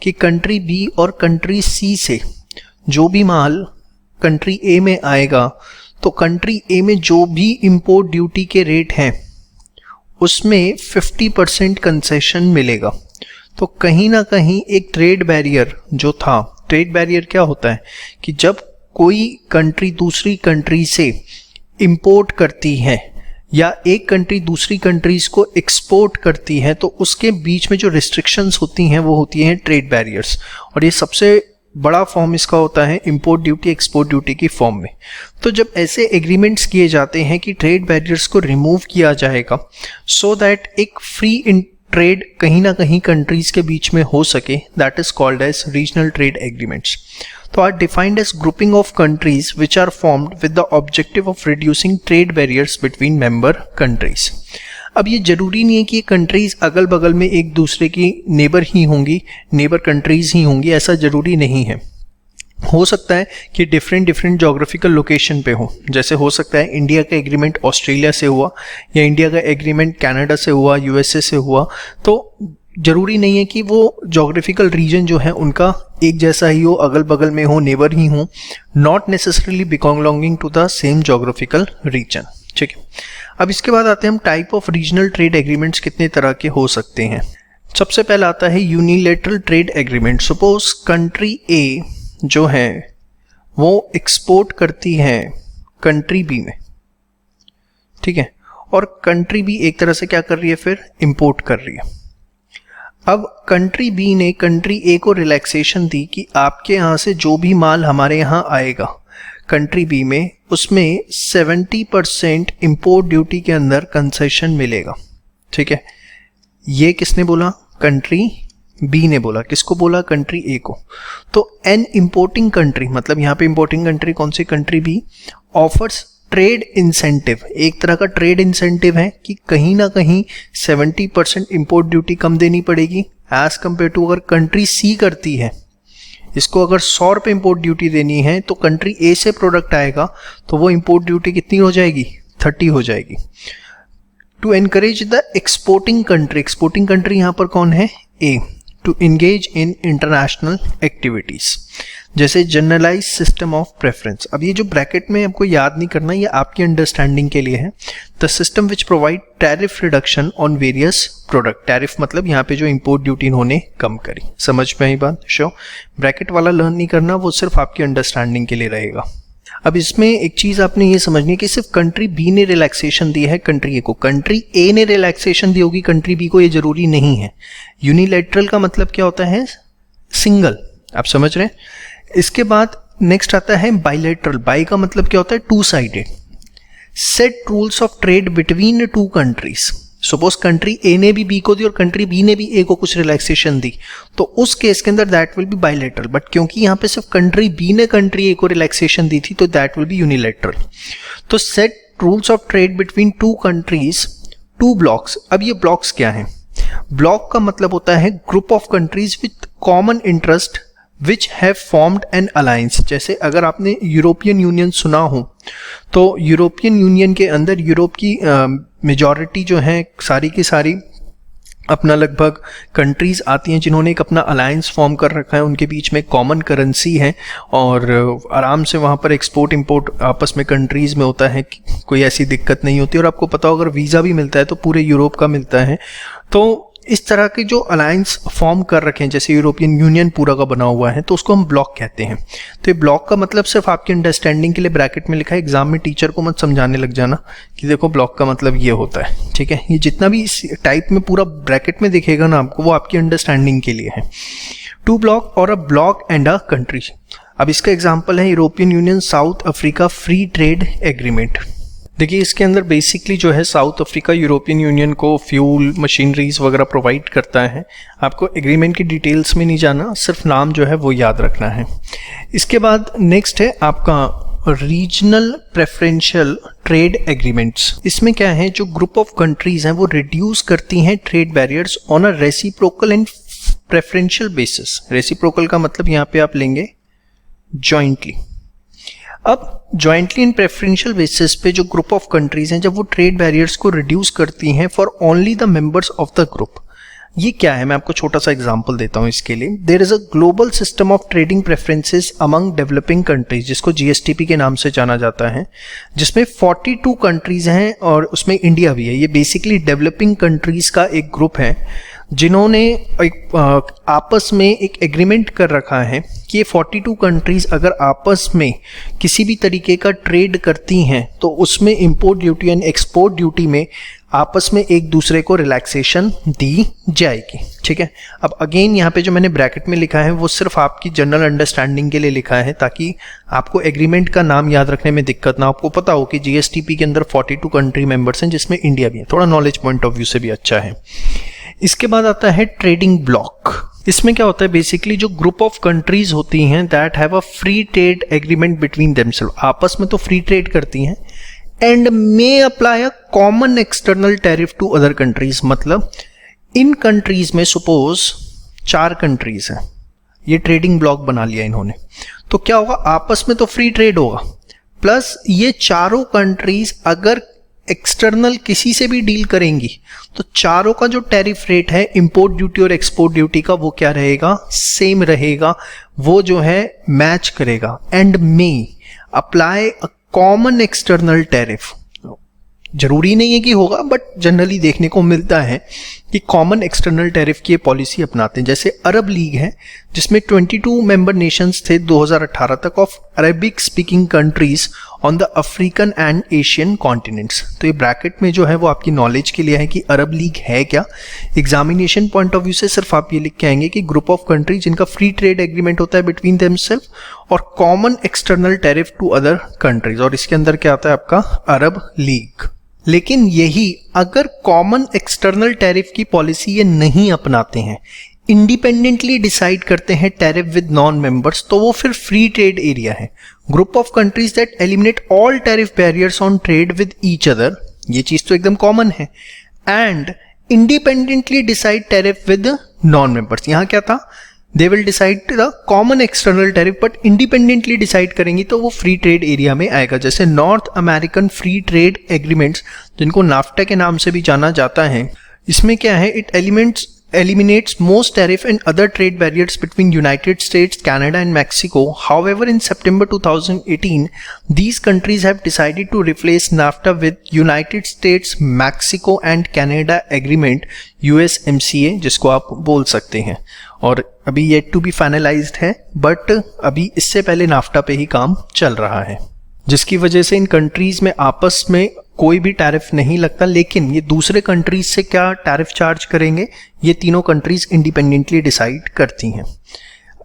कि कंट्री बी और कंट्री सी से जो भी माल कंट्री ए में आएगा तो कंट्री ए में जो भी इंपोर्ट ड्यूटी के रेट हैं उसमें 50% कंसेशन मिलेगा। तो कहीं ना कहीं एक ट्रेड बैरियर जो था, ट्रेड बैरियर क्या होता है कि जब कोई कंट्री दूसरी कंट्री से इंपोर्ट करती है या एक कंट्री दूसरी कंट्रीज को एक्सपोर्ट करती है तो उसके बीच में जो रिस्ट्रिक्शंस होती हैं वो होती हैं ट्रेड बैरियर्स, और ये सबसे बड़ा फॉर्म इसका होता है इंपोर्ट ड्यूटी एक्सपोर्ट ड्यूटी की फॉर्म में। तो जब ऐसे एग्रीमेंट्स किए जाते हैं कि ट्रेड बैरियर्स को रिमूव किया जाएगा सो दैट एक फ्री इन ट्रेड कहीं ना कहीं कंट्रीज के बीच में हो सके, that is called as regional trade agreements. तो are defined as grouping of countries which are formed with the objective of reducing trade barriers between member countries. अब ये जरूरी नहीं है कि ये कंट्रीज अगल बगल में एक दूसरे की नेबर ही होंगी, नेबर कंट्रीज ही होंगी, ऐसा जरूरी नहीं है। हो सकता है कि डिफरेंट ज्योग्राफिकल लोकेशन पे हो, जैसे हो सकता है इंडिया का एग्रीमेंट ऑस्ट्रेलिया से हुआ या इंडिया का एग्रीमेंट कनाडा से हुआ, यूएसए से हुआ, तो जरूरी नहीं है कि वो ज्योग्राफिकल रीजन जो है उनका एक जैसा ही हो, अगल बगल में हो, नेबर ही हो, not necessarily belonging to the same geographical region. ठीक है, अब इसके बाद आते हैं हम type of regional trade agreements कितने तरह के हो सकते हैं। सबसे पहला आता है unilateral trade agreement. Suppose country A जो है वो एक्सपोर्ट करती है कंट्री बी में, ठीक है, और कंट्री बी एक तरह से क्या कर रही है, फिर इंपोर्ट कर रही है। अब कंट्री बी ने कंट्री ए को रिलैक्सेशन दी कि आपके यहाँ से जो भी माल हमारे यहाँ आएगा कंट्री बी में उसमें 70% इंपोर्ट ड्यूटी के अंदर कंसेशन मिलेगा। ठीक है, ये किसने बोला, कंट्री बी ने बोला। किसको बोला, कंट्री ए को। तो एन इंपोर्टिंग कंट्री, मतलब यहाँ पे इंपोर्टिंग कंट्री कौन सी, country B, offers trade incentive, एक तरह का ट्रेड इंसेंटिव है कि कहीं ना कहीं 70% इंपोर्ट ड्यूटी कम देनी पड़ेगी एज कंपेयर टू अगर कंट्री सी करती है। इसको अगर 100 रुपये इंपोर्ट ड्यूटी देनी है तो कंट्री ए से प्रोडक्ट आएगा तो वो इंपोर्ट ड्यूटी कितनी हो जाएगी, 30 हो जाएगी। To encourage the exporting country, exporting country यहाँ पर कौन है, A, to engage in international activities, जैसे जनरलाइज सिस्टम ऑफ प्रेफरेंस। अब ये जो ब्रैकेट में आपको याद नहीं करना, ये आपकी अंडरस्टैंडिंग के लिए है। The system which provide tariff reduction on various product, tariff मतलब यहाँ पे जो इंपोर्ट ड्यूटी इन्होंने कम करी। समझ में आई बात, श्योर। ब्रैकेट वाला लर्न नहीं करना, वो सिर्फ आपकी अंडरस्टैंडिंग के लिए रहेगा। अब इसमें एक चीज आपने ये समझनी है कि सिर्फ कंट्री बी ने रिलैक्सेशन दी है कंट्री ए को, कंट्री ए ने रिलैक्सेशन दी होगी कंट्री बी को, ये जरूरी नहीं है। यूनिलैटरल का मतलब क्या होता है, सिंगल, आप समझ रहे हैं। इसके बाद नेक्स्ट आता है बाइलेटरल। बाई का मतलब क्या होता है, two sided. Set rules of trade between two countries. Suppose country A ने भी बी को दी और कंट्री बी ने भी ए को कुछ रिलैक्सेशन दी, तो उस केस के अंदर that will be bilateral. But क्योंकि यहाँ पे सिर्फ कंट्री बी ने कंट्री ए को रिलैक्सेशन दी थी तो दैट विल बी यूनिलैटरल। तो set rules of trade between two countries, two blocks. अब ये ब्लॉक्स क्या हैं, ब्लॉक का मतलब होता है group of countries with common interest which have formed an alliance. जैसे अगर आपने यूरोपियन यूनियन सुना हो तो यूरोपियन यूनियन के अंदर यूरोप की मेजॉरिटी जो है सारी की सारी अपना लगभग कंट्रीज आती हैं जिन्होंने एक अपना अलायंस फॉर्म कर रखा है, उनके बीच में कॉमन करेंसी है और आराम से वहाँ पर एक्सपोर्ट इंपोर्ट आपस में कंट्रीज में होता है, कोई ऐसी दिक्कत नहीं होती। और आपको पता हो अगर वीज़ा भी मिलता है तो पूरे यूरोप का मिलता है। तो इस तरह के जो अलायंस फॉर्म कर रखे हैं, जैसे यूरोपियन यूनियन पूरा का बना हुआ है, तो उसको हम ब्लॉक कहते हैं। तो ये ब्लॉक का मतलब सिर्फ आपकी अंडरस्टैंडिंग के लिए ब्रैकेट में लिखा है, एग्जाम में टीचर को मत समझाने लग जाना कि देखो ब्लॉक का मतलब ये होता है। ठीक है, ये जितना भी इस टाइप में पूरा ब्रैकेट में दिखेगा ना आपको, वो आपकी अंडरस्टैंडिंग के लिए है। टू ब्लॉक और a block and a country. अब इसका एग्जाम्पल है European union south Africa free trade agreement. देखिए इसके अंदर बेसिकली जो है साउथ अफ्रीका यूरोपियन यूनियन को फ्यूल मशीनरीज वगैरह प्रोवाइड करता है। आपको एग्रीमेंट की डिटेल्स में नहीं जाना, सिर्फ नाम जो है वो याद रखना है। इसके बाद नेक्स्ट है आपका रीजनल प्रेफरेंशियल ट्रेड एग्रीमेंट्स। इसमें क्या है, जो ग्रुप ऑफ कंट्रीज हैं वो रिड्यूस करती हैं trade barriers on a reciprocal and preferential basis. Reciprocal का मतलब यहाँ पे आप लेंगे जॉइंटली। अब जॉइंटली एंड प्रेफरेंशियल बेसिस पे जो ग्रुप ऑफ कंट्रीज हैं जब वो ट्रेड बैरियर्स को रिड्यूस करती हैं for only the members of the group, ये क्या है मैं आपको छोटा सा एग्जांपल देता हूं इसके लिए। There is a global system of trading preferences among developing countries, जिसको जीएसटीपी के नाम से जाना जाता है, जिसमें 42 कंट्रीज हैं और उसमें इंडिया भी है। ये बेसिकली डेवलपिंग कंट्रीज का एक ग्रुप है जिन्होंने एक आपस में एक एग्रीमेंट कर रखा है कि ये 42 कंट्रीज अगर आपस में किसी भी तरीके का ट्रेड करती हैं तो उसमें import duty and export duty में आपस में एक दूसरे को रिलैक्सेशन दी जाएगी। ठीक है, अब अगेन यहाँ पे जो मैंने ब्रैकेट में लिखा है वो सिर्फ आपकी जनरल अंडरस्टैंडिंग के लिए लिखा है ताकि आपको एग्रीमेंट का नाम याद रखने में दिक्कत ना। आपको पता हो कि जीएसटीपी के अंदर 42 कंट्री मेंबर्स हैं जिसमें इंडिया भी है, थोड़ा नॉलेज पॉइंट ऑफ व्यू से भी अच्छा है। इसके बाद आता है ट्रेडिंग ब्लॉक। इसमें क्या होता है, बेसिकली जो ग्रुप ऑफ कंट्रीज होती हैं that have a free trade agreement between themselves, आपस में तो फ्री ट्रेड करती हैं, and may apply a common external tariff to other countries. मतलब इन कंट्रीज में सपोज 4 कंट्रीज हैं, ये ट्रेडिंग ब्लॉक बना लिया इन्होंने, तो क्या होगा, आपस में तो फ्री ट्रेड होगा, प्लस ये चारों कंट्रीज अगर एक्सटर्नल किसी से भी डील करेंगी तो चारों का जो टैरिफ रेट है इंपोर्ट ड्यूटी और एक्सपोर्ट ड्यूटी का वो क्या रहेगा, सेम रहेगा, वो जो है मैच करेगा। And may apply a common external tariff, जरूरी नहीं है कि होगा बट जनरली देखने को मिलता है कि कॉमन एक्सटर्नल टैरिफ की पॉलिसी अपनाते हैं। जैसे अरब लीग है जिसमें 22 मेंबर नेशंस थे 2018 तक of Arabic speaking countries on the African and Asian continents. तो ये ब्रैकेट में जो है वो आपकी नॉलेज के लिए है कि अरब लीग है क्या। एग्जामिनेशन पॉइंट ऑफ व्यू से सिर्फ आप ये लिख के आएंगे कि ग्रुप ऑफ कंट्री जिनका फ्री ट्रेड एग्रीमेंट होता है बिटवीन देमसेल्फ और common external tariff to other countries, और इसके अंदर क्या आता है आपका अरब लीग। लेकिन यही अगर कॉमन एक्सटर्नल टैरिफ की पॉलिसी ये नहीं अपनाते हैं, इंडिपेंडेंटली डिसाइड करते हैं टैरिफ विद नॉन मेंबर्स, तो वो फिर फ्री ट्रेड एरिया है। Group of countries that eliminate all tariff barriers on trade with each other, ये चीज तो एकदम कॉमन है, and independently decide tariff with non members. यहां क्या था, they will decide the common external tariff but independently decide करेंगी तो वो फ्री ट्रेड एरिया में आएगा। जैसे north American free trade agreements जिनको नाफ्टा के नाम से भी जाना जाता है, इसमें क्या है, it eliminates most tariff and other trade barriers between United States, Canada and Mexico. However, in September 2018, these countries have decided to replace NAFTA with United States, Mexico and Canada Agreement, USMCA, जिसको आप बोल सकते हैं, और अभी yet to be finalized है, but अभी इससे पहले नाफ्टा पे ही काम चल रहा है, जिसकी वजह से इन कंट्रीज में आपस में कोई भी टैरिफ नहीं लगता। लेकिन ये दूसरे कंट्रीज से क्या टैरिफ चार्ज करेंगे, ये तीनों कंट्रीज इंडिपेंडेंटली डिसाइड करती हैं।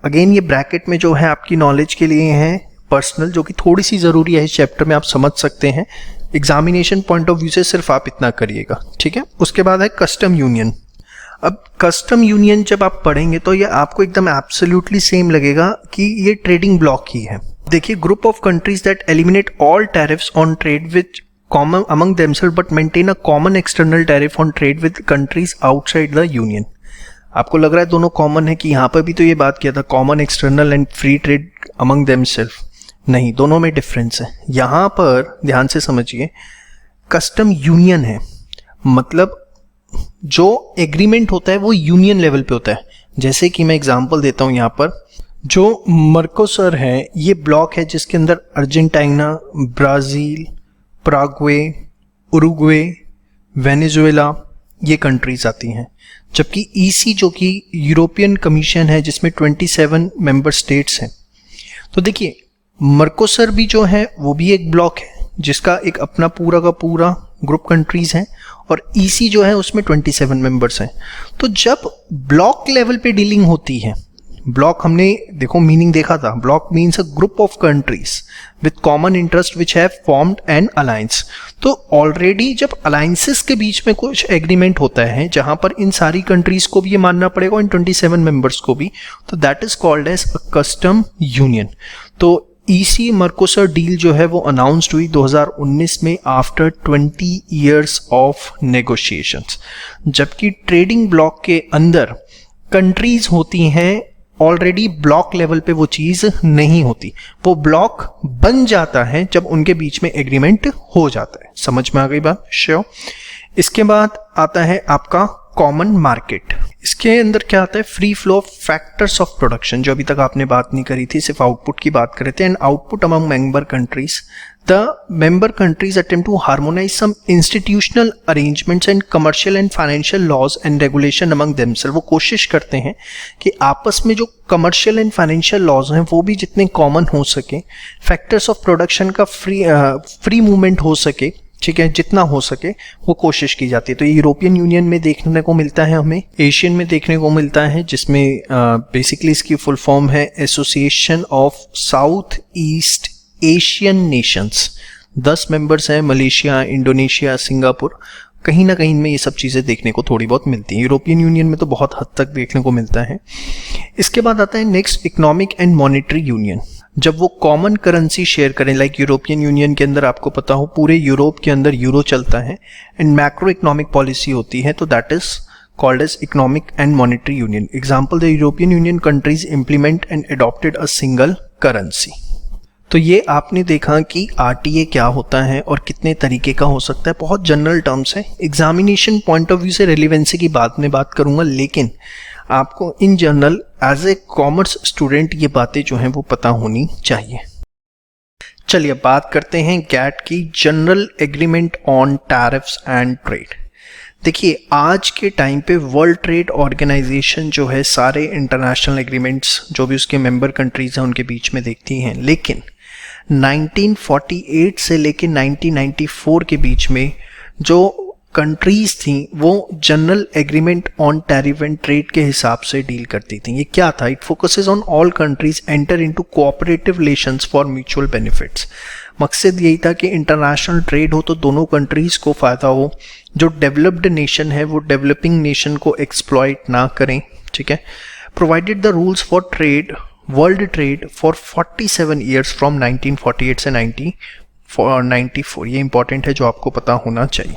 अगेन ये ब्रैकेट में जो है आपकी नॉलेज के लिए है पर्सनल, जो कि थोड़ी सी ज़रूरी है इस चैप्टर में, आप समझ सकते हैं। एग्जामिनेशन पॉइंट ऑफ व्यू से सिर्फ आप इतना करिएगा, ठीक है। उसके बाद है कस्टम यूनियन। अब कस्टम यूनियन जब आप पढ़ेंगे तो ये आपको एकदम एब्सोल्युटली सेम लगेगा कि ये ट्रेडिंग ब्लॉक ही है। देखिए, group of countries that eliminate all tariffs on trade with common among themselves but maintain a common external tariff on trade with countries outside the union। आपको लग रहा है दोनों कॉमन है कि यहाँ पर भी तो ये बात किया था common external and free trade among themselves, नहीं, दोनों में डिफरेंस है। यहाँ पर ध्यान से समझिए, कस्टम यूनियन है, मतलब जो एग्रीमेंट होता है वो यूनियन लेवल पे होता है। जैसे कि मैं एग्जांपल देता हूँ, यहाँ पर जो मर्कोसर है ये ब्लॉक है जिसके अंदर Argentina, Brazil, Paraguay, Uruguay, Venezuela ये कंट्रीज आती हैं। जबकि ईसी जो कि यूरोपियन कमीशन है जिसमें 27 मेंबर स्टेट्स हैं। तो देखिए, मर्कोसर भी जो है वो भी एक ब्लॉक है जिसका एक अपना पूरा का पूरा ग्रुप कंट्रीज हैं, और ईसी जो है उसमें 27 मेंबर्स हैं। तो जब ब्लॉक लेवल पे डीलिंग होती है, ब्लॉक हमने देखो मीनिंग देखा था, block means a group of countries with common interest which have formed an alliance. तो ऑलरेडी जब अलायंसेस के बीच में कुछ एग्रीमेंट होता है जहां पर इन सारी कंट्रीज को भी ये मानना पड़ेगा, इन 27 मेंबर्स को भी, तो that is called as a custom union. तो ईसी मर्कोसर डील जो है वो अनाउंस्ड हुई 2019 में आफ्टर 20 इयर्स ऑफ नेगोशिएशंस। जबकि ट्रेडिंग ब्लॉक के अंदर कंट्रीज होती हैं, ऑलरेडी ब्लॉक लेवल पे वो चीज नहीं होती, वो ब्लॉक बन जाता है जब उनके बीच में एग्रीमेंट हो जाता है। समझ में आ गई बात? श्योर। इसके बाद आता है आपका कॉमन मार्केट। इसके अंदर क्या आता है? Free flow of factors of production, जो अभी तक आपने बात नहीं करी थी, सिर्फ आउटपुट की बात कर रहे थे। And output among member countries, the member countries attempt to harmonise some institutional arrangements and commercial and financial laws and regulation among themselves. वो कोशिश करते हैं कि आपस में जो कमर्शियल एंड फाइनेंशियल लॉज हैं वो भी जितने कॉमन हो सके, फैक्टर्स ऑफ प्रोडक्शन का फ्री मूवमेंट हो सके, ठीक है, जितना हो सके वो कोशिश की जाती है। तो यूरोपियन यूनियन में देखने को मिलता है, हमें एशियन में देखने को मिलता है, जिसमें बेसिकली इसकी फुल फॉर्म है association of south east Asian Nations. 10 members हैं, मलेशिया, इंडोनेशिया, सिंगापुर। कहीं ना कहीं में ये सब चीज़ें देखने को थोड़ी बहुत मिलती हैं। यूरोपियन यूनियन में तो बहुत हद तक देखने को मिलता है। इसके बाद आता है next economic and monetary union. जब वो कॉमन करेंसी शेयर करें, लाइक यूरोपियन यूनियन के अंदर आपको पता हो पूरे यूरोप के अंदर यूरो चलता है एंड मैक्रो इकोनॉमिक पॉलिसी होती है, तो that is called as economic and monetary union. Example, the European Union countries implement and adopted a single currency. तो ये आपने देखा कि आरटीए क्या होता है और कितने तरीके का हो सकता है। बहुत जनरल टर्म्स है, एग्जामिनेशन पॉइंट ऑफ व्यू से रेलिवेंसी की बात में बात करूंगा, लेकिन आपको in general as a commerce student ये बातें जो हैं वो पता होनी चाहिए। चलिए बात करते हैं गैट की, general agreement on tariffs and trade. देखिए आज के टाइम पे वर्ल्ड ट्रेड ऑर्गेनाइजेशन जो है सारे इंटरनेशनल एग्रीमेंट्स जो भी उसके मेंबर कंट्रीज हैं उनके बीच में देखती हैं, लेकिन 1948 से लेके 1994 के बीच में जो कंट्रीज थी वो general agreement on tariff and trade के हिसाब से डील करती थी। ये क्या था? It focuses on all countries enter into cooperative relations for mutual benefits. मकसद यही था कि इंटरनेशनल ट्रेड हो तो दोनों कंट्रीज को फायदा हो, जो डेवलप्ड नेशन है वो डेवलपिंग नेशन को एक्सप्लॉइट ना करें, ठीक है। Provided the rules for trade, world trade for 47 years from 1948 से 1994। ये इंपॉर्टेंट है, जो आपको पता होना चाहिए।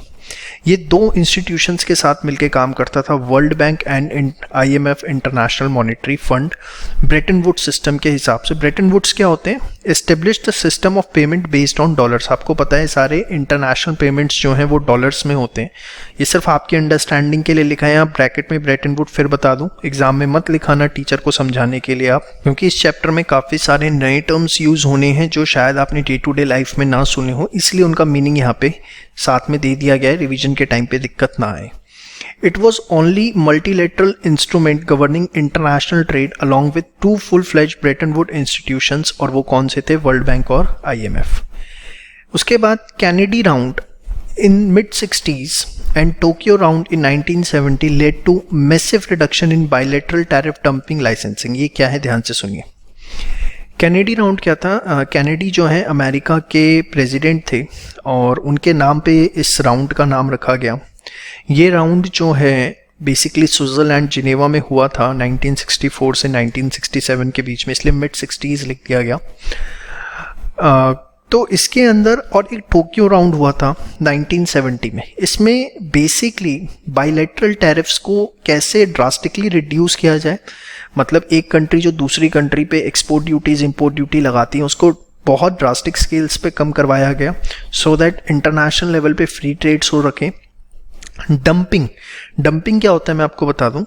ये दो इंस्टीट्यूशंस के साथ मिलकर काम करता था, World Bank and IMF International Monetary Fund, Bretton Woods system के हिसाब से। ब्रेटन वुड्स क्या होते हैं? Establish the system of payment based on dollars. आपको पता है सारे इंटरनेशनल पेमेंट्स जो हैं वो डॉलर्स में होते हैं। ये सिर्फ आपकी अंडरस्टैंडिंग के लिए लिखा है, आप ब्रैकेट में ब्रेटन वुड फिर बता दूं, एग्जाम में मत लिखाना, टीचर को समझाने के लिए आप, क्योंकि इस चैप्टर में काफ़ी सारे नए टर्म्स यूज होने हैं जो शायद आपने डे टू डे लाइफ में ना सुने हो, इसलिए उनका मीनिंग यहाँ पे साथ में दे दिया गया है, रिवीजन के टाइम पे दिक्कत ना आए। It was only multilateral instrument governing international trade along with two full-fledged Bretton Woods institutions, और वो कौन से थे? वर्ल्ड बैंक और IMF। उसके बाद Kennedy round in mid-60s and Tokyo round in 1970 led to massive reduction in bilateral tariff dumping licensing। ये क्या है? ध्यान से सुनिए। कैनेडी राउंड क्या था? कैनेडी जो है अमेरिका के प्रेसिडेंट थे और उनके नाम पे इस राउंड का नाम रखा गया। ये राउंड जो है बेसिकली स्विट्जरलैंड जिनेवा में हुआ था 1964 से 1967 के बीच में, इसलिए मिड 60s लिख दिया गया। तो इसके अंदर और एक टोक्यो राउंड हुआ था 1970 में। इसमें बेसिकली बाइलेटरल टैरिफ्स को कैसे ड्रास्टिकली रिड्यूस किया जाए, मतलब एक कंट्री जो दूसरी कंट्री पे एक्सपोर्ट ड्यूटीज इंपोर्ट ड्यूटी लगाती है उसको बहुत ड्रास्टिक स्केल्स पे कम करवाया गया, सो दैट इंटरनेशनल लेवल पे फ्री ट्रेड्स हो रखें। डंपिंग क्या होता है मैं आपको बता दूं।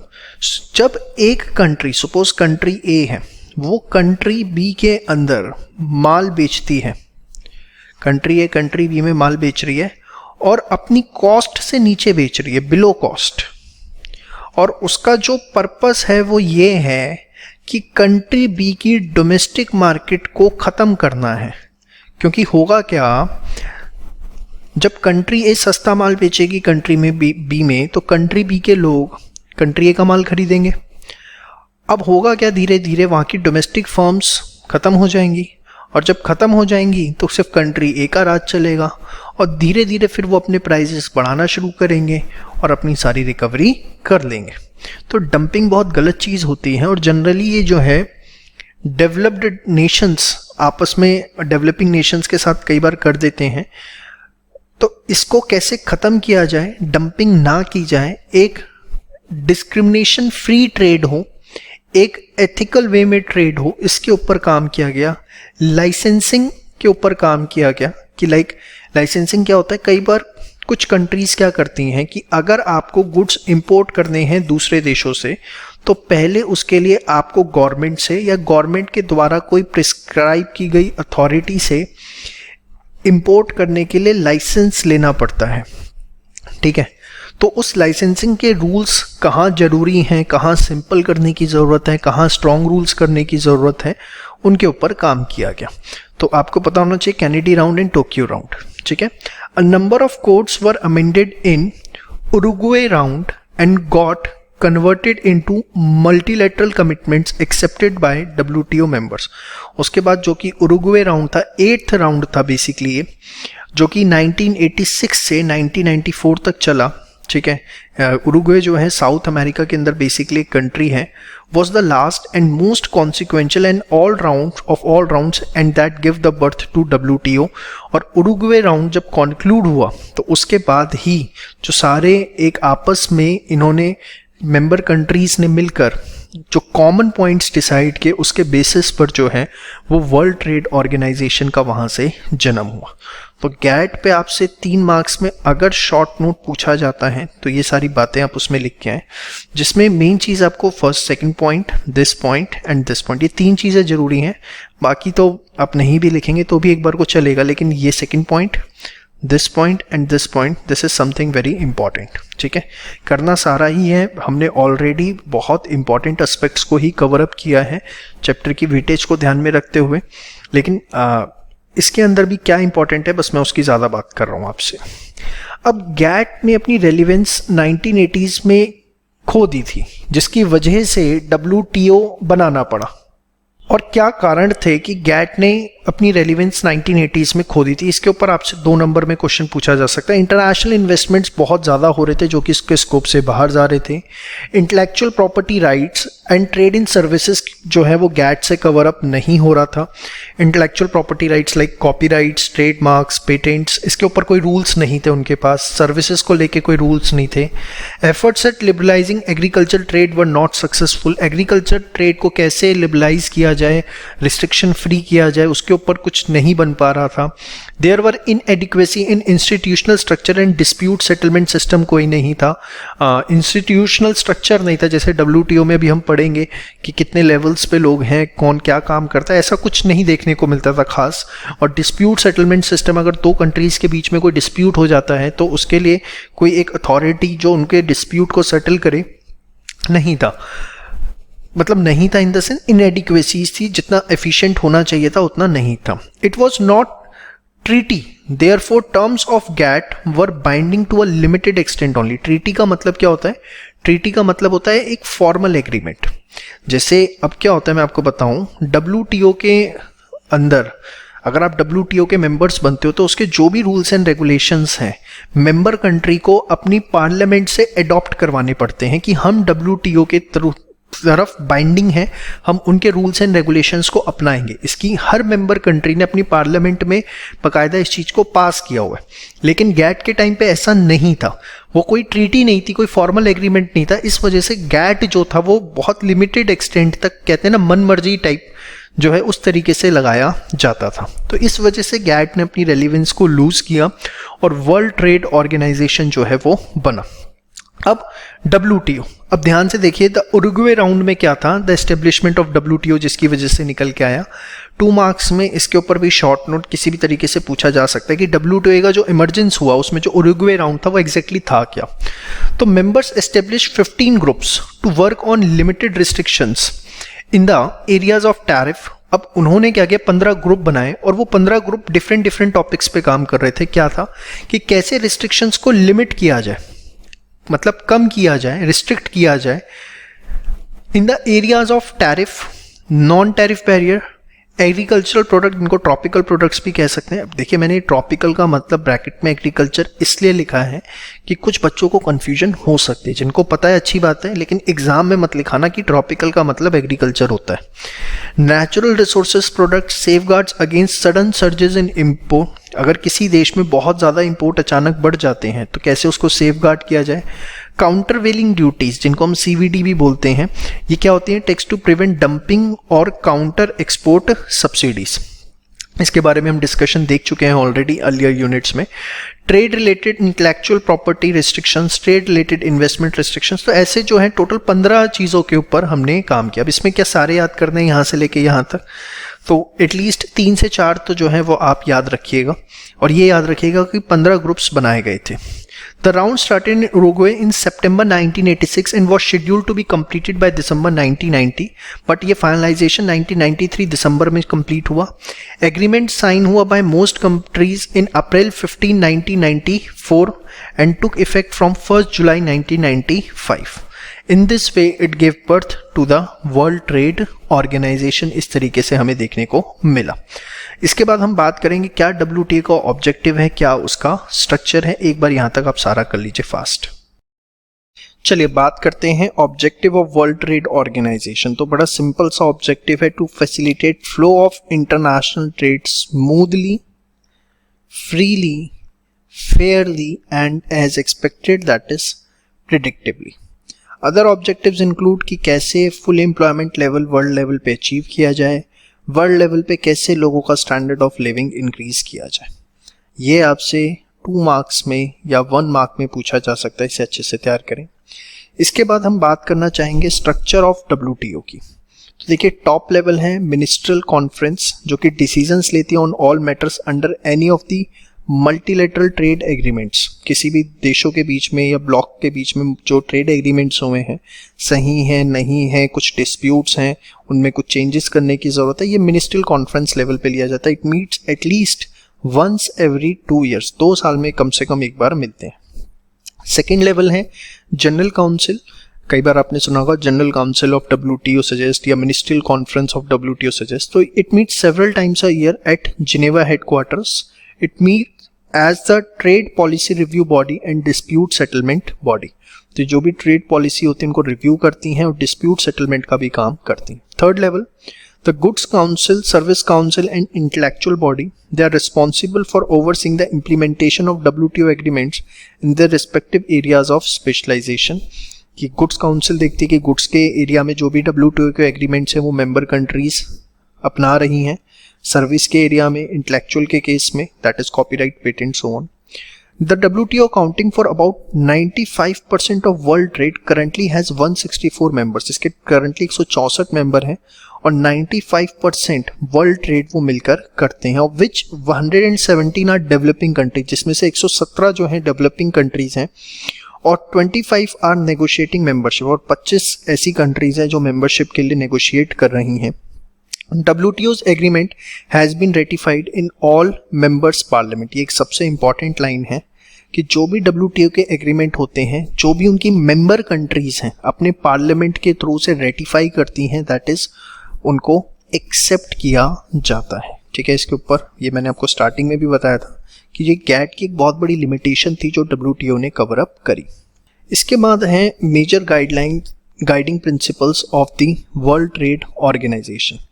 जब एक कंट्री, सपोज कंट्री ए है, वो कंट्री बी के अंदर माल बेचती है, कंट्री ए कंट्री बी में माल बेच रही है और अपनी कॉस्ट से नीचे बेच रही है, बिलो कॉस्ट, और उसका जो पर्पस है वो ये है कि कंट्री बी की डोमेस्टिक मार्केट को खत्म करना है। क्योंकि होगा क्या, जब कंट्री ए सस्ता माल बेचेगी कंट्री में बी में, तो कंट्री बी के लोग कंट्री ए का माल खरीदेंगे अब होगा क्या, धीरे धीरे वहाँ की डोमेस्टिक फर्म्स ख़त्म हो जाएंगी, और जब ख़त्म हो जाएंगी तो सिर्फ कंट्री एक का राज चलेगा, और धीरे धीरे फिर वो अपने प्राइसेस बढ़ाना शुरू करेंगे और अपनी सारी रिकवरी कर लेंगे। तो डंपिंग बहुत गलत चीज़ होती है, और जनरली ये जो है डेवलप्ड नेशंस आपस में डेवलपिंग नेशंस के साथ कई बार कर देते हैं। तो इसको कैसे ख़त्म किया जाए, डंपिंग ना की जाए, एक डिस्क्रिमिनेशन फ्री ट्रेड हो, एक एथिकल वे में ट्रेड हो, इसके ऊपर काम किया गया। लाइसेंसिंग के ऊपर काम किया गया कि लाइसेंसिंग क्या होता है, कई बार कुछ कंट्रीज क्या करती हैं कि अगर आपको गुड्स इंपोर्ट करने हैं दूसरे देशों से, तो पहले उसके लिए आपको गवर्नमेंट से या गवर्नमेंट के द्वारा कोई प्रिस्क्राइब की गई अथॉरिटी से इंपोर्ट करने के लिए लाइसेंस लेना पड़ता है। ठीक है, तो उस लाइसेंसिंग के रूल्स कहाँ जरूरी हैं, कहाँ सिंपल करने की ज़रूरत है, कहाँ स्ट्रॉन्ग रूल्स करने की ज़रूरत है, उनके ऊपर काम किया गया। तो आपको पता होना चाहिए Kennedy round and Tokyo round. ठीक है, a number of codes were amended in Uruguay round and got converted into multilateral commitments accepted by WTO members. उसके बाद जो कि उरुग्वे राउंड था, 8th राउंड था बेसिकली ये, जो कि 1986 से 1994 तक चला। ठीक है, उरुग्वे जो है साउथ अमेरिका के अंदर बेसिकली एक कंट्री है, was the last and most consequential and all round of all rounds and that give the birth to WTO। और उरुग्वे राउंड जब कॉन्क्लूड हुआ तो उसके बाद ही जो सारे एक आपस में इन्होंने मेंबर कंट्रीज ने मिलकर जो कॉमन पॉइंट्स डिसाइड किए, उसके बेसिस पर जो है वो वर्ल्ड ट्रेड ऑर्गेनाइजेशन का वहाँ से जन्म हुआ। तो गैट पे आपसे 3 मार्क्स में अगर शॉर्ट नोट पूछा जाता है तो ये सारी बातें आप उसमें लिख के आए, जिसमें मेन चीज़ आपको first, second point, this point and this point, ये 3 चीज़ें ज़रूरी हैं। बाकी तो आप नहीं भी लिखेंगे तो भी एक बार को चलेगा, लेकिन ये second point, this point and this point, this is something very important. ठीक है, करना सारा ही है, हमने ऑलरेडी बहुत इंपॉर्टेंट एस्पेक्ट्स को ही कवर अप किया है चैप्टर की वेटेज को ध्यान में रखते हुए, लेकिन इसके अंदर भी क्या इंपॉर्टेंट है बस मैं उसकी ज़्यादा बात कर रहा हूँ आपसे। अब गैट ने अपनी रेलिवेंस 1980s में खो दी थी, जिसकी वजह से WTO बनाना पड़ा। और क्या कारण थे कि गैट ने अपनी रेलिवेंस 1980s में खो दी थी, इसके ऊपर आपसे 2 नंबर में क्वेश्चन पूछा जा सकता है। इंटरनेशनल इन्वेस्टमेंट्स बहुत ज़्यादा हो रहे थे जो कि इसके स्कोप से बाहर जा रहे थे। Intellectual property rights and trade in services जो है वो गैट से कवर अप नहीं हो रहा था। Intellectual property rights like copyrights, trademarks, patents, इसके ऊपर कोई रूल्स नहीं थे उनके पास। सर्विसेज को लेके कोई रूल्स नहीं थे। Efforts at liberalising agriculture trade were not successful. Agriculture trade को कैसे लिबरलाइज किया जाए, रिस्ट्रिक्शन फ्री किया जाए, उसके ऊपर कुछ नहीं बन पा रहा था। There were inadequacy in institutional structure and dispute settlement system कोई नहीं था। इंस्टीट्यूशनल स्ट्रक्चर नहीं था, जैसे WTO में भी हम पढ़ेंगे कि कितने लेवल्स पे लोग हैं, कौन क्या काम करता है, ऐसा कुछ नहीं देखने को मिलता था खास। और डिस्प्यूट सेटलमेंट सिस्टम, अगर 2 कंट्रीज के बीच में कोई डिस्प्यूट हो जाता है तो उसके लिए कोई एक अथॉरिटी जो उनके डिस्प्यूट को सेटल करे नहीं था। मतलब नहीं था इन द सेंस इनएडिक्वेसीज थी, जितना एफिशिएंट होना चाहिए था उतना नहीं था। It was not treaty, therefore terms of GATT were binding to a limited extent only. Treaty का मतलब क्या होता है? ट्रीटी का मतलब होता है एक फॉर्मल एग्रीमेंट। जैसे अब क्या होता है मैं आपको बताऊं, WTO के अंदर अगर आप WTO के मेंबर्स बनते हो तो उसके जो भी रूल्स एंड रेगुलेशंस हैं मेंबर कंट्री को अपनी पार्लियामेंट से अडॉप्ट करवाने पड़ते हैं कि हम WTO के तरफ बाइंडिंग है, हम उनके रूल्स एंड रेगुलेशंस को अपनाएंगे। इसकी हर मेंबर कंट्री ने अपनी पार्लियामेंट में बाकायदा इस चीज़ को पास किया हुआ है। लेकिन गैट के टाइम पे ऐसा नहीं था, वो कोई ट्रीटी नहीं थी, कोई फॉर्मल एग्रीमेंट नहीं था। इस वजह से गैट जो था वो बहुत लिमिटेड एक्सटेंट तक, कहते हैं ना मन मर्जी टाइप जो है, उस तरीके से लगाया जाता था। तो इस वजह से गैट ने अपनी रेलिवेंस को लूज किया और वर्ल्ड ट्रेड ऑर्गेनाइजेशन जो है वो बना। अब WTO, अब ध्यान से देखिए, द उरुग्वे राउंड में क्या था, द एस्टेब्लिशमेंट ऑफ WTO, जिसकी वजह से निकल के आया 2 मार्क्स में। इसके ऊपर भी शॉर्ट नोट किसी भी तरीके से पूछा जा सकता है कि WTO का जो इमरजेंस हुआ उसमें जो उरुग्वे राउंड था वो एग्जैक्टली था क्या। तो members establish 15 groups to work on limited restrictions in the areas of tariff. अब उन्होंने क्या किया, 15 ग्रुप बनाए और वो 15 ग्रुप डिफरेंट टॉपिक्स पे काम कर रहे थे। क्या था कि कैसे रिस्ट्रिक्शंस को लिमिट किया जाए, मतलब कम किया जाए, रिस्ट्रिक्ट किया जाए इन the areas of tariff, non tariff barrier, agricultural product, इनको ट्रॉपिकल प्रोडक्ट्स भी कह सकते हैं। अब देखिए मैंने ट्रॉपिकल का मतलब ब्रैकेट में एग्रीकल्चर इसलिए लिखा है कि कुछ बच्चों को कंफ्यूजन हो सकती है, जिनको पता है अच्छी बात है, लेकिन एग्जाम में मत लिखाना कि ट्रॉपिकल का मतलब एग्रीकल्चर होता है। Natural resources product, safeguards against sudden surges in import, अगर किसी देश में बहुत ज़्यादा इंपोर्ट अचानक बढ़ जाते हैं तो कैसे उसको सेफगार्ड किया जाए। काउंटरवेलिंग ड्यूटीज, जिनको हम सीवीडी भी बोलते हैं, ये क्या होती हैं? टैक्स टू प्रिवेंट डंपिंग और काउंटर एक्सपोर्ट सब्सिडीज, इसके बारे में हम डिस्कशन देख चुके हैं ऑलरेडी अर्लियर यूनिट्स में। Trade related intellectual property restrictions, trade related investment restrictions, तो ऐसे जो है टोटल 15 चीज़ों के ऊपर हमने काम किया। अब इसमें क्या सारे याद करने हैं यहाँ से लेके यहाँ तक, तो एटलीस्ट 3 से 4 तो जो है वो आप याद रखिएगा, और ये याद रखिएगा कि 15 ग्रुप्स बनाए गए थे। The round started in Uruguay in September 1986 and was scheduled to be completed by December 1990, but ये finalization 1993 दिसंबर में complete हुआ। Agreement sign हुआ by most countries in April 15, 1994 and took effect from 1st July 1995. In this way it gave birth to the World Trade Organization, इस तरीके से हमें देखने को मिला। इसके बाद हम बात करेंगे क्या WTO का ऑब्जेक्टिव है, क्या उसका स्ट्रक्चर है। एक बार यहां तक आप सारा कर लीजिए फास्ट। चलिए बात करते हैं objective of world trade organisation. तो बड़ा सिंपल सा ऑब्जेक्टिव है, to facilitate flow of international trade smoothly, freely, fairly and as expected, that is predictively. Other objectives include कि कैसे full employment level world level पे अचीव किया जाए, world level पे कैसे लोगों का स्टैंडर्ड ऑफ लिविंग इंक्रीज किया जाए। ये आपसे 2 मार्क्स में या 1 मार्क में पूछा जा सकता है, इसे अच्छे से तैयार करें। इसके बाद हम बात करना चाहेंगे स्ट्रक्चर ऑफ WTO की। तो देखिए टॉप लेवल है मिनिस्ट्रियल कॉन्फ्रेंस, जो कि डिसीजंस लेती है on all matters under any of the multilateral trade agreements. किसी भी देशों के बीच में या ब्लॉक के बीच में जो ट्रेड एग्रीमेंट्स हुए हैं, सही हैं नहीं हैं, कुछ डिस्प्यूट्स हैं, उनमें कुछ चेंजेस करने की ज़रूरत है, ये मिनिस्ट्रियल कॉन्फ्रेंस लेवल पे लिया जाता है। It meets at least once every 2 years, 2 साल में कम से कम एक बार मिलते हैं। सेकेंड लेवल है जनरल काउंसिल। कई बार आपने सुना होगा general council of WTO suggest या ministerial conference of WTO suggest. तो it meets several times a year at Geneva headquarters. It meet as the trade policy review body and dispute settlement body. तो जो भी trade policy होती है उनको review करती हैं और डिस्प्यूट सेटलमेंट का भी काम करती हैं। Third level the goods council, service council and intellectual body. They are responsible for overseeing the implementation of WTO agreements in the respective areas of specialization. कि गुड्स काउंसिल देखती है कि गुड्स के एरिया में जो भी WTO के agreements हैं वो मेंबर कंट्रीज अपना रही हैं, सर्विस के एरिया में, इंटेलेक्चुअल के केस में that is copyright, patent, so on. The WTO accounting for about 95% of world trade currently has 164 members. इसके करंटली 164 मेंबर हैं और 95% वर्ल्ड ट्रेड वो मिलकर करते हैं, of which 117 are developing countries, जिसमें से 117 जो हैं डेवलपिंग कंट्रीज हैं और 25 आर नेगोशिएटिंग मेंबरशिप, और 25 ऐसी कंट्रीज हैं जो मेंबरशिप के लिए नेगोशिएट कर रही हैं। WTO's agreement has been ratified in all members parliament। ये एक सबसे इंपॉर्टेंट लाइन है कि जो भी WTO के एग्रीमेंट होते हैं, जो भी उनकी मेंबर कंट्रीज हैं अपने पार्लियामेंट के थ्रू से रेटिफाई करती हैं, दैट इज उनको एक्सेप्ट किया जाता है। ठीक है, इसके ऊपर ये मैंने आपको स्टार्टिंग में भी बताया था कि ये GATT की एक बहुत बड़ी लिमिटेशन थी जो WTO ने कवर अप करी। इसके बाद है major guideline guiding principles of the world trade organisation.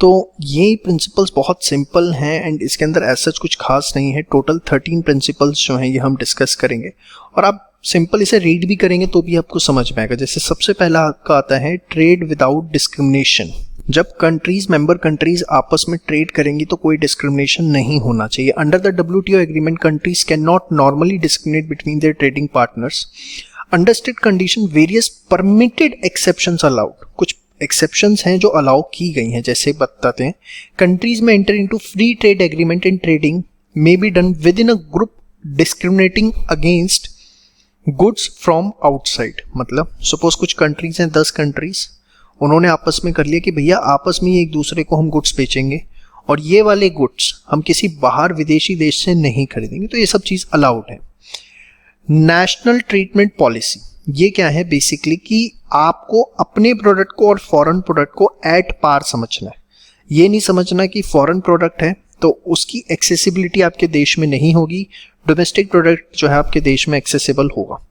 तो ये प्रिंसिपल्स बहुत सिंपल हैं एंड इसके अंदर ऐसा कुछ खास नहीं है। टोटल 13 प्रिंसिपल्स जो हैं ये हम डिस्कस करेंगे और आप सिंपल इसे रीड भी करेंगे तो भी आपको समझ में आएगा। जैसे सबसे पहला आपका आता है ट्रेड विदाउट डिस्क्रिमिनेशन। जब कंट्रीज, मेंबर कंट्रीज आपस में ट्रेड करेंगी तो कोई डिस्क्रिमिनेशन नहीं होना चाहिए। Under the WTO agreement countries can not normally discriminate between their trading partners. Under strict condition various permitted exceptions allowed. कुछ एक्सेप्शंस हैं जो अलाउ की गई हैं, जैसे बताते हैं कंट्रीज में enter into free trade agreement in trading may be done with in a group discriminating against goods from outside. मतलब सपोज कुछ कंट्रीज हैं, 10 कंट्रीज, उन्होंने आपस में कर लिया कि भैया आपस में एक दूसरे को हम गुड्स बेचेंगे और ये वाले गुड्स हम किसी बाहर विदेशी देश से नहीं खरीदेंगे, तो ये सब चीज़ अलाउड है। नेशनल ट्रीटमेंट पॉलिसी, ये क्या है बेसिकली कि आपको अपने प्रोडक्ट को और फॉरेन प्रोडक्ट को एट पार समझना है। ये नहीं समझना कि फॉरेन प्रोडक्ट है तो उसकी एक्सेसिबिलिटी आपके देश में नहीं होगी, डोमेस्टिक प्रोडक्ट जो है आपके देश में एक्सेसिबल होगा।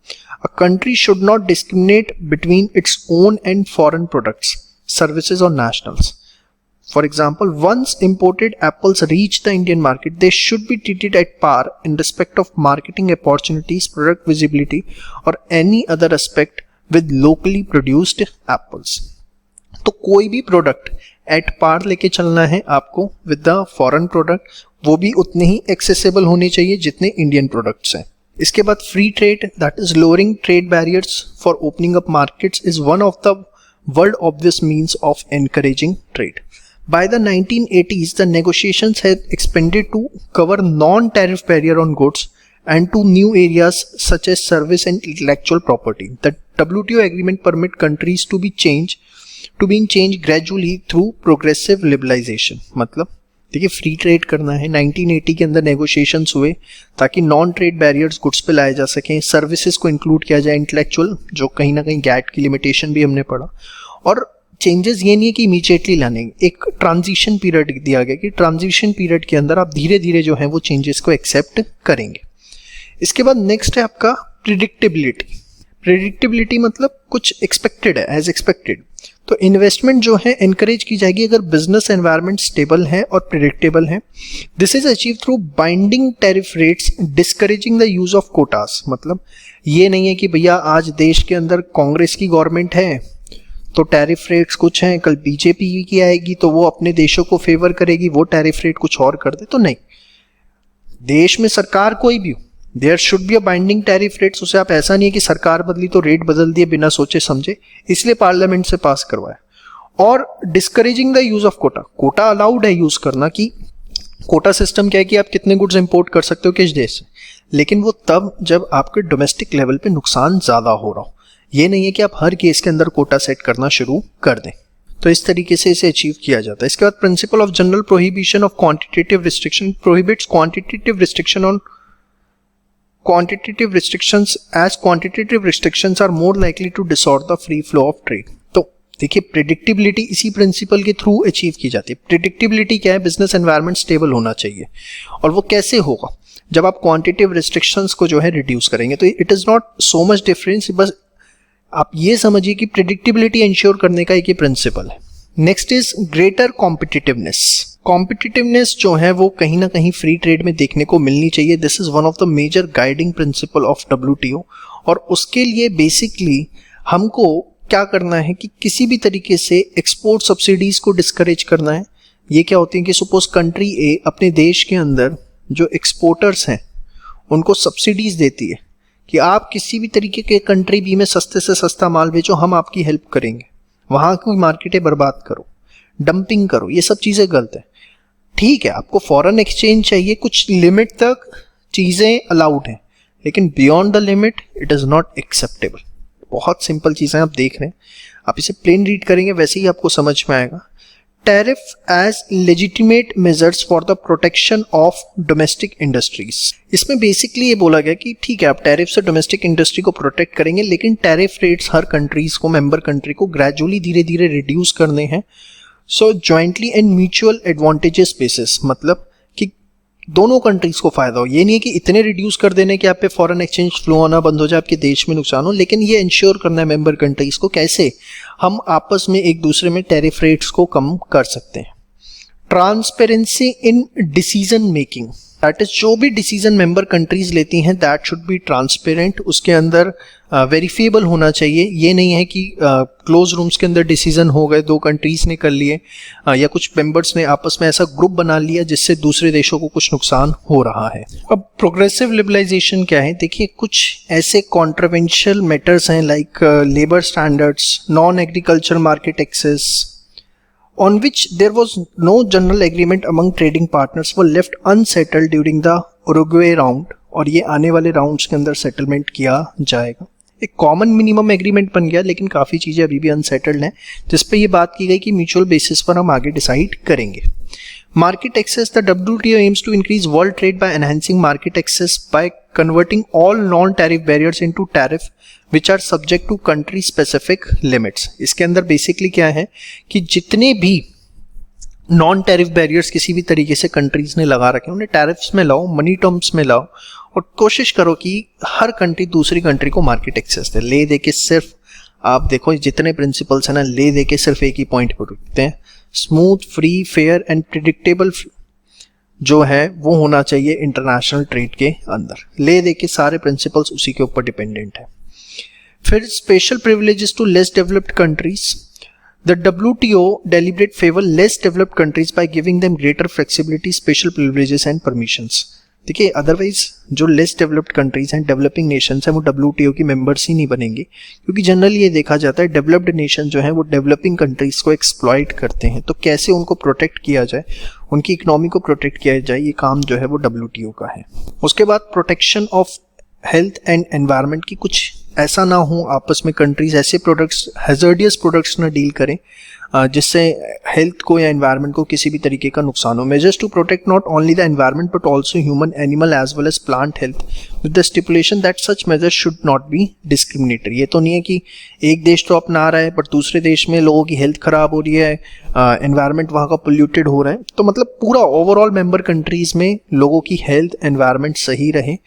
A country should not discriminate between its own and foreign products, services और nationals. For example, once imported apples reach the Indian market, they should be treated at par in respect of marketing opportunities, product visibility, or any other aspect with locally produced apples. तो कोई भी product at par लेके चलना है आपको with the foreign product, वो भी उतने ही एक्सेसिबल होने चाहिए जितने इंडियन प्रोडक्ट्स हैं। इसके बाद free trade, that is lowering trade barriers for opening up markets, is one of the world obvious means of encouraging trade. By the 1980s, the negotiations had expanded to cover non-tariff barrier on goods and to new areas such as service and intellectual property. The WTO agreement permit countries to being changed gradually through progressive liberalization. मतलब देखिए free trade करना है, 1980 के अंदर negotiations हुए ताकि non trade barriers goods पे लाए जा सकें, सर्विसेज को इंक्लूड किया जाए, इंटेलेक्चुअल जो कहीं ना कहीं गैट की लिमिटेशन भी हमने पढ़ा। और चेंजेस ये नहीं है कि इमीडिएटली लाने, एक ट्रांजिशन पीरियड दिया गया कि ट्रांजिशन पीरियड के अंदर आप धीरे धीरे जो है वो चेंजेस को एक्सेप्ट करेंगे। इसके बाद नेक्स्ट है आपका प्रिडिक्टेबिलिटी। प्रिडिक्टेबिलिटी मतलब कुछ एक्सपेक्टेड है, एज एक्सपेक्टेड। तो इन्वेस्टमेंट जो है एनकरेज की जाएगी अगर बिजनेस एनवायरनमेंट स्टेबल है और प्रिडिक्टेबल है। This is achieve through binding tariff rates, discouraging the use of quotas. मतलब ये नहीं है कि भैया आज देश के अंदर कांग्रेस की गवर्नमेंट है तो टैरिफ रेट्स कुछ हैं, कल बीजेपी की आएगी तो वो अपने देशों को फेवर करेगी, वो टैरिफ रेट कुछ और कर दे, तो नहीं। देश में सरकार कोई भी हो, there should be a binding tariff rates. उसे आप ऐसा नहीं है कि सरकार बदली तो रेट बदल दिए बिना सोचे समझे, इसलिए पार्लियामेंट से पास करवाया। और discouraging the use of quota. Quota allowed है यूज करना, कि कोटा सिस्टम क्या है कि आप कितने गुड्स इंपोर्ट कर सकते हो किस देश से, लेकिन वो तब जब आपके डोमेस्टिक लेवल पे नुकसान ज्यादा हो रहा हो। ये नहीं है कि आप हर केस के अंदर कोटा सेट करना शुरू कर दें। तो इस तरीके से इसे अचीव किया जाता है। इसके बाद principle of general prohibition of quantitative restriction prohibits quantitative restriction on quantitative restrictions, as quantitative restrictions are more likely to distort the free flow of trade. तो देखिए प्रिडिक्टेबिलिटी इसी प्रिंसिपल के थ्रू अचीव की जाती है। प्रिडिक्टेबिलिटी क्या है? Business environment stable होना चाहिए, और वो कैसे होगा? जब आप क्वांटिटेटिव रिस्ट्रिक्शंस को जो है रिड्यूस करेंगे। तो it is not so much difference, बस आप ये समझिए कि प्रिडिक्टेबिलिटी इंश्योर करने का एक ही प्रिंसिपल है। Next is greater competitiveness. Competitiveness जो है वो कहीं ना कहीं फ्री ट्रेड में देखने को मिलनी चाहिए। This is one of the major guiding principle of WTO। और उसके लिए बेसिकली हमको क्या करना है कि किसी भी तरीके से एक्सपोर्ट सब्सिडीज को डिस्करेज करना है। ये क्या होती है कि सपोज कंट्री ए अपने देश के अंदर जो एक्सपोर्टर्स हैं उनको सब्सिडीज देती है कि आप किसी भी तरीके के कंट्री बी में सस्ते से सस्ता माल बेचो, हम आपकी हेल्प करेंगे, वहां की मार्केटें बर्बाद करो, डंपिंग करो, ये सब चीजें गलत है। ठीक है, आपको फॉरेन एक्सचेंज चाहिए, कुछ लिमिट तक चीजें अलाउड हैं, लेकिन beyond the limit it is not acceptable. बहुत सिंपल चीजें आप देख रहे हैं, आप इसे प्लेन रीड करेंगे वैसे ही आपको समझ में आएगा। Tariff as legitimate measures for the protection of domestic industries. इसमें बेसिकली ये बोला गया कि ठीक है आप टैरिफ से डोमेस्टिक इंडस्ट्री को प्रोटेक्ट करेंगे, लेकिन टैरिफ रेट्स हर कंट्रीज को, मेंबर कंट्री को ग्रेजुअली धीरे धीरे रिड्यूस करने हैं। So jointly and mutual advantages basis, मतलब कि दोनों कंट्रीज को फायदा हो। ये नहीं है कि इतने रिड्यूस कर देने कि आप पे फॉरेन एक्सचेंज फ्लो होना बंद हो जाए, आपके देश में नुकसान हो, लेकिन ये इंश्योर करना है मेंबर कंट्रीज को कैसे हम आपस में एक दूसरे में टैरिफ रेट्स को कम कर सकते हैं। Transparency in decision making, that is जो भी डिसीजन मेंबर कंट्रीज लेती हैं दैट शुड बी ट्रांसपेरेंट, उसके अंदर वेरीफिएबल होना चाहिए। ये नहीं है कि क्लोज रूम्स के अंदर डिसीजन हो गए, दो कंट्रीज ने कर लिए या कुछ मेंबर्स ने आपस में ऐसा ग्रुप बना लिया जिससे दूसरे देशों को कुछ नुकसान हो रहा है। अब प्रोग्रेसिव लिबरलाइजेशन क्या है? देखिए कुछ ऐसे कॉन्ट्रोवर्शियल मैटर्स हैं like labour standards, non agriculture market access, on which there was no general agreement among trading partners, were left unsettled during the Uruguay round, और ये आने वाले राउंड्स के अंदर सेटलमेंट किया जाएगा। एक कॉमन मिनिमम एग्रीमेंट बन गया, लेकिन काफ़ी चीज़ें अभी भी अनसेटल्ड हैं, जिस पे ये बात की गई कि म्यूचुअल बेसिस पर हम आगे डिसाइड करेंगे। Market access, the WTO aims to increase world trade by enhancing market access by converting all non-tariff barriers into tariff which are subject to country specific limits. इसके अंदर बेसिकली क्या है कि जितने भी नॉन टैरिफ बैरियर्स किसी भी तरीके से कंट्रीज ने लगा रखे हैं उन्हें टैरिफ्स में लाओ, मनी टर्म्स में लाओ और कोशिश करो कि हर कंट्री दूसरी कंट्री को मार्केट एक्सेस दे। ले दे के सिर्फ आप देखो जितने प्रिंसिपल्स हैं ना, ले दे के सिर्फ एक ही पॉइंट पर रुकते हैं, smooth, free, fair and predictable जो है वो होना चाहिए इंटरनेशनल ट्रेड के अंदर। ले दे के सारे प्रिंसिपल्स उसी के ऊपर डिपेंडेंट है। फिर special privileges to less developed countries, the WTO deliberate favor less developed countries by giving them greater flexibility, special privileges and permissions। देखिए अदरवाइज जो लेस डेवलप्ड कंट्रीज हैं, डेवलपिंग नेशंस हैं, वो WTO की मेंबर्स ही नहीं बनेंगे, क्योंकि जनरली ये देखा जाता है डेवलप्ड नेशन जो है वो डेवलपिंग कंट्रीज को एक्सप्लॉइट करते हैं। तो कैसे उनको प्रोटेक्ट किया जाए, उनकी इकोनॉमी को प्रोटेक्ट किया जाए, ये काम जो है वो WTO का है। उसके बाद protection of health and environment की, कुछ ऐसा ना हो आपस में कंट्रीज ऐसे प्रोडक्ट्स, हैजर्डियस प्रोडक्ट्स ना डील करें जिससे हेल्थ को या एनवायरनमेंट को किसी भी तरीके का नुकसान हो। Measures to protect not only the environment but also human, animal as well as plant health with the stipulation that such measures should not be discriminatory. ये तो नहीं है कि एक देश तो अपना रहा है बट दूसरे देश में लोगों की हेल्थ खराब हो रही है, एनवायरनमेंट वहाँ का पोल्यूटेड हो रहा है। तो मतलब पूरा ओवरऑल मेंबर कंट्रीज में लोगों की हेल्थ, एनवायरनमेंट सही रहे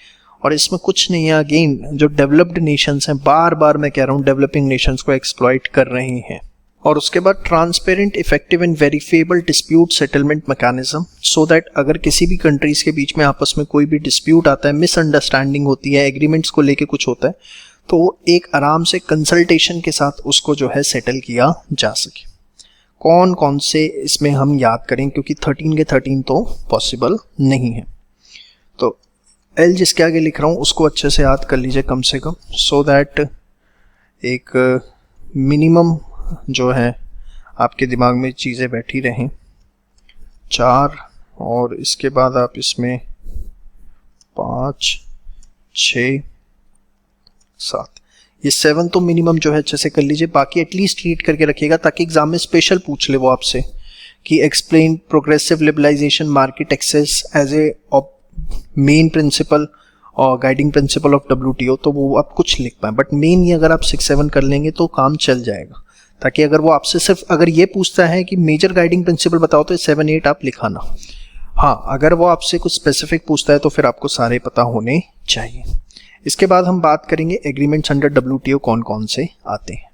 और इसमें कुछ नहीं है। अगेन जो डेवलप्ड नेशंस हैं, बार बार मैं कह रहा हूँ, डेवलपिंग नेशंस को एक्सप्लॉइट कर रहे हैं। और उसके बाद transparent, effective and verifiable dispute settlement mechanism, so that अगर किसी भी कंट्रीज के बीच में आपस में कोई भी डिस्प्यूट आता है, मिसअंडरस्टैंडिंग होती है, एग्रीमेंट्स को लेके कुछ होता है, तो एक आराम से कंसल्टेशन के साथ उसको जो है सेटल किया जा सके। कौन कौन से इसमें हम याद करें, क्योंकि 13 के 13 तो पॉसिबल नहीं है। तो एल जिसके आगे लिख रहा हूँ उसको अच्छे से याद कर लीजिए कम से कम, सो दैट एक मिनिमम जो है आपके दिमाग में चीज़ें बैठी रहें। 4 और इसके बाद आप इसमें 5, 6, 7, ये 7 तो मिनिमम जो है अच्छे से कर लीजिए। बाकी एटलीस्ट रीड करके रखिएगा ताकि एग्जाम में स्पेशल पूछ ले वो आपसे कि explain progressive liberalization market access as a main principle और गाइडिंग प्रिंसिपल ऑफ WTO, तो वो आप कुछ लिख पाए। बट मेन ये अगर आप 6-7 कर लेंगे तो काम चल जाएगा, ताकि अगर वो आपसे सिर्फ अगर ये पूछता है कि मेजर गाइडिंग प्रिंसिपल बताओ तो 7-8 आप लिखाना। हाँ, अगर वो आपसे कुछ स्पेसिफिक पूछता है तो फिर आपको सारे पता होने चाहिए। इसके बाद हम बात करेंगे एग्रीमेंट्स अंडर WTO कौन कौन से आते हैं।